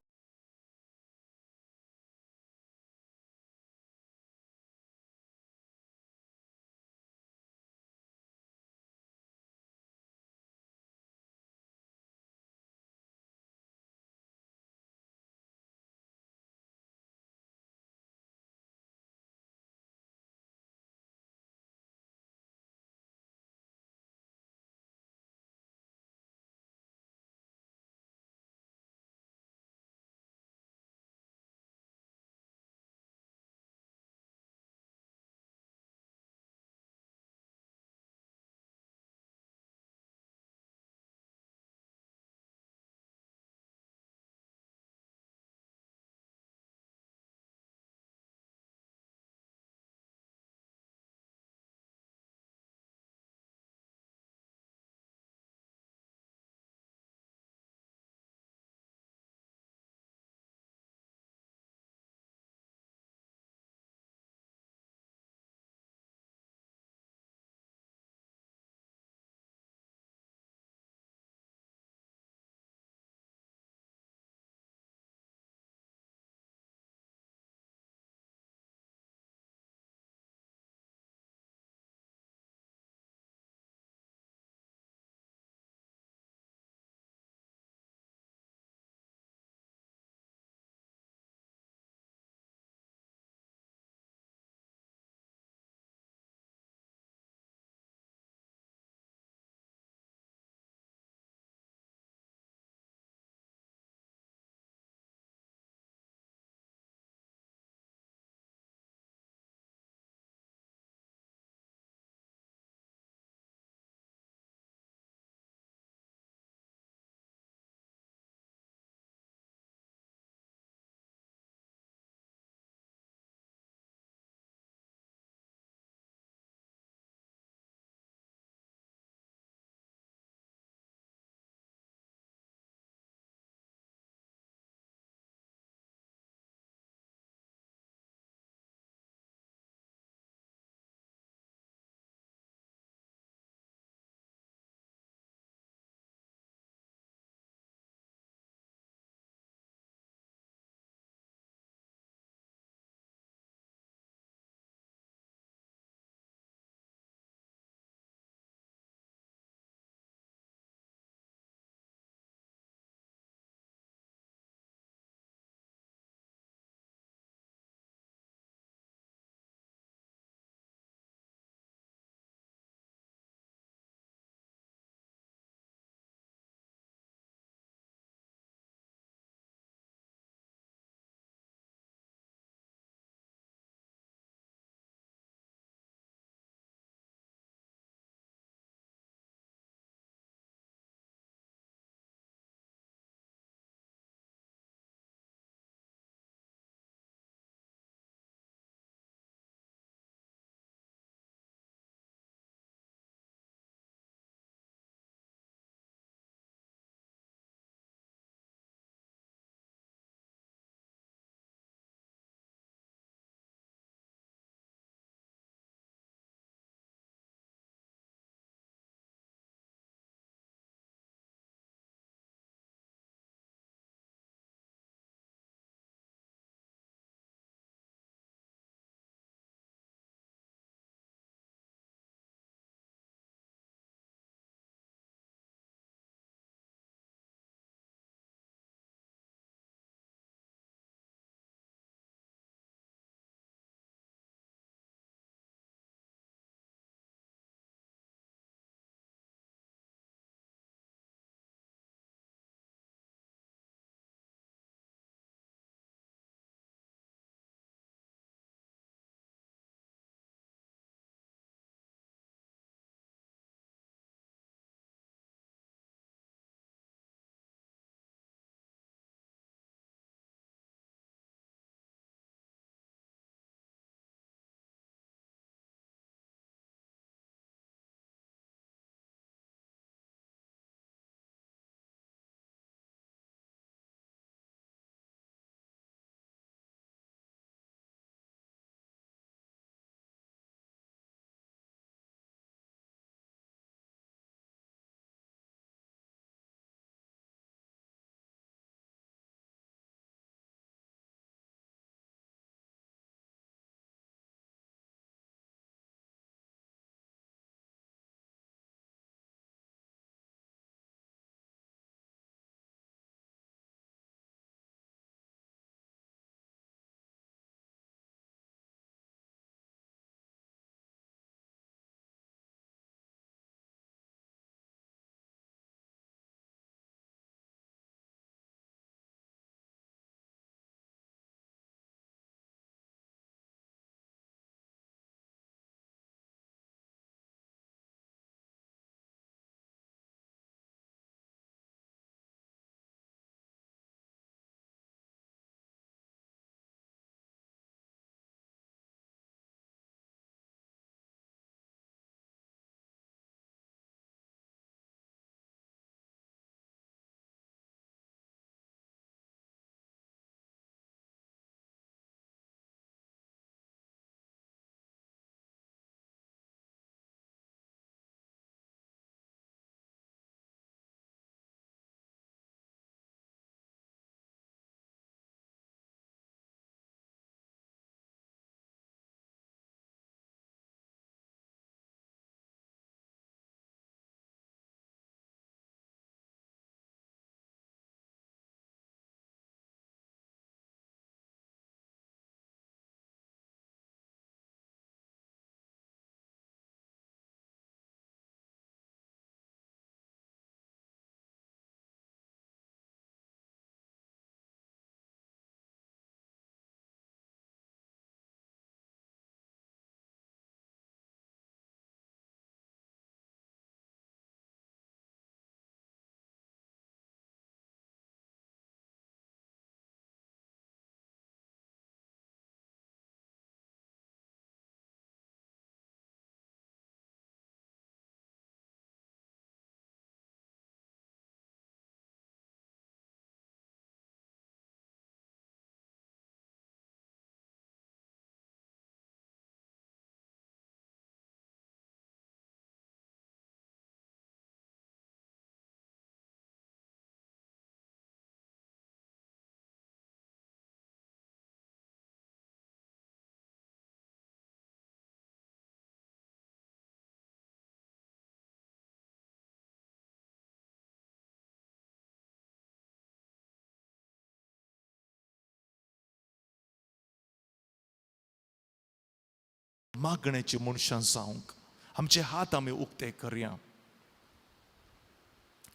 मागण्याची मनशां जावंक आमचे हात आमी उक्ते करया.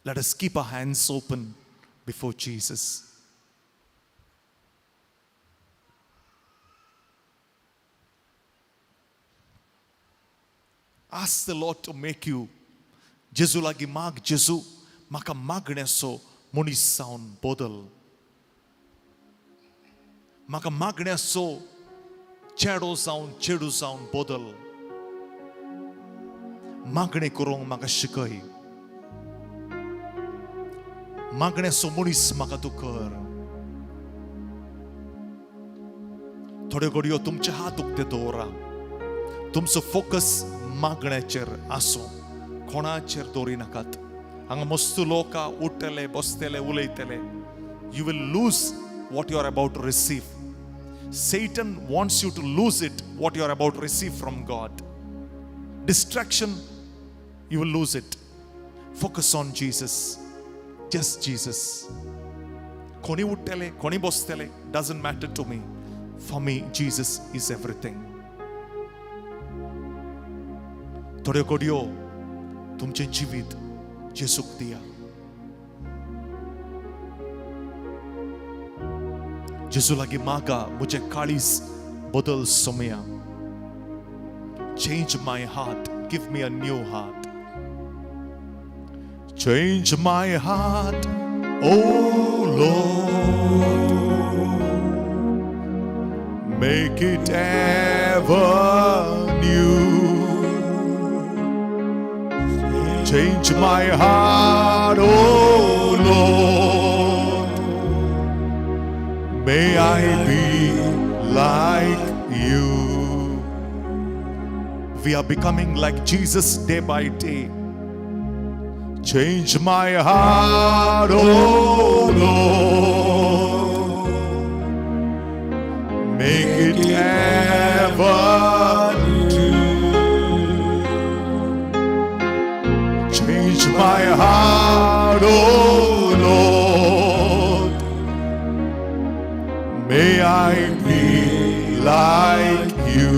Let us keep our hands open before Jesus. Ask the Lord to make you. जेजू लागीं माग, जेजू म्हाका मागण्याचो मनीस जावन बदल. म्हाका मागण्याचो चेडो जावन चेडू जावन बदल. मागणे करूंक म्हाका शिकय. मागण्याचो मनीस म्हाका तूं कर. थोड्यो घडयो तुमचे हात उक्ते दवरा. तुमचो फोकस मागण्याचेर आसूं, कोणाचेर दवरी नाकात. हांगा मस्तू लोक उठतले, बसतले, उलयतले. You will lose what you are about to receive. Satan wants you to lose it, what you are about to receive from God. Distraction, you will lose it. Focus on Jesus. Just Jesus. कोणी उठतले, कोणी बसतले, doesn't matter to me. For me, Jesus is everything. थोड्यो घडयो तुमचे जिवीत जेसूक दिया. जेजू लागीं मागा, मुझे काळीज बदल Somaiya. Change my heart, give me a new heart. Change my heart, oh Lord. Make it ever new. Change my heart, oh Lord. May I be like you. We are becoming like Jesus day by day. Change my heart, oh Lord. Make it ever new. Change my heart, oh Lord. May I be like you.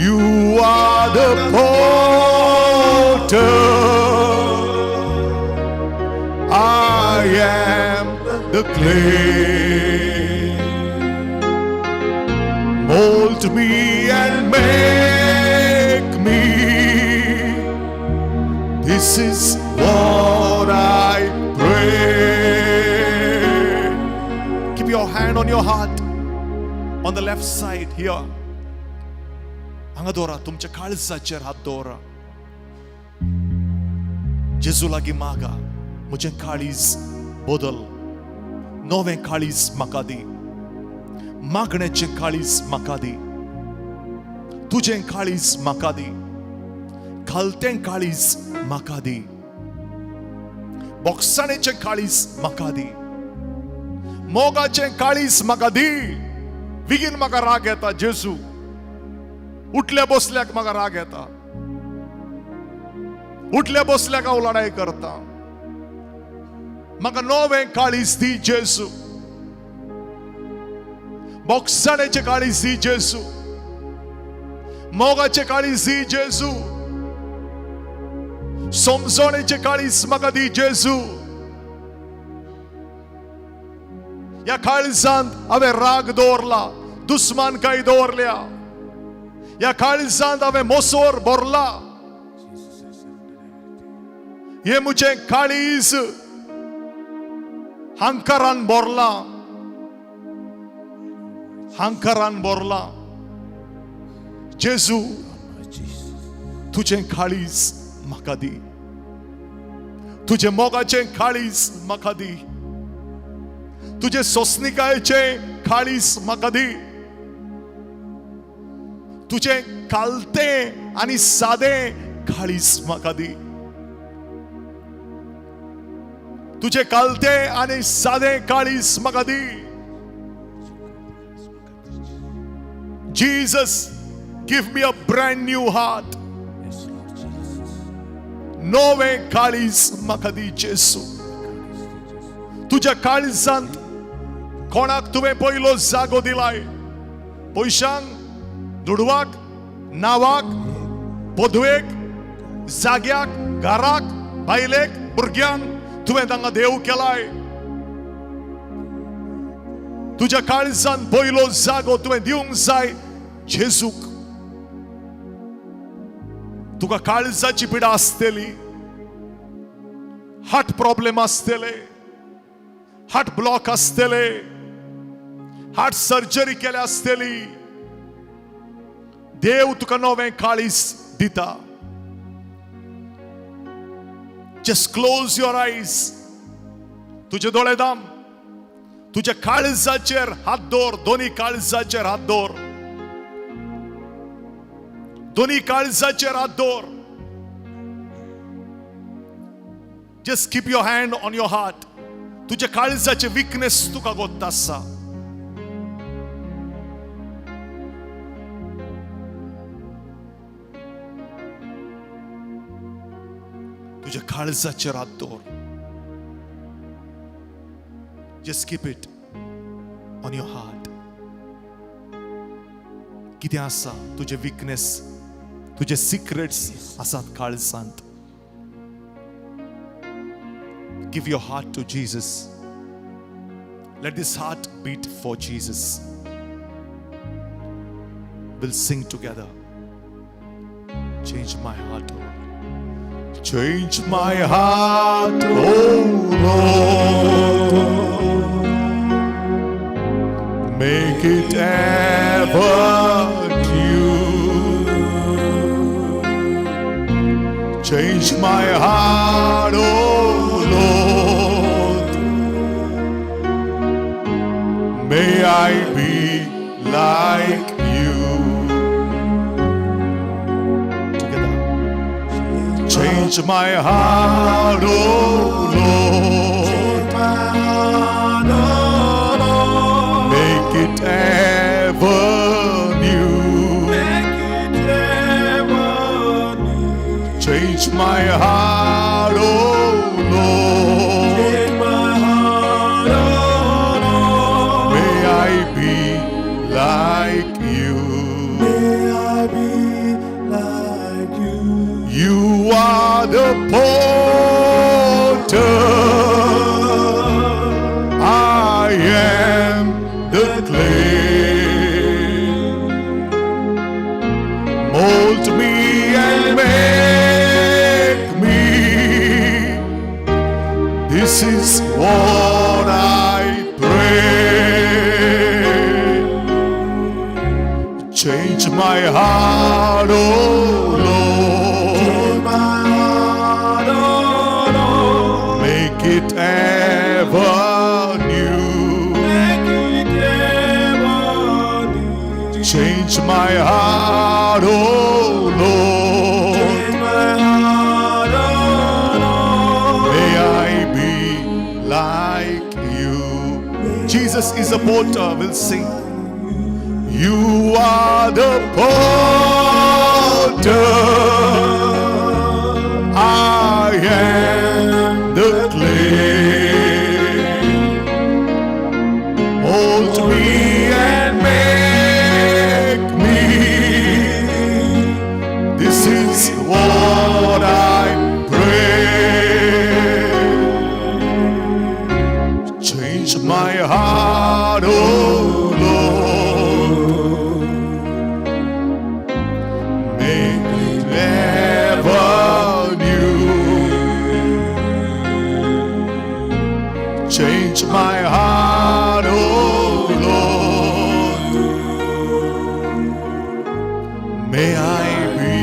You are the potter, I am the clay. Mold me and make me. This is what I pray. Keep your hand on your heart, on the left side here. हांगा दवरा, तुमच्या काळजाचेर हात दवरा. जेजू लागीं मागा, म्हजें काळीज बदल. नवें काळीज म्हाका दी. मागण्याचें काळीज म्हाका दी. तुजें काळीज म्हाका दी. घालतें काळीज म्हाका दी. बोगसाणेचें काळीज म्हाका दी. मोगाचें काळीज म्हाका दी. बेगीन म्हाका राग येता जेजू. उठल्या बसल्याक म्हाका राग येता. उठल्या बसल्याक हांव लढाई करता. म्हाका नवें काळीज दी जेजू. बोगसाणेचें काळीज दी जेजू. मोगाचें काळीज दी जेजू. समजोणेचें काळीज म्हाका दी जेजू. ह्या काळजांत हांवें राग दवरला, दुस्मानकाय दवरल्या. ह्या काळजांत हांवें मोसोर भरला. हे म्हजें काळीज हांकारान भरला. हांकारान भरला. जेजू, तुजें काळीज म्हाका दी. तुजें मोगाचें काळीज म्हाका दी. तुजें सोंसणिकायेचें काळीज म्हाका दी. तुजें कालतें आनी सादें काळीज म्हाका दी. तुजें कालतें आनी सादें काळीज म्हाका दी. Jesus, give me a brand new heart. नवें काळीज म्हाका दी जेजू. तुज्या काळजांत कोणाक तुवें पयलो जागो दिलाय पयशांक, दुडवाक, नावाक, पदवेक, जाग्याक, घराक, बायलेक, भुरग्यांक तुवें तांकां देव केलाय. तुज्या काळजान पयलो जागो तुवें दिवंक जाय जेजूक. तुका काळजाची पिडा आसतली, हार्ट प्रॉब्लेम आसतले, हार्ट ब्लॉक आसतले, हार्ट सर्जरी केले आसतली. देव तुका नवें काळीज दिता. Just close your eyes. तुझे दोळे दाम. तुझ्या काळजाचेर हात दवर. दोन्ही काळजाचेर हात दवर. दोन्ही काळजाचेर हात दवर. Just keep your hand on your heart. तुझ्या काळजाचे वीकनेस तुका गोत्ता आसा. तुझ्या काळजाचेर हात दवर. Just keep it on your heart. कितें आसा तुझे वीकनेस, तुझे सिक्रेट्स आसात काळजांत. Give your heart to Jesus. Let this heart beat for Jesus. We'll sing together. Change my heart, Lord. Change my heart, oh Lord. Make it ever new. Change my heart, oh Lord. May I be like you. Together. Change my heart, oh Lord. Make it ever new. Change my heart, oh Lord. May I be like you. You are the potter. I am the clay. Mold me and make me. This is what I pray. Change my heart, oh Lord. Make it ever new. Change my heart, oh Lord. May I be like you. Jesus is a potter. We'll sing. You are the potter. I am the clay. Mold me and make me. This is what I pray. Change my heart, oh Lord. Make it ever new. Change my heart, oh Lord. May I be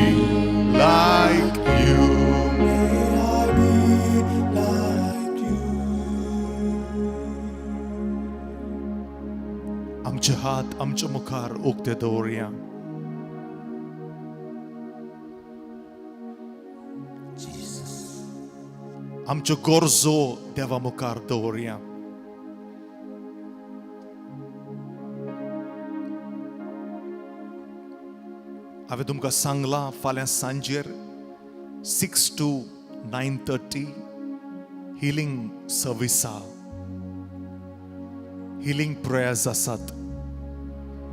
like you. आमचे हात आमच्या मुखार उक्ते दवरया. आमच्यो गरजो देवा मुखार दवरया. हांवें तुमकां सांगलां फाल्यां सांजेर 6 to 9:30 हिलिंग सर्विस आसा. हिलिंग प्रेयर्स आसात.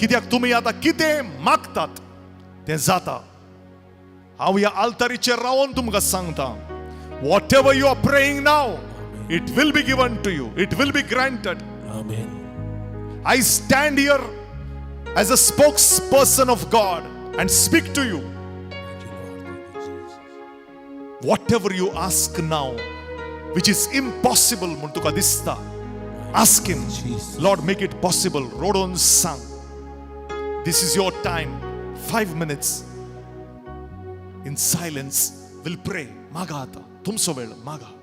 कित्याक तुमी आतां कितें मागतात तें जाता. हांव ह्या आल्तारीचेर रावून तुमकां सांगता, whatever you are praying now, it will be given to you, it will be granted. Amen. I stand here as a spokesperson of God and speak to you. Thank you, Lord. Thank you, Jesus. Whatever you ask now, which is impossible, म्हूण तुका दिसता, ask him, Jesus. Lord, make it possible. रोडोन सांग. This is your time. 5 minutes in silence. We'll pray. मागा आता. तुमचो वेळ मागा.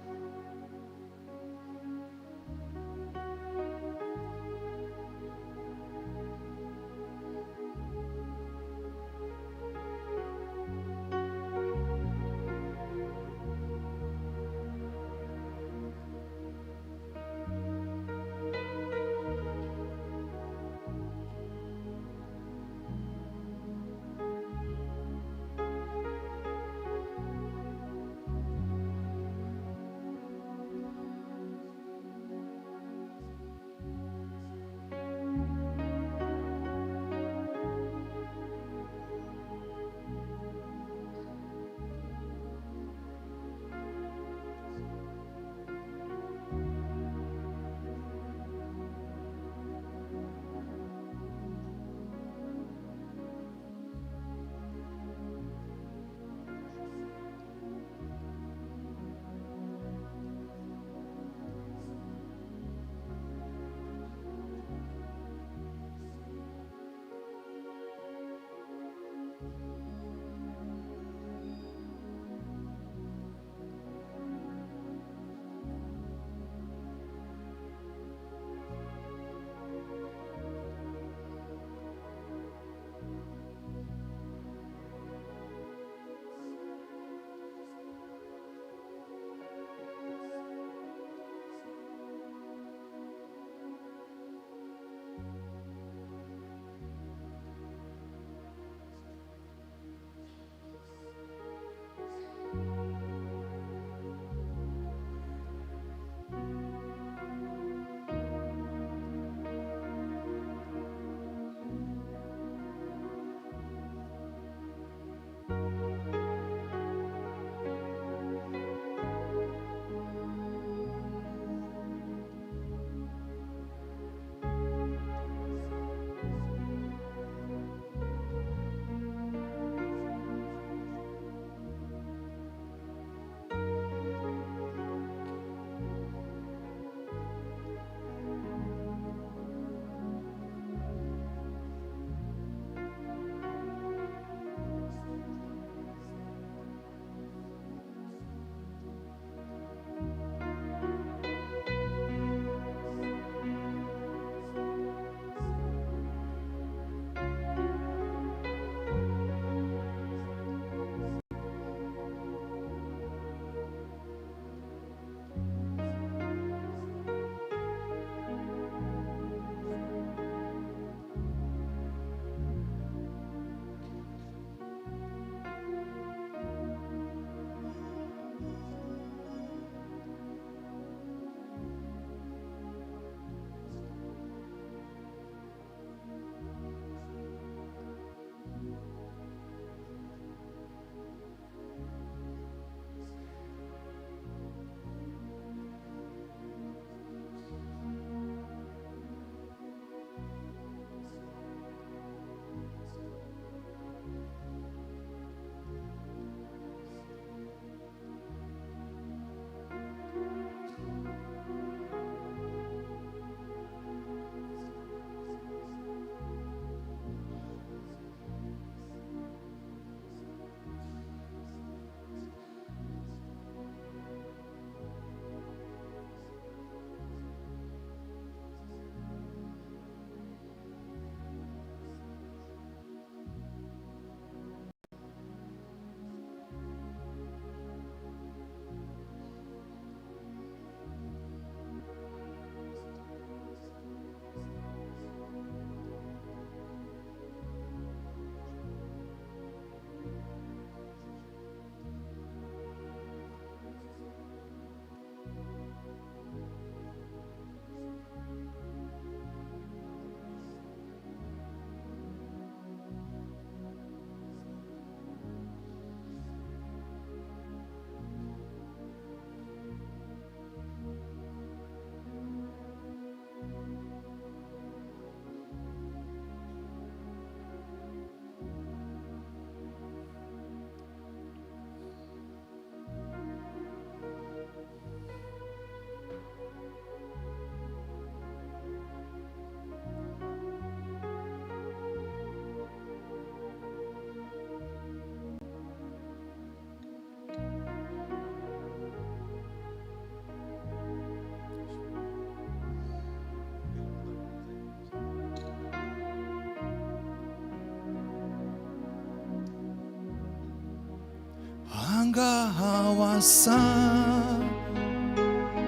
Hangahawasa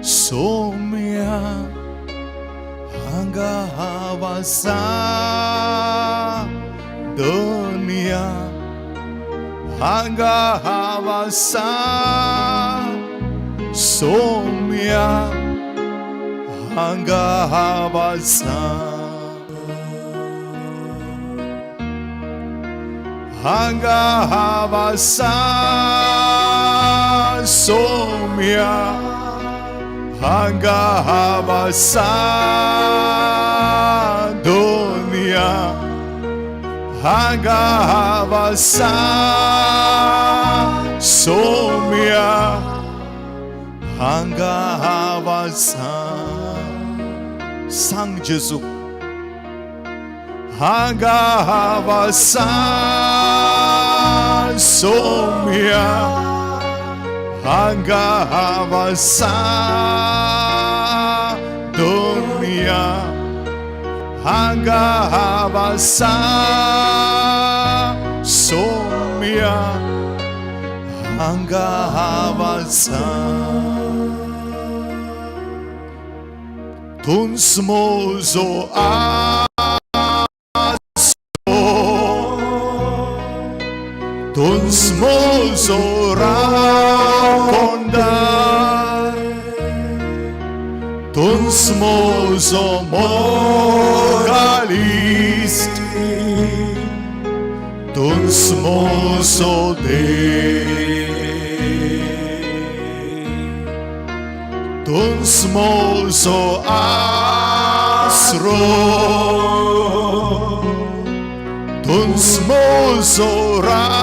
Somya Hangahawasa Dunia Hangahawasa Somya Hangahawasa Hangahawasa Somya Hangahawasa Dunia Hangahawasa Somya Hangahawasa Sang Jesu Hangahawasa Somya Hangahawasa Dunia Hangahawasa Somya Hangahawasa Tunsmozo Tunsmozo rakonda Tunsmozo mogalist Tunsmozo de Tunsmozo asro Tunsmozo rakondar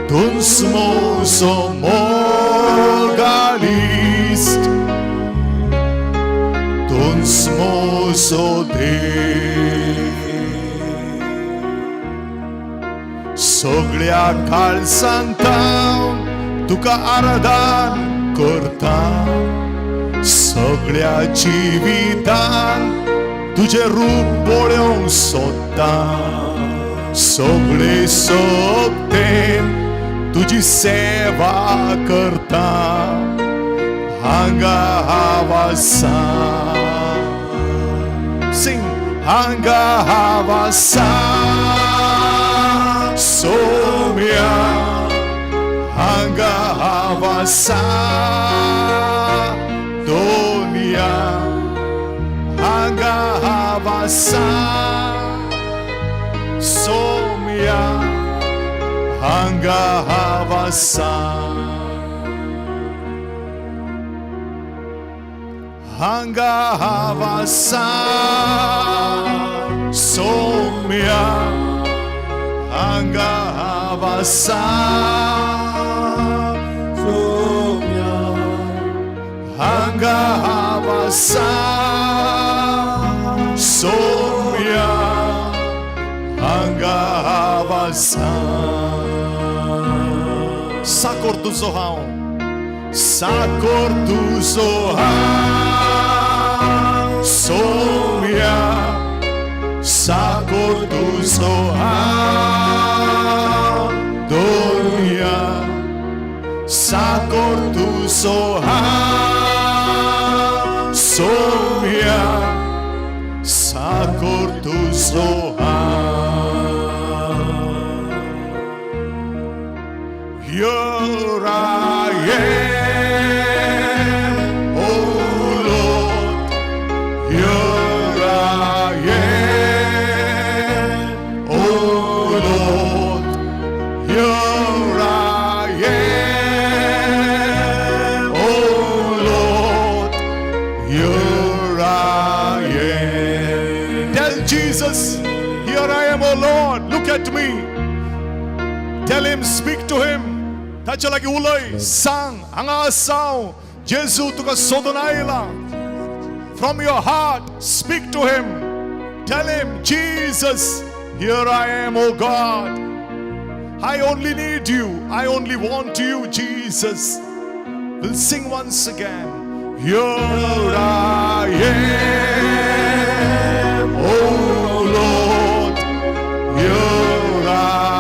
Tunsmozo mogalist Tunsmozo de Soglia kalsantam Tuka aradan करता सगळ्या जिवितान तुझे रूप पळोवंक सोदता सगळे सोबतेन तुझी सेवा करता हांगा हावासा Sing हांगा हावासा सोम्या हांगा हावासा दोनिया हांगा हावासा सोम्या हांगा हावासा हांगा हावासा सोम्या हांगा हावासा सोम्या हांगा हावासा सोम्या हांगा हावासा साकोर तुझो हांव साकोर तुझो हांव सोम्या साकोर तुझो हांव दोनिया साकोर तुझो हांव सोम्या साकोर तुझो Here I am, oh Lord, here I am, oh Lord, here I am, oh Lord, here I am. Tell Jesus, here I am, oh Lord, look at me. Tell him, speak to him. ताच्यालागी उलय सांग हांगा आसां जेजू तुका सोदून आयला from your heart speak to him tell him Jesus here I am oh God I only need you I only want you Jesus we'll sing once again here I am oh Lord here I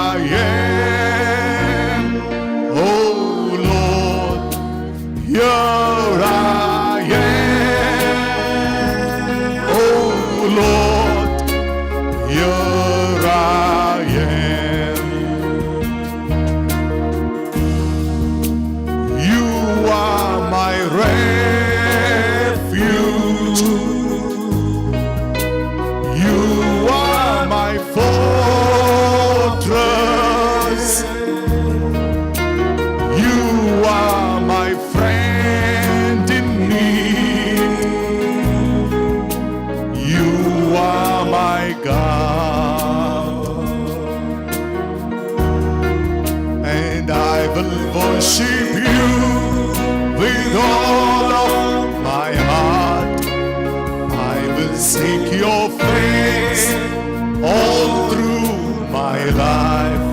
You are my fortress. You are my friend in need. You are my God. And I will worship you with all of my heart. I will seek your face all through my life.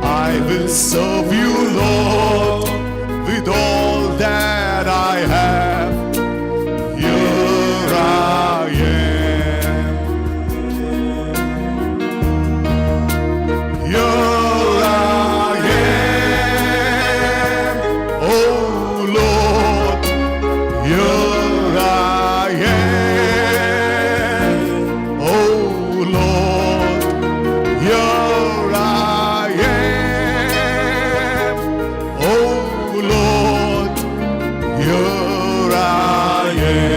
I will serve you, Lord, with all that I have. Here I am. Here I am. Oh Lord, here I am. Oh Lord, here I am. Oh Lord, here I am.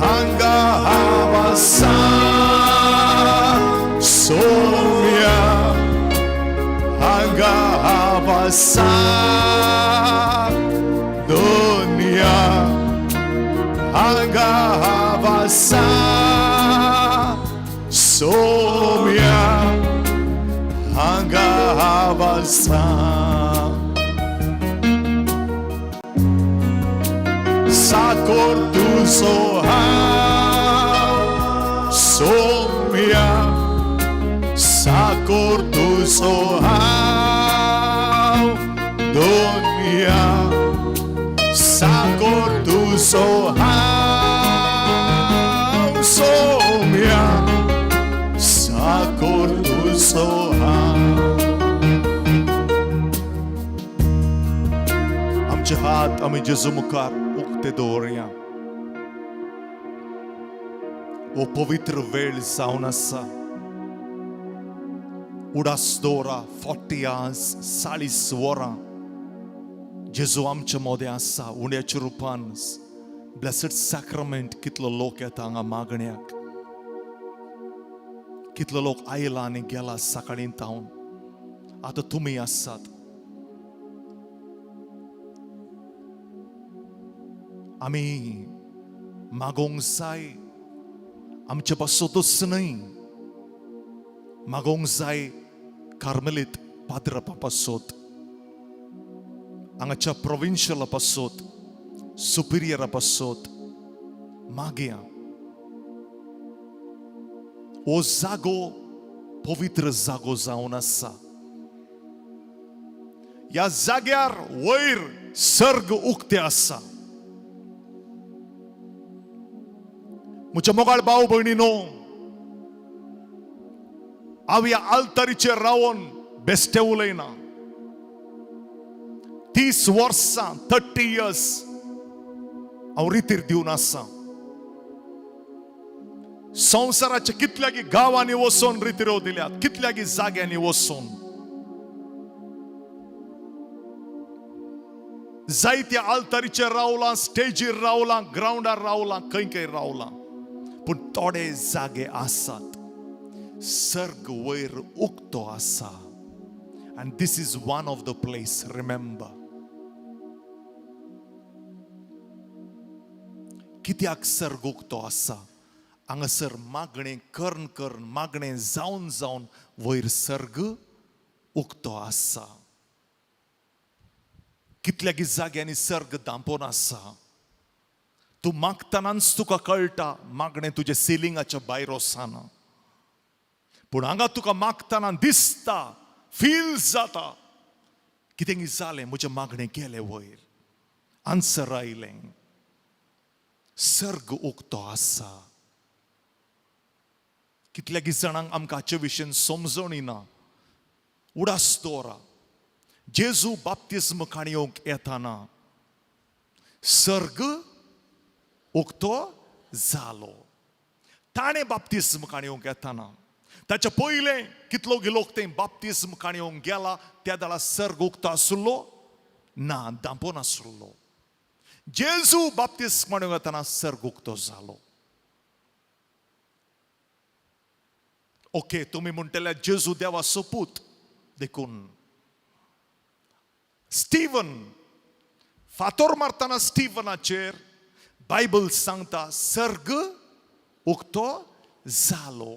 Hanga havasa somya. Hanga havasa dunya. Hanga havasa somya. Hanga havasa. Sakor tu sohav somya. Sakor tu sohav dunya. Sakor tu sohav somya. Sakor tu sohav. आमचे हात आम्ही जेजू मुखार उक्ते दवरया. ओ पवित्र वेळ जावन आसा. उडास दवरा 40 hours 40 वरां जेजू आमचे मोदे आसा उंड्याच्या रुपान. ब्लेसड सॅक्रमेंट कितलो लोक येता हांगा मागण्याक. कितलो लोक आयला आनी गेला सकाळीं तावन. आतां तुमी आसात. आमी मागोंक जाय आमचे पासतूच न्हय. मागोंक जाय कार्मेलीत पाद्रपा पासत. हांगाच्या प्रोविन्शियला पासत सुपिरियरा पासत मागया. हो जागो पवित्र जागो जावन आसा. ह्या जाग्यार वयर सर्ग उक्ते आसा. म्हज्या मोगाळ भाव भयणीनो, हांव ह्या आल्तारीचेर रावन बेश्टे उलयना. 30 वर्सां 30 years हांव रितीर दिवन आसा. संवसाराच्या कितल्यागी गांवांनी वचून रितीरो दिल्यात, कितल्यागी जाग्यांनी वचून. जायत्या आल्तारीचेर रावलां, स्टेजीर रावलां, ग्राउंडार रावलां, खंय खंय रावलां. पूण थोडे जागे आसात सर्ग वयर उक्तो आसा. And this is one of the place, remember. कित्याक सर्ग उक्तो आसा? हांगासर मागणें करून करून मागणें जावन जावन वयर सर्ग उक्तो आसा. कितल्यागी जाग्यांनी सर्ग दांपोवन आसा. तूं मागतनाच तुका कळटा मागणें तुजे सिलिंगाच्या भायर वचना. पूण हांगा तुका मागतना दिसता, फील जाता कितें जालें, म्हजें मागणें गेलें वयर, आन्सर आयलें. सर्ग उक्तो आसा. कितल्यागी जाणांक आमकां हाचे विशीं समजणी ना. उडास दवरा. जेजू बाप्तिस्म काणयोंक येताना सर्ग उक्तो जालो. ताणें बाप्तिस्म काणयोंक येताना ताच्या पयलें कितलो लोक थंय बाप्तिस्म काणयोंक गेला त्या दाळा सर्ग उक्तो आसलो ना दांपो नासलो. जेजू बाप्तिस्म म्हणून वतना सर्ग उक्तो जालो. ओके, तुम्ही म्हणटले जेजू देवाचो पूत देखून स्टीवन फातोर मारतना स्टीवनाचेर बायबल सांगता सर्ग उक्तो जालो.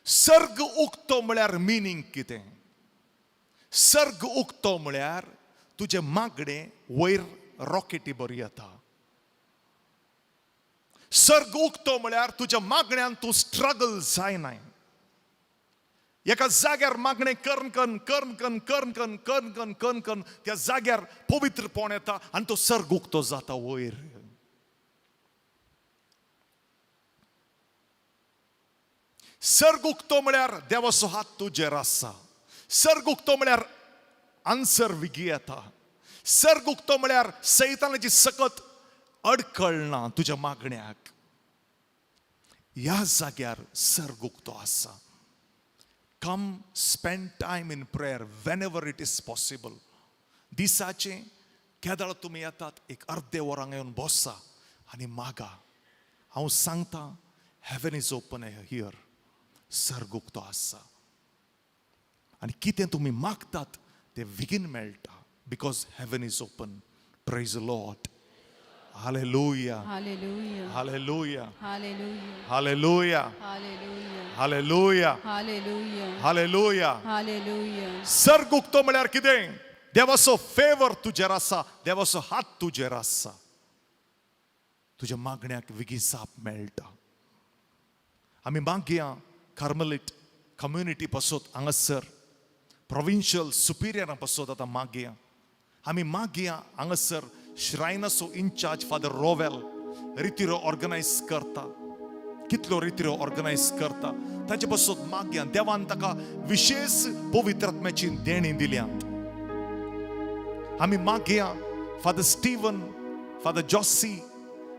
सर्ग उक्तो म्हळ्यार मिनींग कितें? सर्ग उक्तो म्हळ्यार तुझे मागणे वयर रॉकेटी बरी येता. सर्ग उक्तो म्हळ्यार तुज्या मागण्यान तूं स्ट्रगल जायना. एका जाग्यार मागणें कर्ण कन्न त्या जाग्यार पवित्रपण येता आनी तो सर्ग उक्तो जाता वयर. सर्ग उक्तो म्हळ्यार देवाचो हात तुजेर आसा. सर्ग उक्तो म्हळ्यार आन्सर विगी येता. सर्ग उक्तो म्हळ्यार सैतानाची सकत अडकळना तुज्या मागण्याक. ह्या जाग्यार सर्ग उक्तो आसा. Come spend time in prayer whenever it is possible. दिसाचे केदाळ तुम्ही येतात एक अर्दे वरांक येवन बसा आनी मागा. हांव सांगता हेवन इज ओपन हियर. सर्ग उक्तो आसा आनी कितें तुमी मागतात ते बेगीन मेळटा because heaven is open. Praise the Lord. Hallelujah. Hallelujah. Hallelujah. Hallelujah. Hallelujah. Hallelujah. Hallelujah. Hallelujah. Hallelujah. Hallelujah. सर्ग उक्तो म्हळ्यार कितें? देवाचो फेवर तुजेर आसा. देवाचो हात तुजेर आसा. तुज्या मागण्याक बेगीन जाप मेळटा. आमी मागया कार्मेलिट कम्युनिटी पासत हांगासर प्रोविन्शियल सुपिरियरा पासत आतां मागया. आमी मागया हांगासर श्रायनाचो इन्चार्ज फादर रोवेल रितीरो ऑर्गनायज करता. कितलो रितीरो ऑर्गनायज करता ताचे पासत मागया. देवान ताका विशेष पवित्रात्म्याची देणी दिल्यात. आमी मागया फादर स्टीवन, फादर जॉसी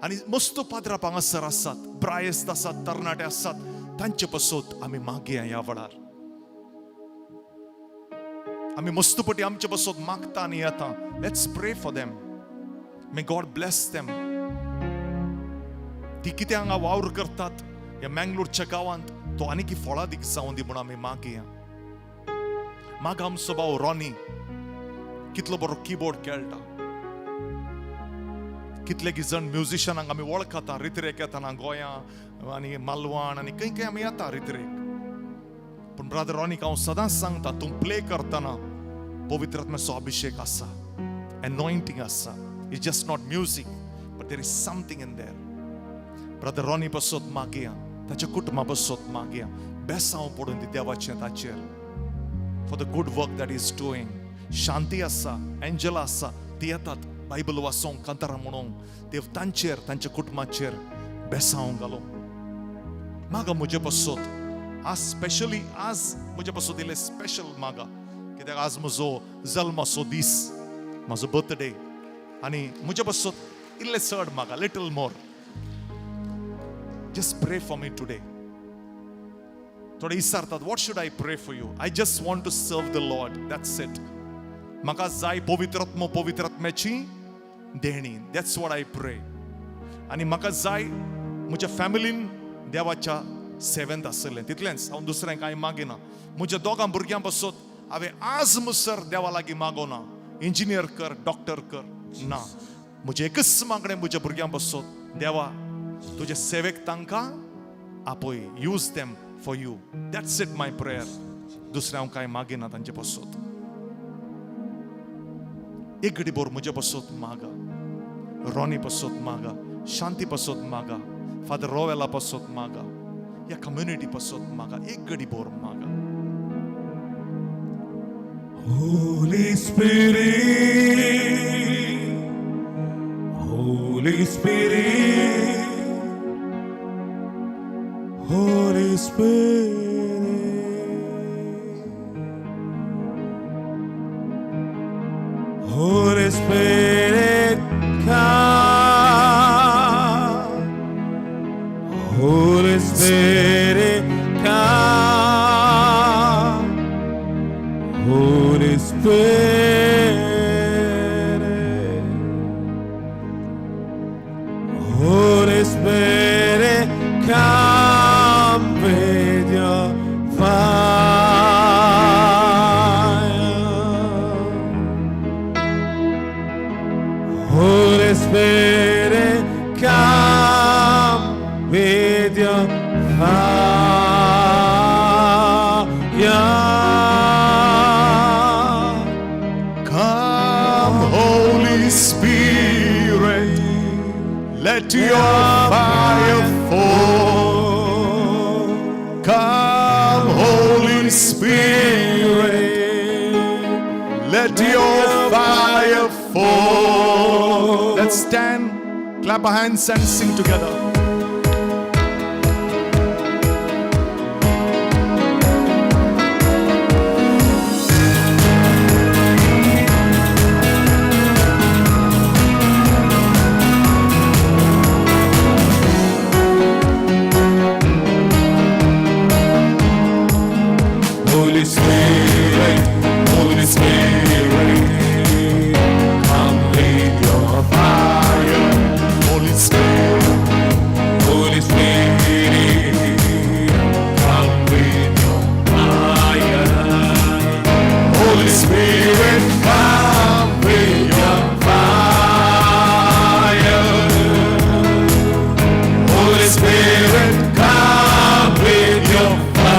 आनी मस्तो पाद्राप हांगासर आसात. ब्रायस्त आसात, तरणाटे आसात. तांचे पासत आमी मागया ह्या वेळार. आमी मस्तपटी आमचे पासत मागता आनी येता. लेट्स प्रे for them. May God bless them. ती कितें हांगा वावर करतात ह्या मँगलोरच्या गांवांत तो आनीक फळां दीक जावं दी म्हणून आमी मागया. माग आमचो भाव रॉनी कितलो बरो कीबोर्ड खेळटा. कितले जण म्युझिशनांक आमी वळखता. रित्रेक येतना गोंयां आनी मालवण आनी खंय खंय आमी येता रित्रेक. पूण ब्रदर रॉनीक हांव सदांच सांगता तूं प्ले करतना पवित्रात्म्याचो अभिषेक आसा. एनॉयंटींग आसा. It's just not music, but there is something in there. Brother Ronnie पासत मागया. ताच्या कुटुंबा पासत मागया. बेसांव पडून दी देवाचें ताचेर. For the good work that he is doing. शांती आसा, एंजला आसा. ती येतात बायबल वाचूंक, कांतारां म्हणूंक. देव तांचेर, तांच्या कुटुंबाचेर बेसांव घालो. मागा म्हजे पासत आज स्पेशली आज म्हजे पासत इल्लें स्पेशल मागा. कित्याक आज म्हजो जल्माचो दीस, म्हजो बर्थडे. आणि मुझे पासत इल्ले चड मागा. Little more. Just pray for me today. थोडे विचारतात what should I pray for you? I just want to serve the Lord. That's it. म्हाका जाय पवित्रात्म्याची देणी. दॅट्स वॉट आय प्रे. आणि म्हाका जाय म्हज्या फॅमिलीन देवाच्या सेवेंत आसलें तितलेंच. हांव दुसरें कांय मागिना. म्हज्या दोगां भुरग्यां पासत हांवें आज मुसर देवा लागीं मागोना इंजिनियर कर, डॉक्टर कर ना. म्हजें एकच मागणें म्हज्या भुरग्यां पासत देवा तुजे सेवेक तांकां आपय. Use them for you. That's it my prayer. दुसरें हांव कांय मागिना तांचे पासत. एक घडी भर म्हजे पासत मागा. रॉनी पासत मागा. शांती पासत मागा. फादर रोवेला पासत मागा. ह्या कम्युनिटी पासत मागा. एक घडी भर मागा. Holy Spirit, Holy Spirit, Holy Spirit, Holy Spirit, come, Holy Spirit, come, Holy Spirit, Holy Spirit, come with your fire. Holy Spirit, come with your fire. Come, Holy Spirit, let your fire fall. Come, Holy Spirit, let your fire fall. Let's stand, clap our hands and sing together. Holy Spirit, Holy Spirit, come with your fire. Holy Spirit, Holy Spirit, come with your fire. Holy Spirit, come with your fire. Holy Spirit, come with your fire.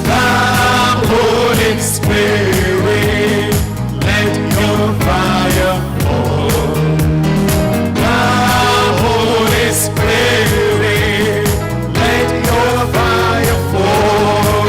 Come, Holy Spirit, let your fire fall. Come, Holy Spirit, let your fire fall.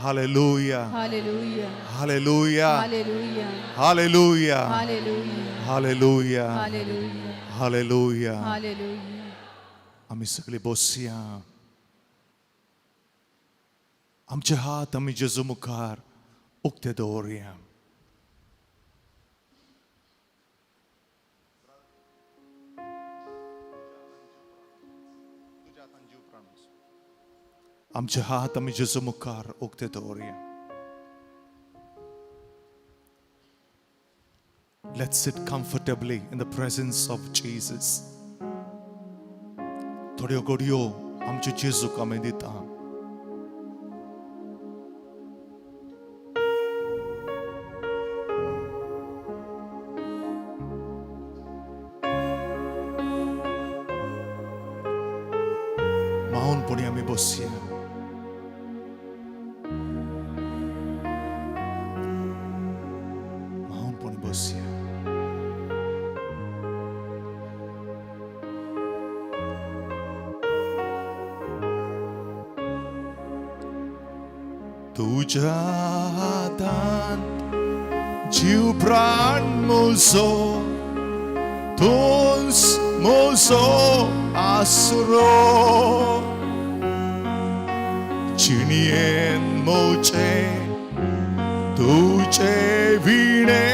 Hallelujah. Hallelujah. Hallelujah. Hallelujah. Hallelujah. Hallelujah. Hallelujah. Hallelujah. Hallelujah. Hallelujah. आम्ही सगळे बसूया. आमचे हात आम्ही जेजू मुखार उक्ते दवरुया. आमचे हात आम्ही जेजू मुखार उक्ते दवरुया. Let's sit comfortably in the presence of Jesus. थोड्यो घडयो आमचे जेजूक आमी दिता. मौनपणी आमी बसया. मौनपणी बसया. तुझ्या हातांत जीव प्राण म्हजो, तूंच म्हजो आसरो. चिणयेन मोचे तुझे विणे,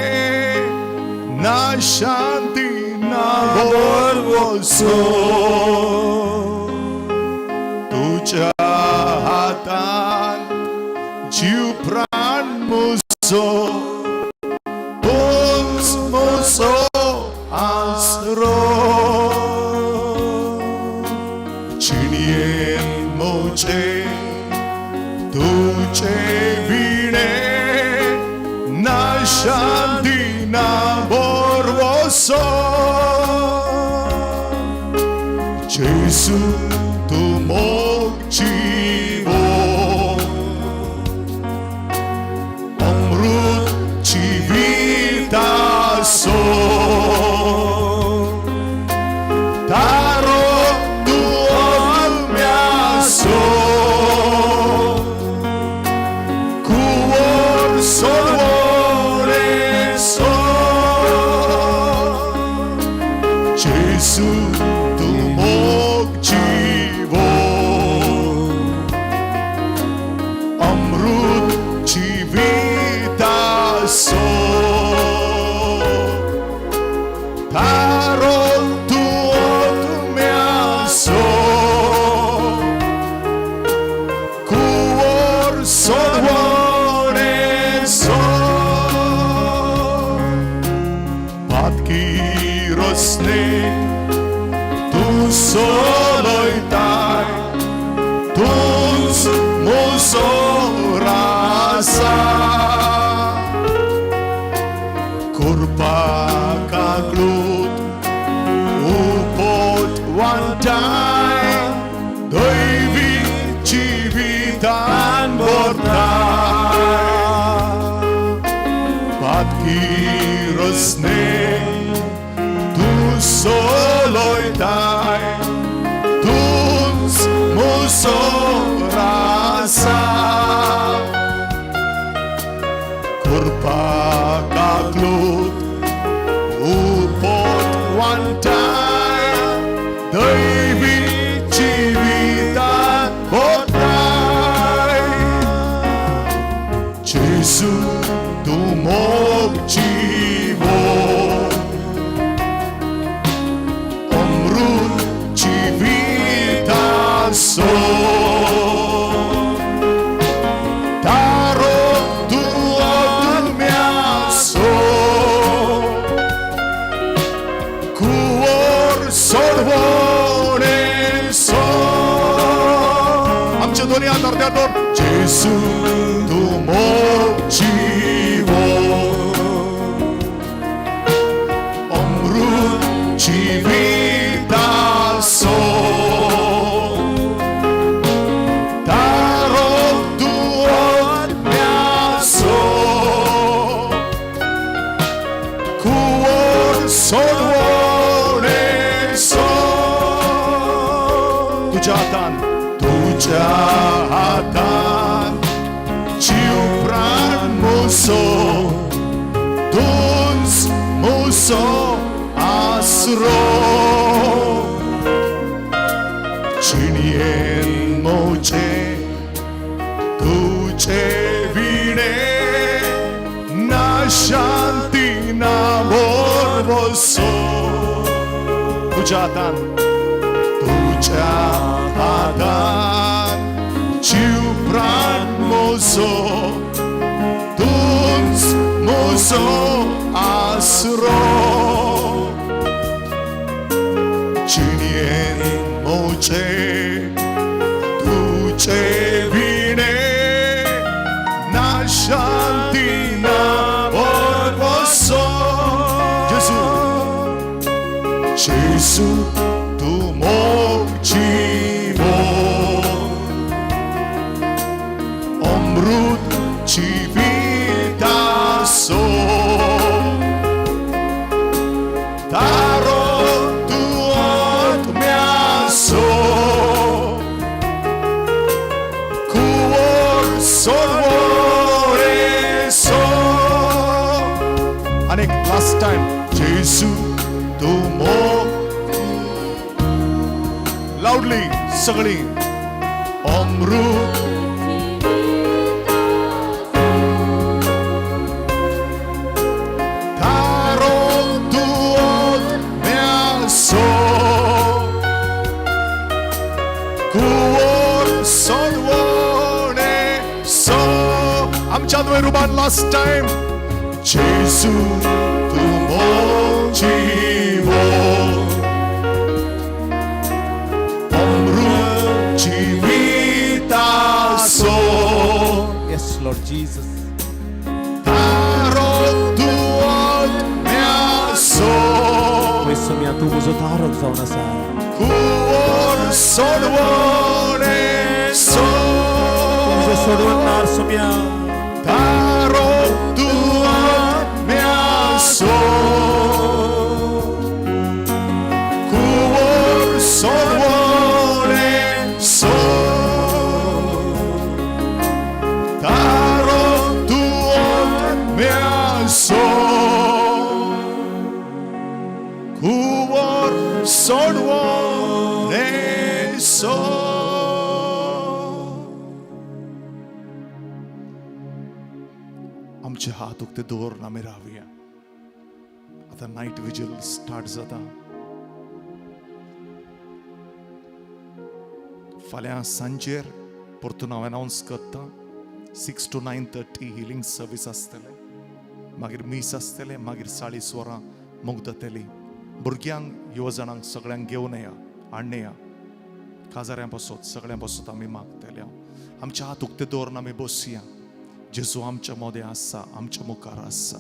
ना शांती ना वरवसो. तुझ्या हातांत जीव प्राण म्हजो, तूंच म्हजो आसरो. चिणयेन मोचे तुझे विणे, ना शांती ना वरवसो. जेजू तू मोग जीवो, अमृत जीवितासो. तारो तू अल्म्यासो, कुवर सोवरेसो. जेजू तू मोग जीवो, अमृत जीवितासो. तारो तू अल्म्यासो, Kuwar सोवरेसो. Patki rosne tu soloitai, tuns muso rasa. Kurpa kaglut upot wantai, doivi civitan bortai. Patki rosne tu soloitai, tuns muso rasa. Kurpa kaglut upot wantai, doivi civitan bortai. Jesu tu moog जीवो, अमृत जीवितासो. तारो तू अल्म्यासो, कुवर सोवरेसो. आमचे दोन्ही हात अर्ध्यातोर. जेजू तू मोग जीवो, अमृत जीवितासो. तारो तू अल्म्यासो, कुवर सोवरेसो. तुझ्या हातान moso तुंस moso आसरो चिणियेन मोचे तुझे विणे ना शांती ना बोरवसो तुझ्या हातान जीव प्राण मोसो तुंस मोसो आसरो चिणियेन मोचे तुझे विणे ना शांती ना बोरवसो जेसु तू मोग जीवो अमृत जीवितासो तारो तू आत्म्यासो कुवर सोरेसो अनेक लास्ट टाइम जेसु तू मोग लाउडली सगळी अमृत तारो तू आत्म्यासो कुवर सोडवणेसो आमच्या द्वे रुबान लास्ट टाइम जेसू तू मोग जीवो Yes, Lord Jesus. Questo mi ha tu uso taro zona sa. Kuor sodwone so. Uso sodwonar somia. Taro tua mia so. Kuor sodwone so. सोडवणेसो आमचे हात उक्ते दवरून आमी रावया आता नाईट विजिल स्टार्ट जाता फाल्यां सांजेर परतून हांव अनाउन्स करता 6 to 9:30 हिलिंग सर्वीस आसतले मागीर मीस आसतले मागीर 40 मोग जातली भुरग्यांक युवजनांक सगळ्यांक घेवन या हाडून काजाऱ्यां बसत सगळ्यां बसत आमी मागतले आमचे हात उक्ते दवरून आमी बसया जेजू आमच्या मदें आसा आमच्या मुखार आसा